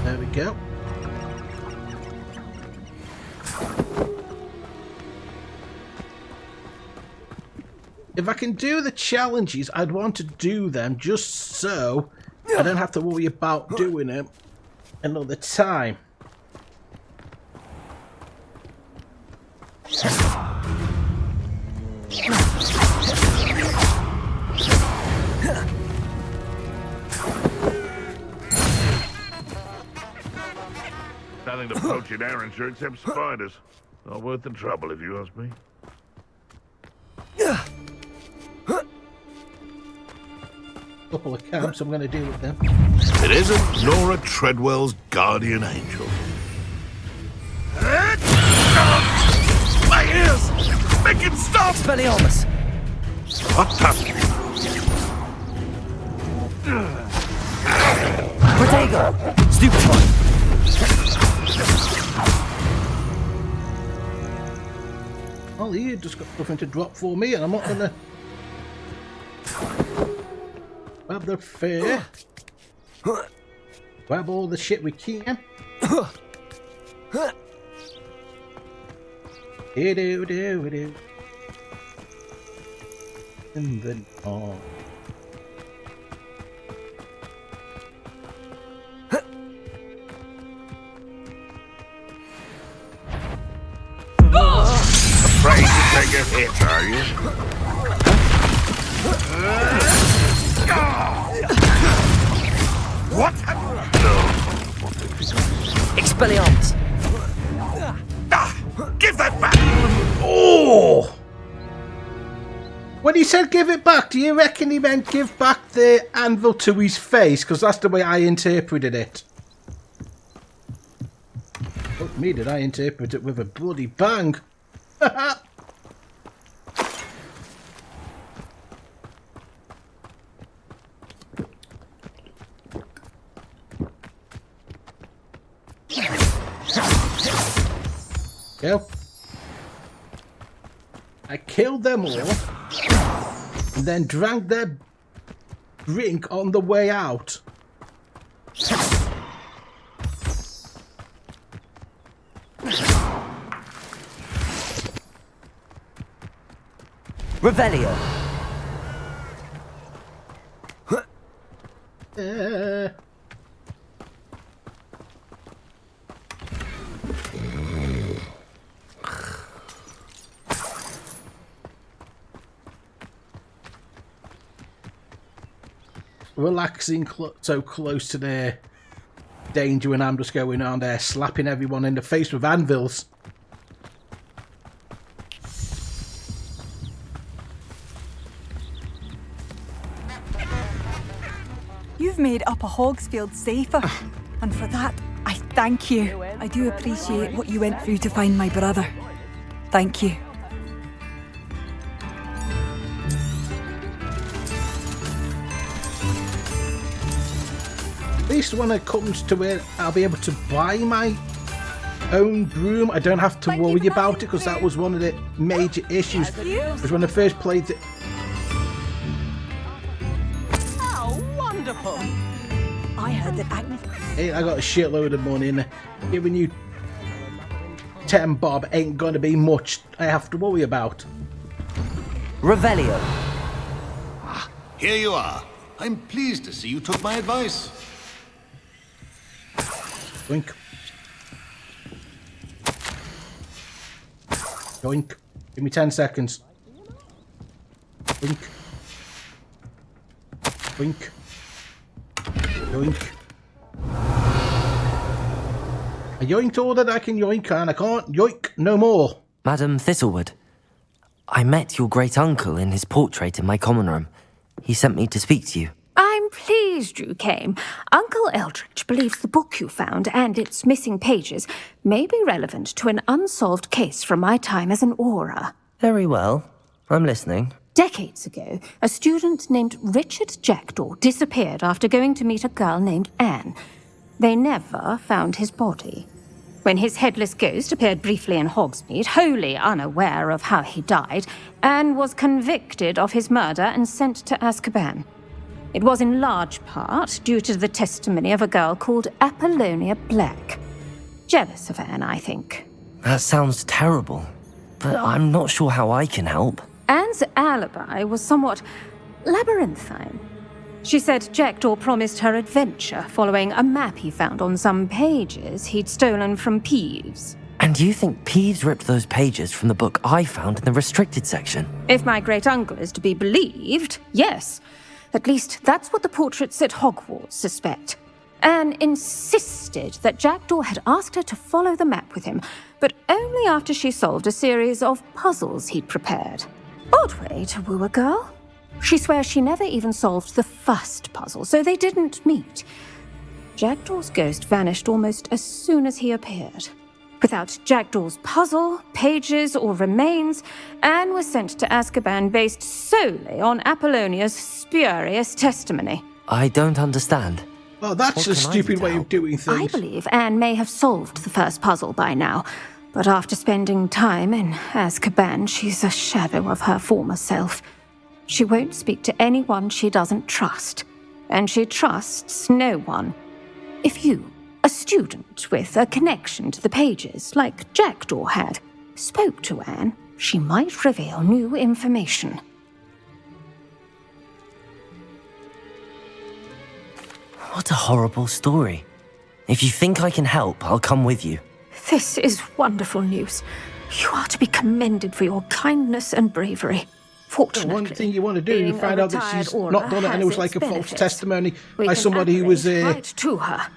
There we go. If I can do the challenges, I'd want to do them just so I don't have to worry about doing them another time. Nothing to poach in Arrowshire except spiders. Not worth the trouble, if you ask me. Couple of camps I'm going to deal with them. It isn't Nora Treadwell's guardian angel. My ears! Make him stop! Expelliarmus! What the? Protego! Stupefy! Oh, you just got nothing to drop for me, and I'm not going to grab the fair. Grab all the shit we can. Do. And then on. Afraid to take a hit, are you? What? Expelliarmus! Give that back! Oh! When he said give it back, do you reckon he meant give back the anvil to his face? Because that's the way I interpreted it. Fuck me, did I interpret it with a bloody bang? Go. I killed them all and then drank their drink on the way out. Revelio! Relaxing so close to their danger, and I'm just going around there slapping everyone in the face with anvils. You've made Upper Hogsfield safer, and for that, I thank you. I do appreciate what you went through to find my brother. Thank you. At least when it comes to it, I'll be able to buy my own broom. I don't have to worry about it, because that was one of the major issues. Because when I first played it... Oh, wonderful! I heard that Agnes... Hey, I got a shitload of money, and giving you 10 bob ain't gonna be much I have to worry about. Revelio. Here you are. I'm pleased to see you took my advice. Yoink. Yoink. Give me 10 seconds. Yoink. Yoink. Yoink. I yoinked all that I can yoink, and I can't yoink no more. Madam Thistlewood, I met your great uncle in his portrait in my common room. He sent me to speak to you. I'm pleased you came. Uncle Eldridge believes the book you found and its missing pages may be relevant to an unsolved case from my time as an aura. Very well. I'm listening. Decades ago, a student named Richard Jackdaw disappeared after going to meet a girl named Anne. They never found his body. When his headless ghost appeared briefly in Hogsmeade, wholly unaware of how he died, Anne was convicted of his murder and sent to Azkaban. It was in large part due to the testimony of a girl called Apollonia Black. Jealous of Anne, I think. That sounds terrible, but I'm not sure how I can help. Anne's alibi was somewhat labyrinthine. She said Jackdaw promised her adventure following a map he found on some pages he'd stolen from Peeves. And you think Peeves ripped those pages from the book I found in the restricted section? If my great-uncle is to be believed, yes. At least that's what the portraits at Hogwarts suspect. Anne insisted that Jackdaw had asked her to follow the map with him, but only after she solved a series of puzzles he'd prepared. Odd way to woo a girl. She swears she never even solved the first puzzle, so they didn't meet. Jackdaw's ghost vanished almost as soon as he appeared. Without Jackdaw's puzzle, pages, or remains, Anne was sent to Azkaban based solely on Apollonia's spurious testimony. I don't understand. Oh, that's a stupid way of doing things. I believe Anne may have solved the first puzzle by now, but after spending time in Azkaban, she's a shadow of her former self. She won't speak to anyone she doesn't trust, and she trusts no one. If you, a student with a connection to the pages, like Jackdaw had, spoke to Anne, she might reveal new information. What a horrible story. If you think I can help, I'll come with you. This is wonderful news. You are to be commended for your kindness and bravery. Fortunately, one thing you want to do, you find out that she's not done it and it was like a false testimony by somebody who was right to her.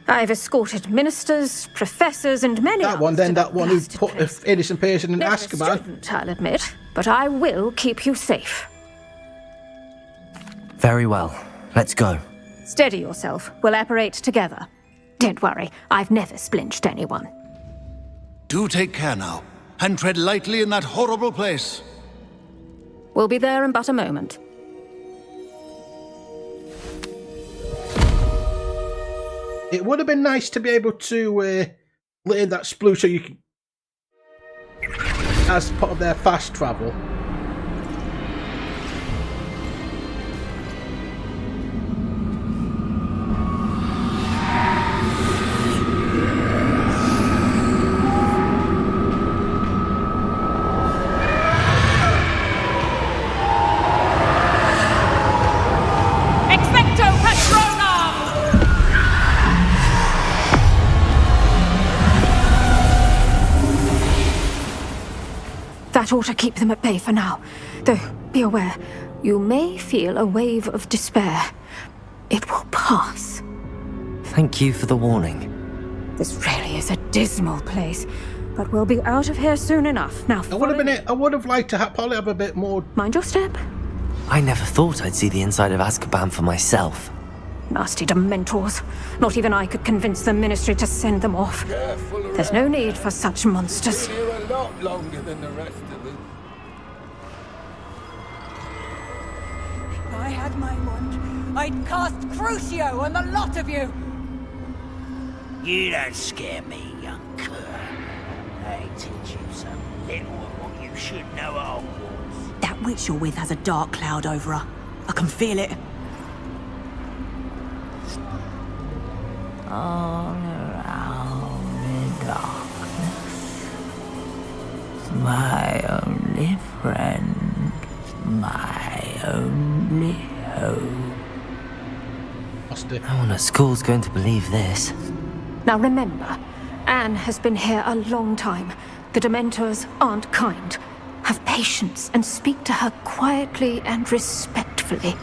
I've escorted ministers, professors, and many that one. Then that one who put an innocent person in Never Azkaban. Student, I'll admit, but I will keep you safe. Very well. Let's go. Steady yourself. We'll apparate together. Don't worry, I've never splinched anyone. Do take care now, and tread lightly in that horrible place. We'll be there in but a moment. It would have been nice to be able to learn that splue so you can, as part of their fast travel. That ought to keep them at bay for now. Though, be aware, you may feel a wave of despair. It will pass. Thank you for the warning. This really is a dismal place, but we'll be out of here soon enough. Now, I would have liked to probably have a bit more. Mind your step. I never thought I'd see the inside of Azkaban for myself. Nasty Dementors. Not even I could convince the Ministry to send them off. There's no need for such monsters. You're a lot longer than the rest of us. If I had my wand, I'd cast Crucio on the lot of you! You don't scare me, young cur. I teach you some little of what you should know at Hogwarts. That witch you're with has a dark cloud over her. I can feel it. All around in darkness, my only friend, my only hope. No one at school's going to believe this. Now remember, Anne has been here a long time. The Dementors aren't kind. Have patience and speak to her quietly and respectfully.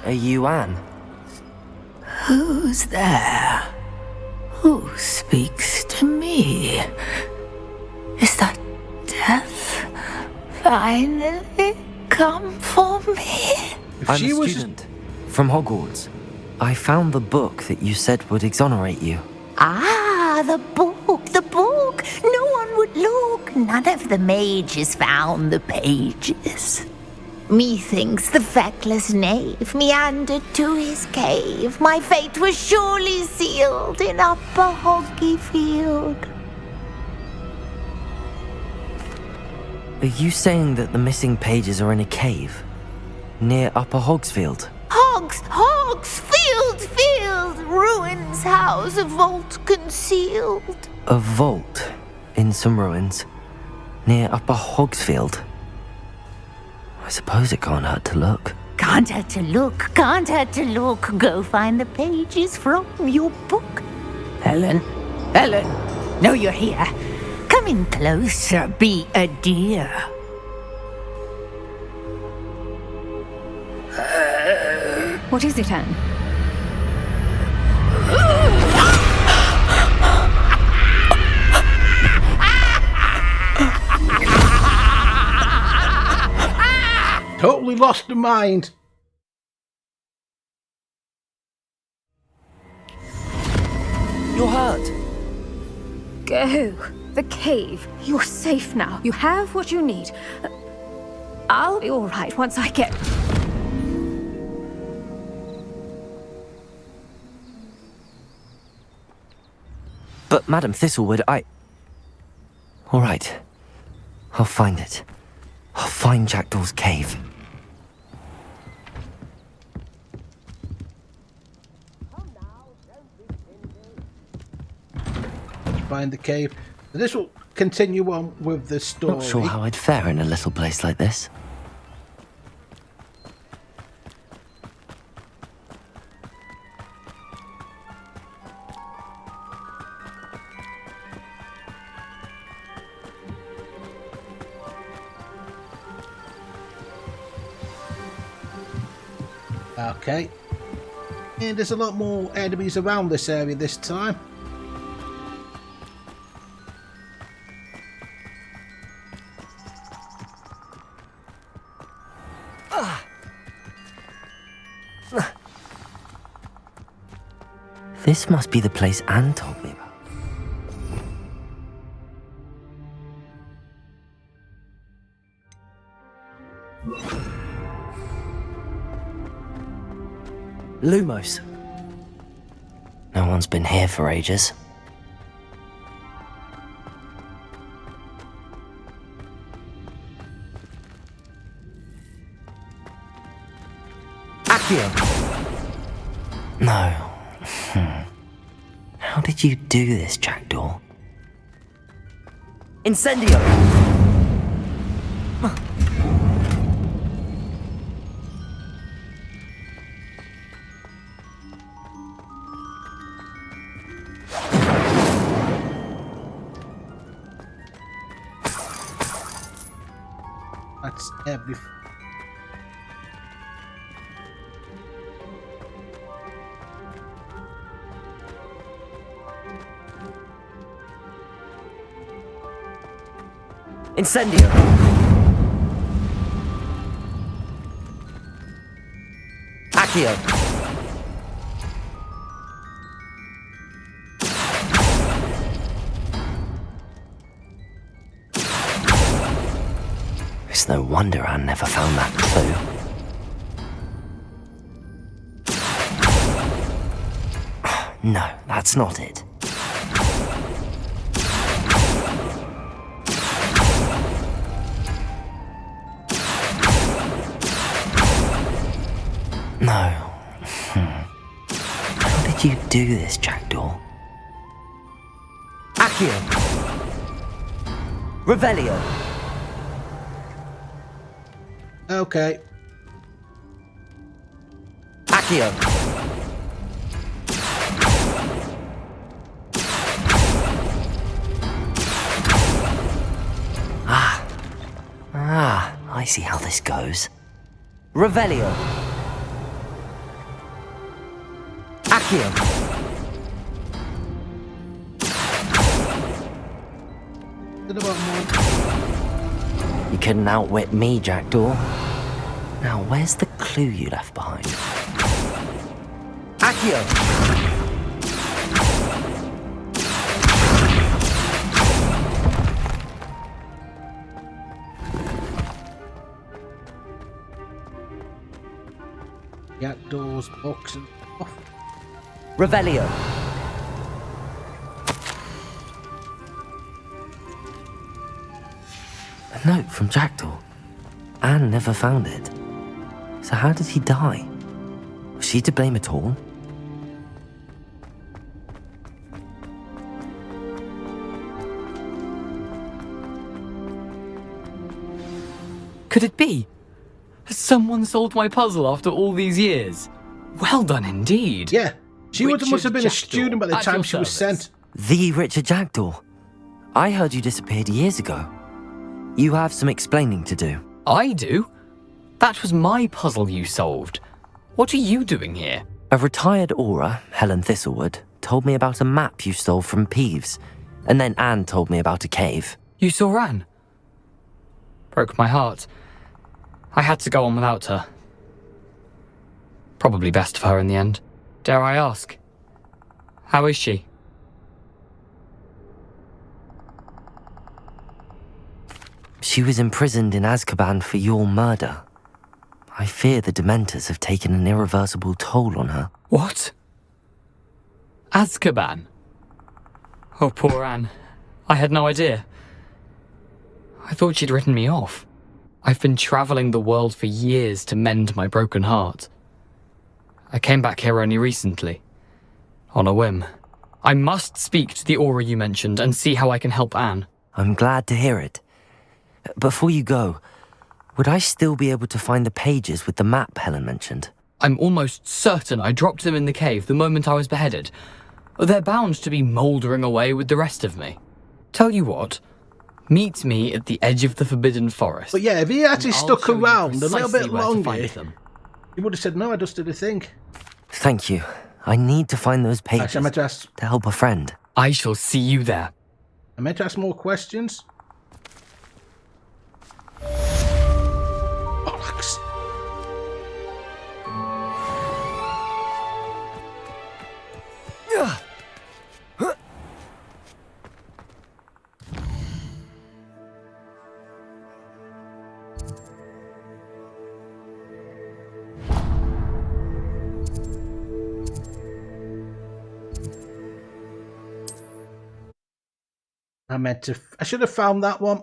Are you Anne? Who's there? Who speaks to me? Is that death finally come for me? I'm a student from Hogwarts. I found the book that you said would exonerate you. Ah, the book, the book. No one would look. None of the mages found the pages. Methinks the feckless knave meandered to his cave. My fate was surely sealed in Upper Hoggyfield. Are you saying that the missing pages are in a cave near Upper Hogsfield? Field, ruins house, a vault concealed. A vault in some ruins near Upper Hogsfield? I suppose it can't hurt to look. Can't hurt to look. Go find the pages from your book. Helen, no, you're here. Come in closer, be a dear. What is it, Anne? Totally lost her mind. You're hurt. Go. The cave. You're safe now. You have what you need. I'll be all right once I get... But Madam Thistlewood, All right. I'll find it. I'll find Jackdaw's cave. Find the cave. This will continue on with the story. Not sure how I'd fare in a little place like this. Okay. And there's a lot more enemies around this area this time. This must be the place Anne told me about. Lumos. No one's been here for ages. Accio. No. How did you do this, Jackdaw? Incendio! That's every... Incendio! Accio! It's no wonder Anne never found that clue. No, that's not it. No. How did you do this, Jackdaw? Accio! Revelio! Okay. Accio! I see how this goes. Revelio! Accio! You couldn't outwit me, Jackdaw. Now, where's the clue you left behind? Accio! The outdoors, books and stuff. Revelio. A note from Jackdaw. Anne never found it. So how did he die? Was she to blame at all? Could it be? Has someone solved my puzzle after all these years? Well done indeed. Yeah, she must have been a Jackdaw, student by the at time your she was service. sent. The Richard Jackdaw. I heard you disappeared years ago. You have some explaining to do. I do? That was my puzzle you solved. What are you doing here? A retired aura, Helen Thistlewood, told me about a map you stole from Peeves. And then Anne told me about a cave. You saw Anne? Broke my heart. I had to go on without her. Probably best for her in the end. Dare I ask? How is she? She was imprisoned in Azkaban for your murder. I fear the Dementors have taken an irreversible toll on her. What? Azkaban? Oh, poor Anne. I had no idea. I thought she'd written me off. I've been travelling the world for years to mend my broken heart. I came back here only recently. On a whim. I must speak to the aura you mentioned and see how I can help Anne. I'm glad to hear it. Before you go, would I still be able to find the pages with the map Helen mentioned? I'm almost certain I dropped them in the cave the moment I was beheaded. They're bound to be mouldering away with the rest of me. Tell you what, meet me at the edge of the Forbidden Forest. But yeah, if he actually stuck around a little bit where to longer, find them. he would have said, no, I just did a thing. Thank you. I need to find those pages Actually, I meant to ask... to help a friend. I shall see you there. I meant to ask more questions. Bollocks. I should have found that one.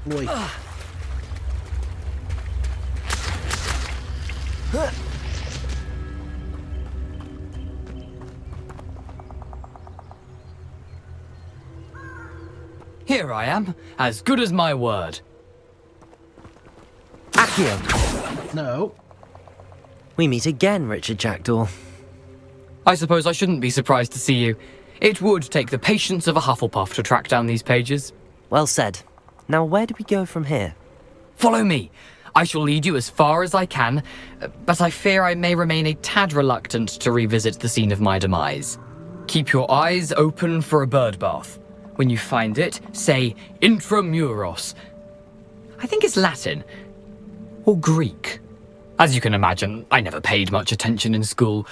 Wait. Here I am, as good as my word. Accio! No. We meet again, Richard Jackdaw. I suppose I shouldn't be surprised to see you. It would take the patience of a Hufflepuff to track down these pages. Well said. Now where do we go from here? Follow me. I shall lead you as far as I can, but I fear I may remain a tad reluctant to revisit the scene of my demise. Keep your eyes open for a bird bath. When you find it, say intramuros. I think it's Latin. Or Greek. As you can imagine, I never paid much attention in school.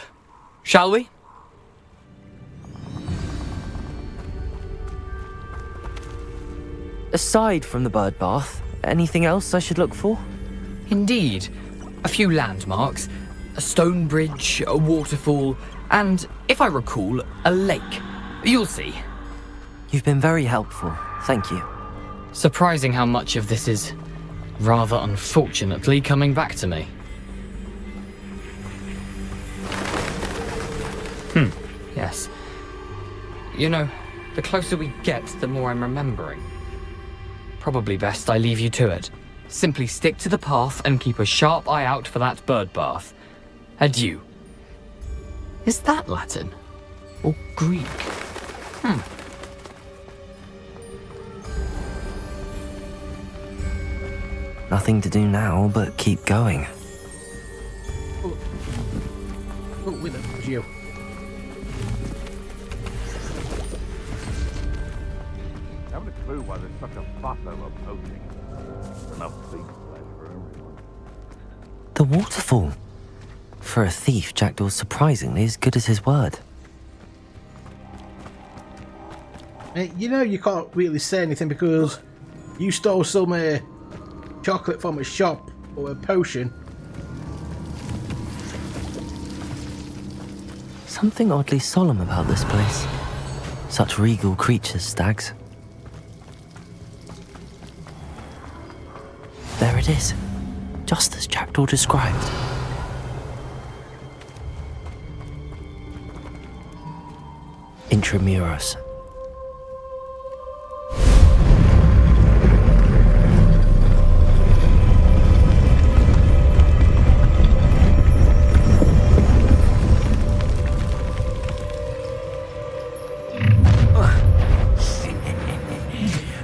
Shall we? Aside from the bird bath, anything else I should look for? Indeed. A few landmarks. A stone bridge, a waterfall, and, if I recall, a lake. You'll see. You've been very helpful. Thank you. Surprising how much of this is, rather unfortunately, coming back to me. Yes. You know, the closer we get, the more I'm remembering. Probably best I leave you to it. Simply stick to the path and keep a sharp eye out for that bird bath. Adieu. Is that Latin? Or Greek? Nothing to do now but keep going. Oh, with you. Haven't a clue why there's such a fuss over poaching. Enough thief flesh for everyone. The waterfall. For a thief, Jackdaw's surprisingly as good as his word. You know you can't really say anything because you stole some chocolate from a shop or a potion. Something oddly solemn about this place. Such regal creatures, stags. There it is, just as Jackdaw described. Intramuros.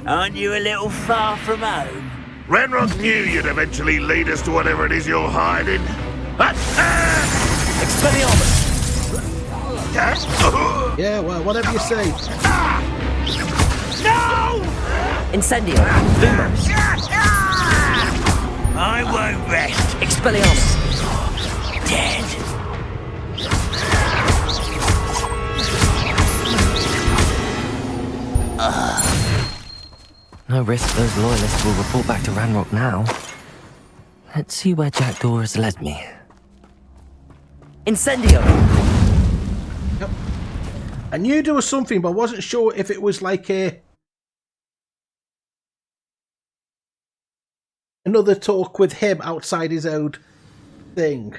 Aren't you a little far from home? Ranrock knew you'd eventually lead us to whatever it is you're hiding. Expelliarmus! Yeah, well, whatever you say. No! Incendio! Lumos! I won't rest. Expelliarmus! Dead. No risk those loyalists will report back to Ranrock now. Let's see where Jackdaw has led me. Incendio! Yep. I knew there was something, but I wasn't sure if it was like another talk with him outside his own thing.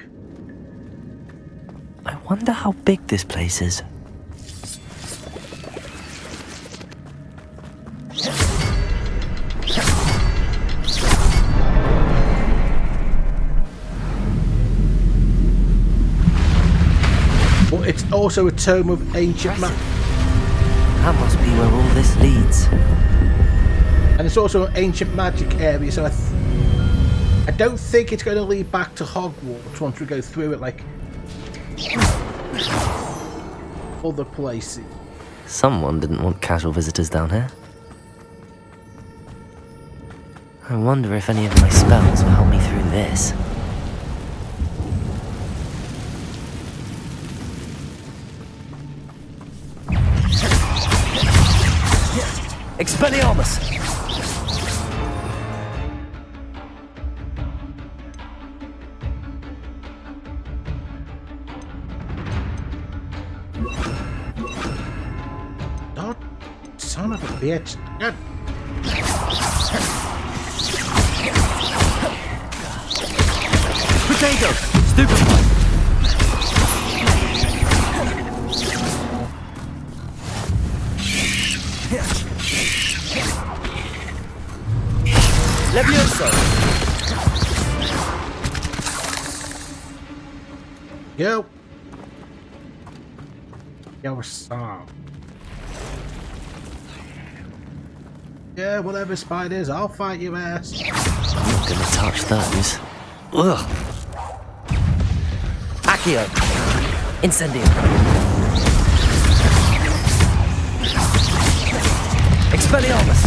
I wonder how big this place is. But it's also a tome of ancient magic. That must be where all this leads. And it's also an ancient magic area, so I don't think it's going to lead back to Hogwarts once we go through it like other places. Someone didn't want casual visitors down here. I wonder if any of my spells will help me through this. Expelliarmus! Oh, son of a bitch. God. Potato! Stupefy! Levioso! Yo! Yo, stop. Yeah, whatever spiders, I'll fight your ass. I'm not gonna touch those. Ugh! Accio! Incendio! Expelliarmus!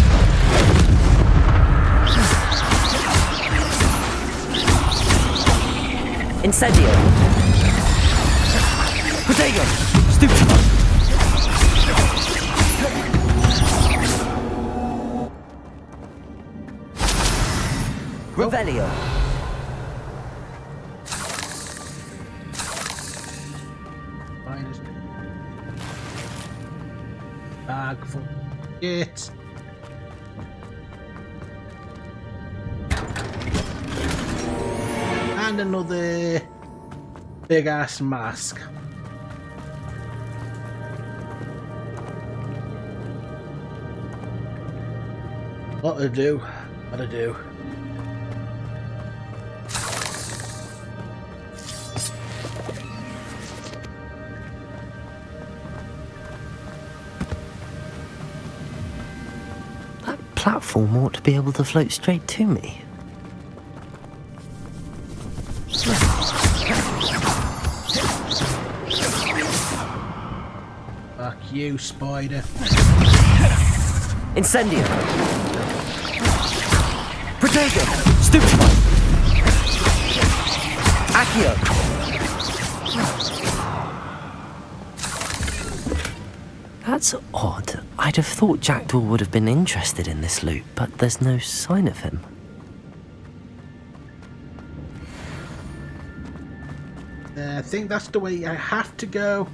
Incendio! Potato! Stupefy! Revelio! Bag full of shit. And another big ass mask. What to do? What to do? That platform ought to be able to float straight to me. you, spider. Incendio. Protego. Stupefy. Accio. That's odd. I'd have thought Jackdaw would have been interested in this loot, but there's no sign of him. I think that's the way I have to go.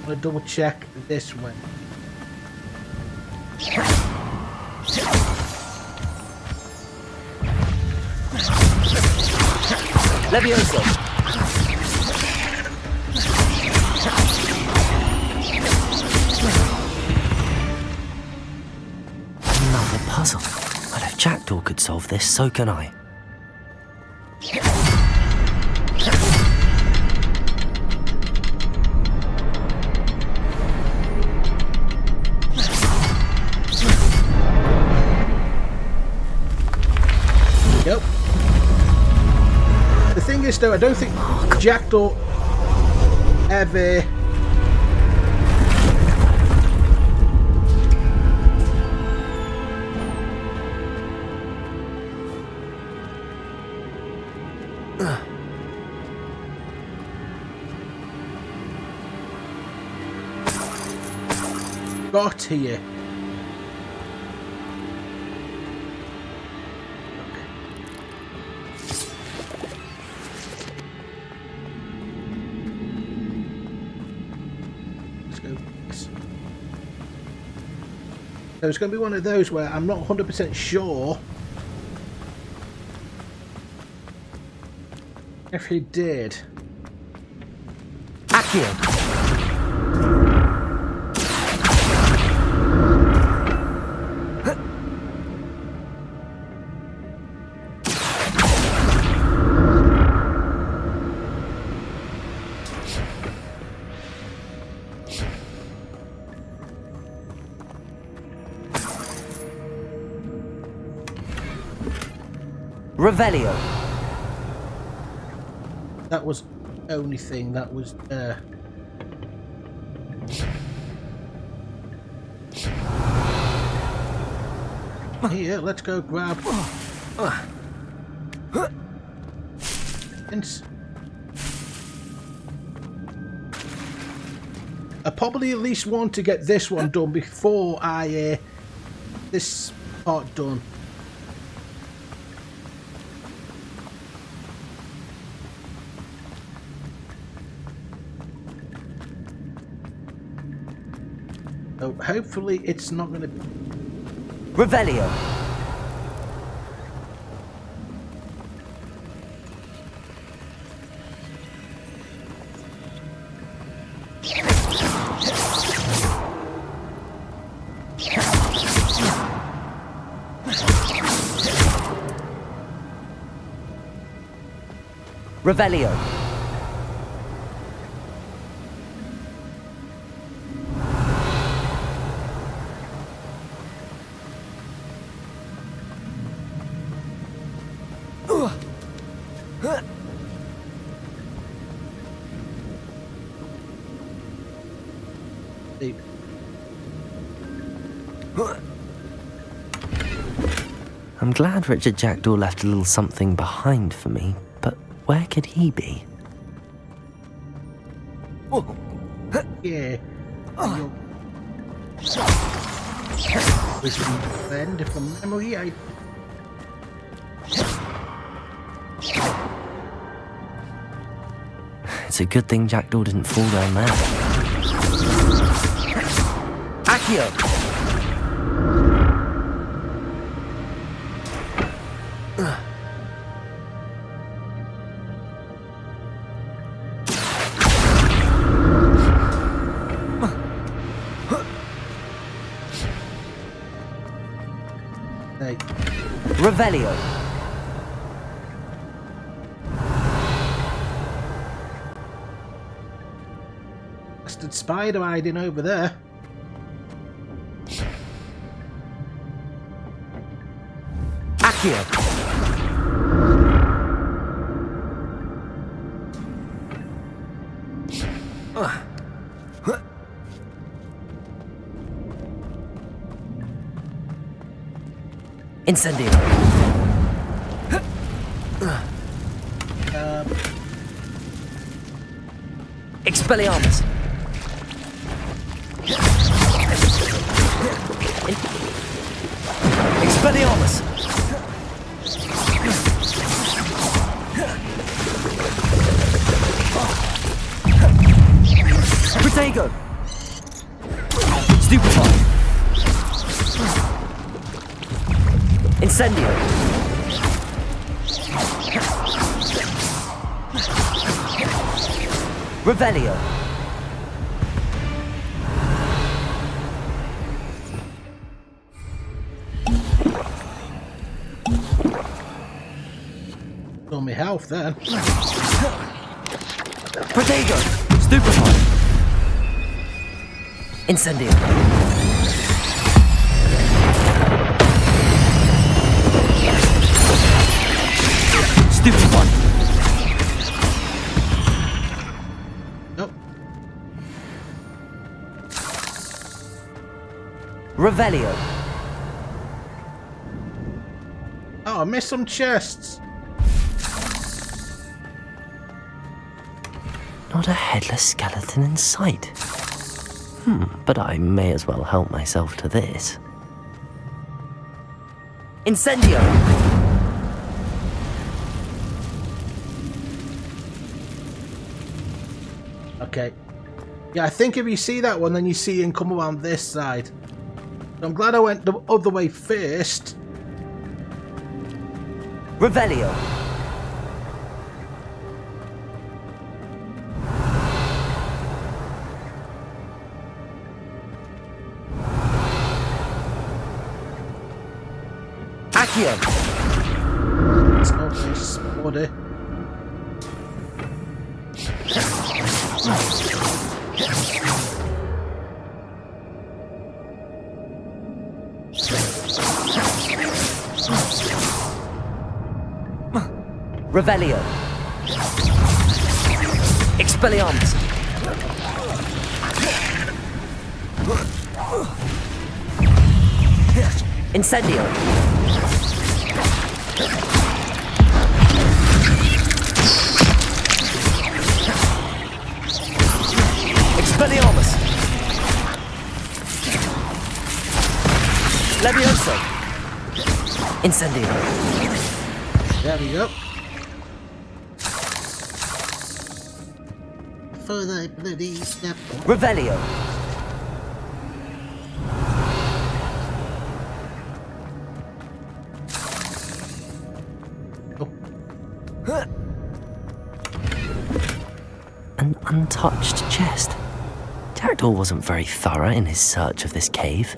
I'm gonna double check this way. Levioso. Another puzzle. Well, if Jackdaw could solve this, so can I. Yep. The thing is, though, I don't think Jackdaw ever got here. So it's going to be one of those where I'm not 100% sure if he did. Accio. Revelio. That was the only thing that was here, let's go grab I probably at least want to get this one done before I this part done. So hopefully it's not going to be... Revelio. Revelio. I'm glad Richard Jackdaw left a little something behind for me, but where could he be? Yeah. Wisdom friend from memory, I... It's a good thing Jackdaw didn't fall down there. Accio! Revelio. Bastard spider hiding over there. Accio. Incendio. Expelliarmus. Expelliarmus. Protego. Stupefy. Incendio. Revelio. On my health then. Protego. Stupefy. Incendio. Stupefy. Nope. Revelio. Oh, I missed some chests. Not a headless skeleton in sight. But I may as well help myself to this. Incendio! Okay. Yeah, I think if you see that one, then you see him come around this side. I'm glad I went the other way first. Revelio. Accio. It's not very spotty. Revelio. Expelliarmus. Incendio. Expelliarmus. Levioso. Incendio. There we go. For the bloody step. Revelio. An untouched chest. Jackdaw wasn't very thorough in his search of this cave.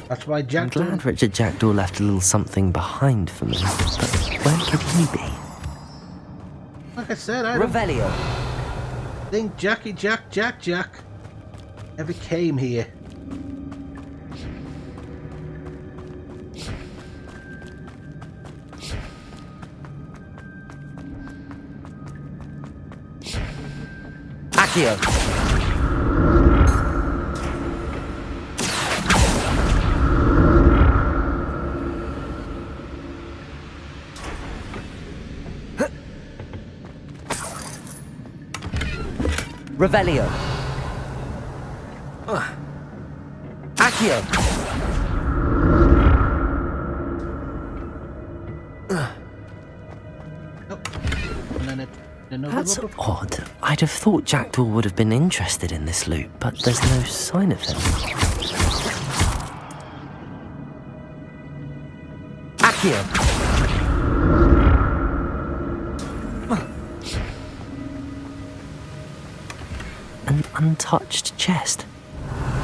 That's why Jackdaw... I'm glad Richard Jackdaw left a little something behind for me, but where could he be? Like I said, I Revelio. think Jack ever came here. Accio. Revelio. Accio. That's odd. I'd have thought Jackdaw would have been interested in this loot, but there's no sign of him. Accio. An untouched chest.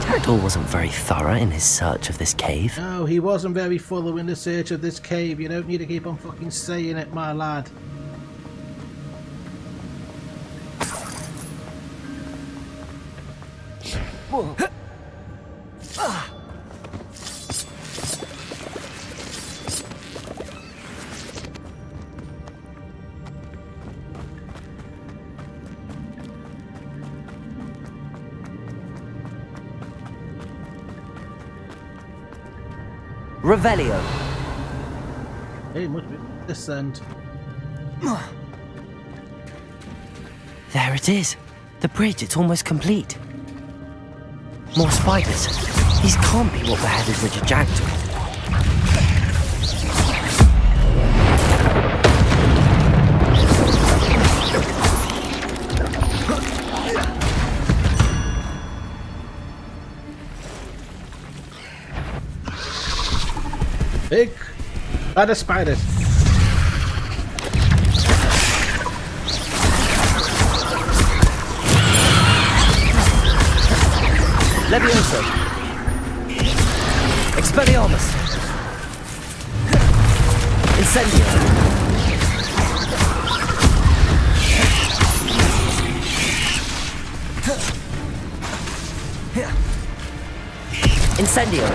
Jackdaw wasn't very thorough in his search of this cave. No, he wasn't very thorough in the search of this cave. You don't need to keep on fucking saying it, my lad. Revelio. It must be descend. There it is. The bridge, it's almost complete. More spiders. These can't be what beheaded Richard Jackdaw. Big other spiders. Levioso. Expelliarmus. Incendio. Incendio.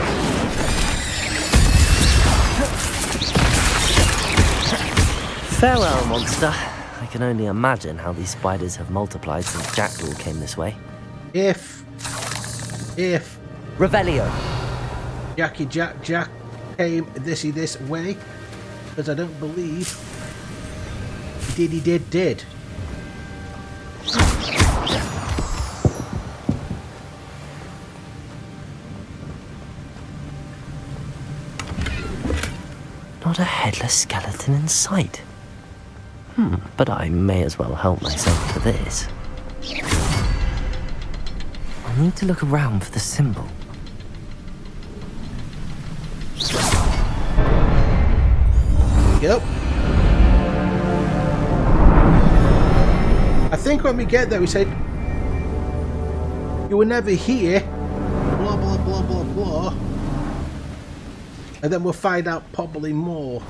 Farewell, monster. I can only imagine how these spiders have multiplied since Jackdaw came this way. If Revelio. Jackie Jack came this way, because I don't believe he did. Not a headless skeleton in sight. But I may as well help myself to this. I need to look around for the symbol. Yep. I think when we get there, we said, you were never here, blah, blah, blah, blah, blah. And then we'll find out probably more.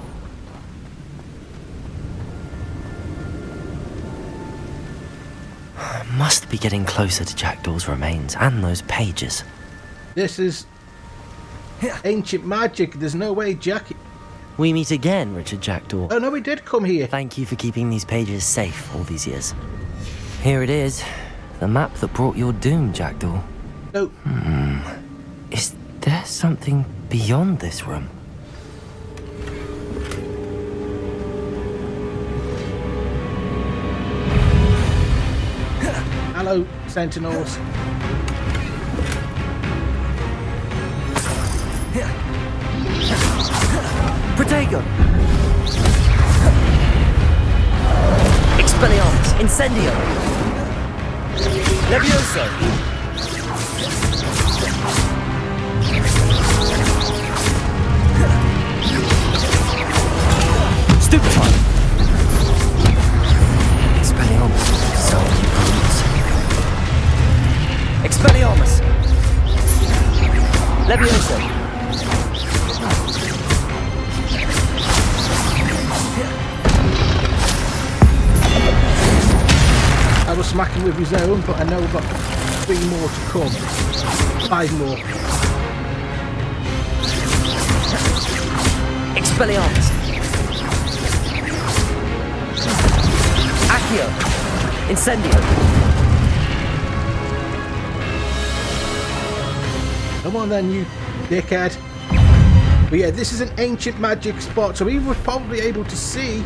Must be getting closer to Jackdaw's remains and those pages. This is ancient magic. There's no way Jackie... We meet again, Richard Jackdaw. Oh no, we did come here. Thank you for keeping these pages safe all these years. Here it is. The map that brought your doom, Jackdaw. No. Is there something beyond this room? Hello, Sentinels. Protego. Expelliarmus. Incendio. Levioso. Stupefy. Expelliarmus. So you brutes. Expelliarmus. Levioso. I was smacking with his own, but I know we've got 3 more to come. 5 more. Expelliarmus. Accio. Incendio. Come on then, you dickhead. But yeah, this is an ancient magic spot, so we were probably able to see.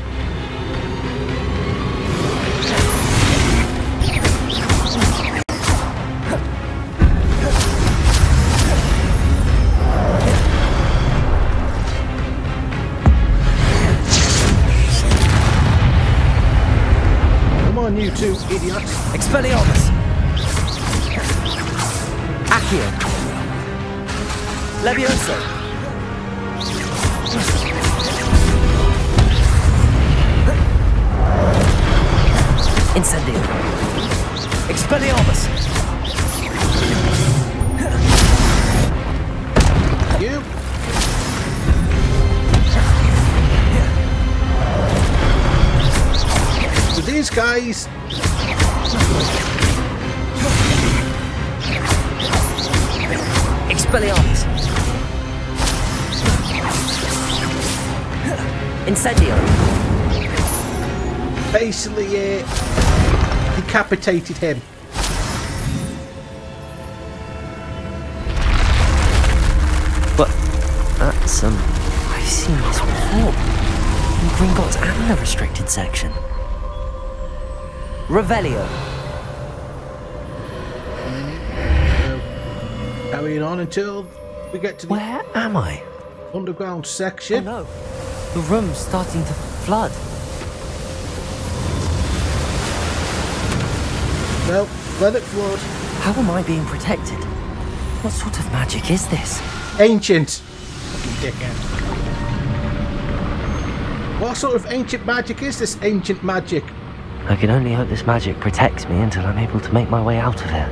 You two idiots. Expelliarmus. Accio. Levioso. Incendio. Expelliarmus. You. So these guys. Expelliarmus. Incendio. Basically, decapitated him. But that handsome. I've seen this before. In Gringotts and the restricted section. Revelio. Carrying on until we get to the... Where am I? Underground section. Oh no. The room's starting to flood. Well, let it flood. How am I being protected? What sort of magic is this? Ancient. Fucking dickhead. What sort of ancient magic is this ancient magic? I can only hope this magic protects me until I'm able to make my way out of here.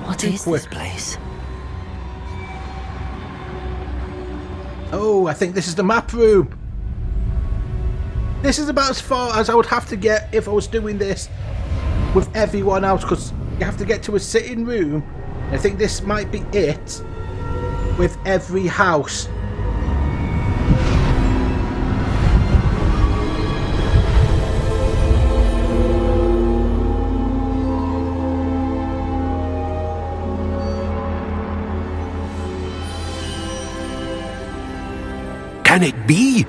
What is this place? Oh, I think this is the map room. This is about as far as I would have to get if I was doing this with everyone else, because you have to get to a sitting room. I think this might be it with every house. Can it be?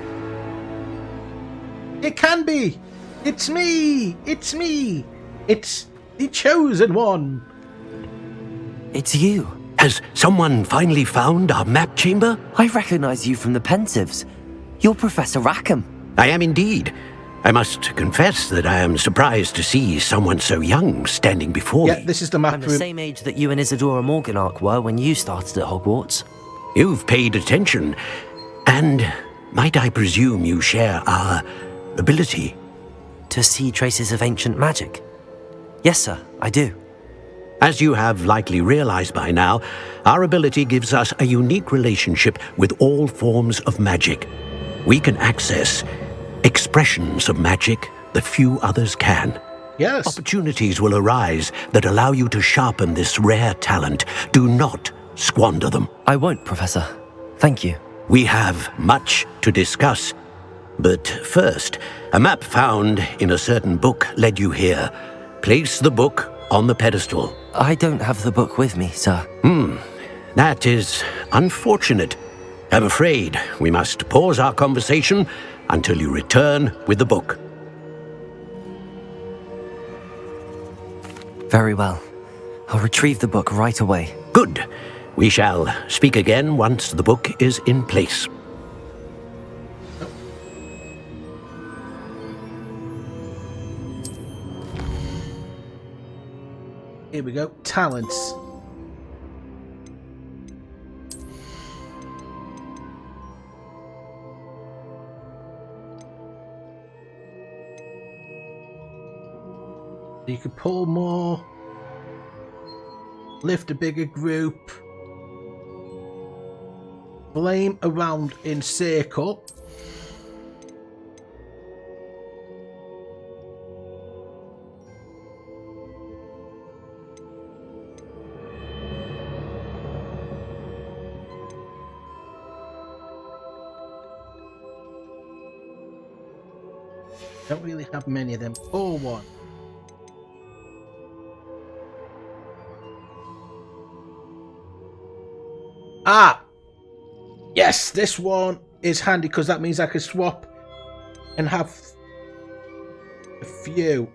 It can be! It's me! It's me! It's the chosen one! It's you. Has someone finally found our map chamber? I recognize you from the Pensives. You're Professor Rackham. I am indeed. I must confess that I am surprised to see someone so young standing before me. This is the map I'm room. the same age that you and Isadora Morganach were when you started at Hogwarts. You've paid attention, and might I presume you share our ability? To see traces of ancient magic? Yes, sir, I do. As you have likely realized by now, our ability gives us a unique relationship with all forms of magic. We can access expressions of magic that few others can. Yes. Opportunities will arise that allow you to sharpen this rare talent. Do not squander them. I won't, Professor. Thank you. We have much to discuss. But first, a map found in a certain book led you here. Place the book on the pedestal. I don't have the book with me, sir. That is unfortunate. I'm afraid we must pause our conversation until you return with the book. Very well. I'll retrieve the book right away. Good. We shall speak again once the book is in place. Here we go. Talents. You can pull more, lift a bigger group, flame around in circle. Don't really have many of them. Or one. Ah! Yes, this one is handy because that means I can swap and have a few.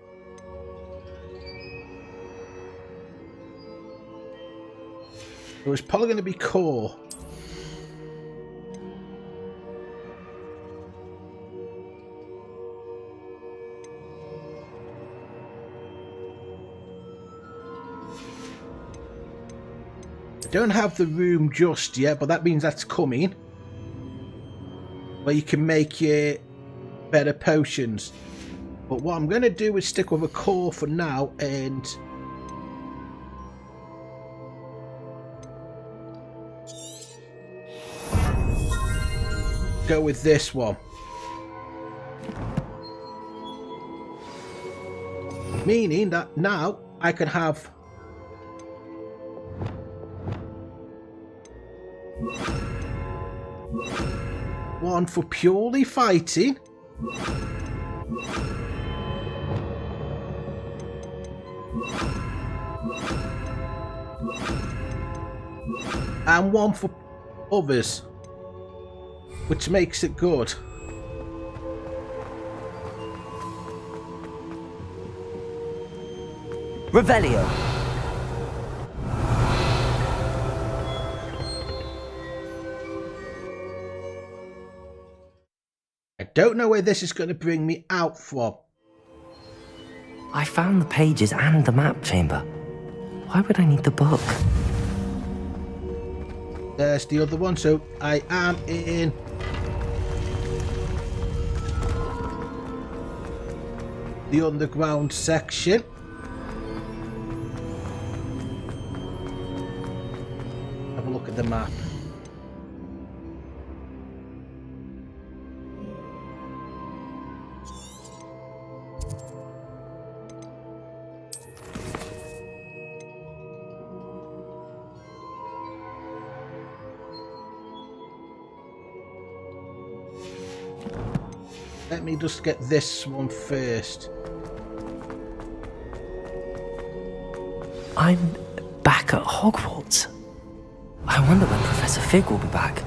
So it's probably going to be core. Don't have the room just yet, but that means that's coming. Where you can make your better potions. But what I'm going to do is stick with a core for now and go with this one. Meaning that now I can have one for purely fighting. And one for others, which makes it good. Revelio. I don't know where this is going to bring me out from. I found the pages and the map chamber. Why would I need the book? There's the other one, so I am in the underground section. Have a look at the map. Let me just get this one first. I'm back at Hogwarts. I wonder when Professor Fig will be back.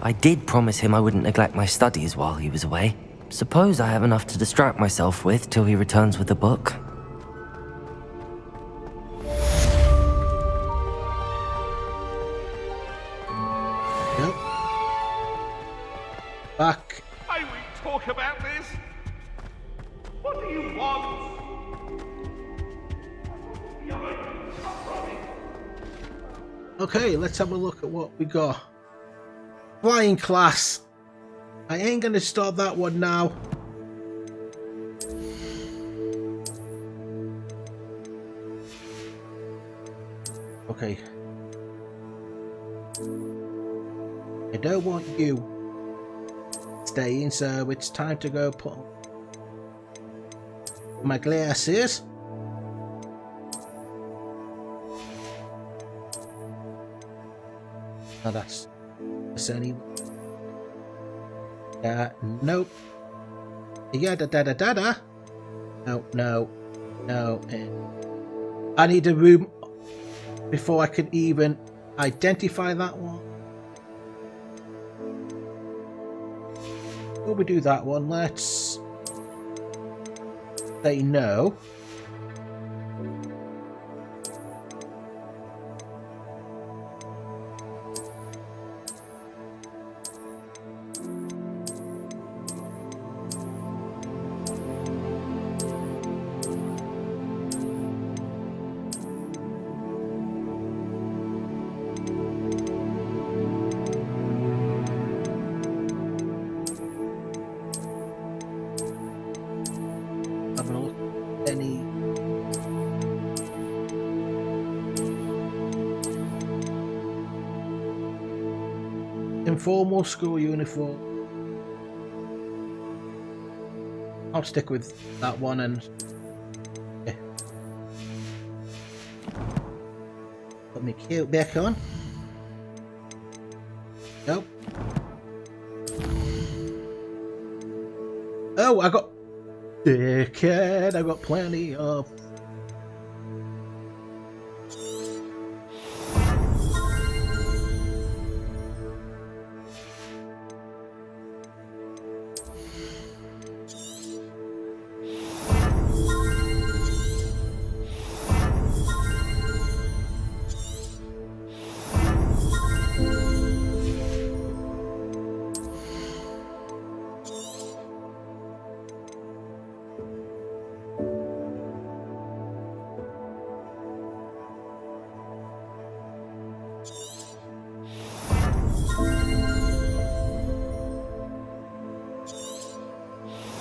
I did promise him I wouldn't neglect my studies while he was away. Suppose I have enough to distract myself with till he returns with the book. Yep. Back. May we talk about this? What do you want? Okay, let's have a look at what we got. Flying class. I ain't gonna start that one now. Okay. I don't want you staying, so it's time to go put on my glasses. Oh, that's any. Nope. Yeah, da. No. I need a room before I can even identify that one. Before we do that one, let's say no. Informal school uniform. I'll stick with that one and yeah. Put my cute back on. Nope. Oh, I got dickhead. I got plenty of.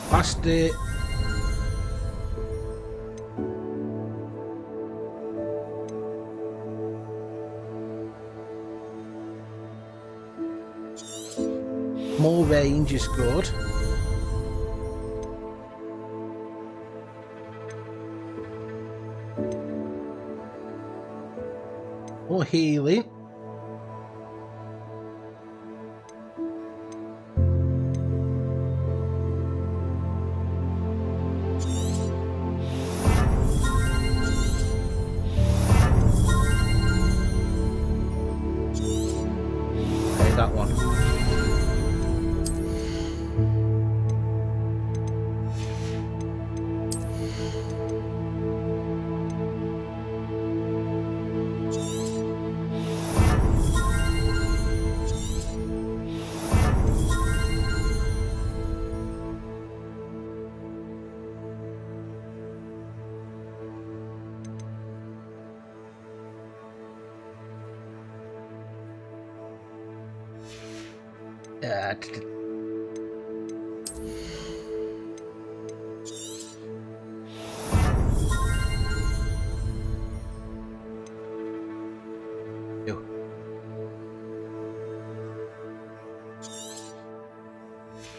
Past it. More range is good. More healing.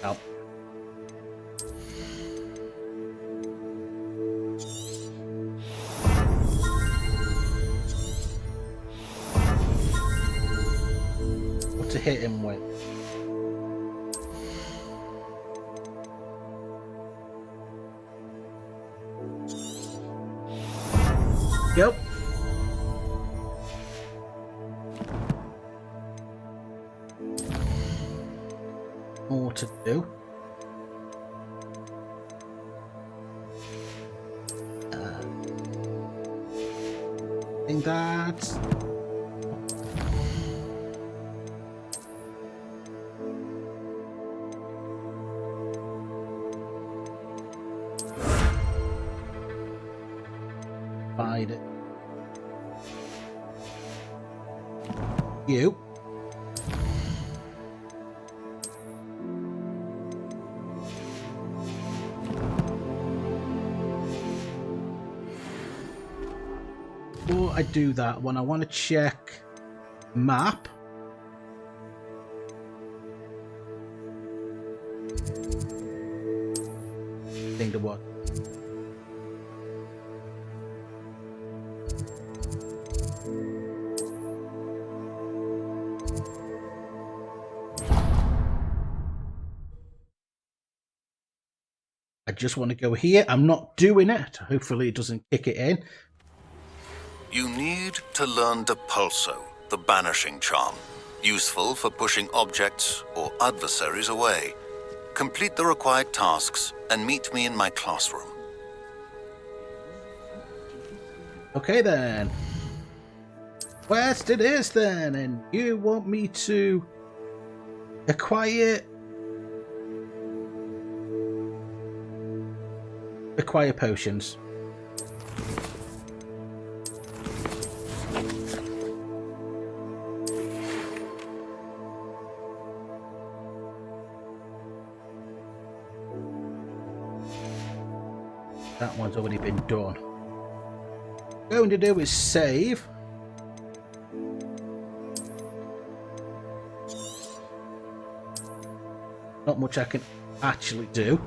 Help. What to hit him with? Yep. More to do. I think that's find it. You. Before I do that, when I want to check map, think of what. I just want to go here. I'm not doing it. Hopefully it doesn't kick it in. You need to learn Depulso, the banishing charm, useful for pushing objects or adversaries away. Complete the required tasks and meet me in my classroom. Okay then. Quest it is then, and you want me to acquire potions. That one's already been done. What I'm going to do is save. Not much I can actually do.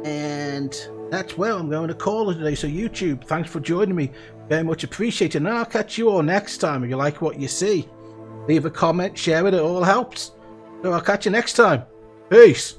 And that's where I'm going to call it today. So YouTube, thanks for joining me. Very much appreciated. And I'll catch you all next time. If you like what you see, leave a comment, share it all helps. So I'll catch you next time. Peace.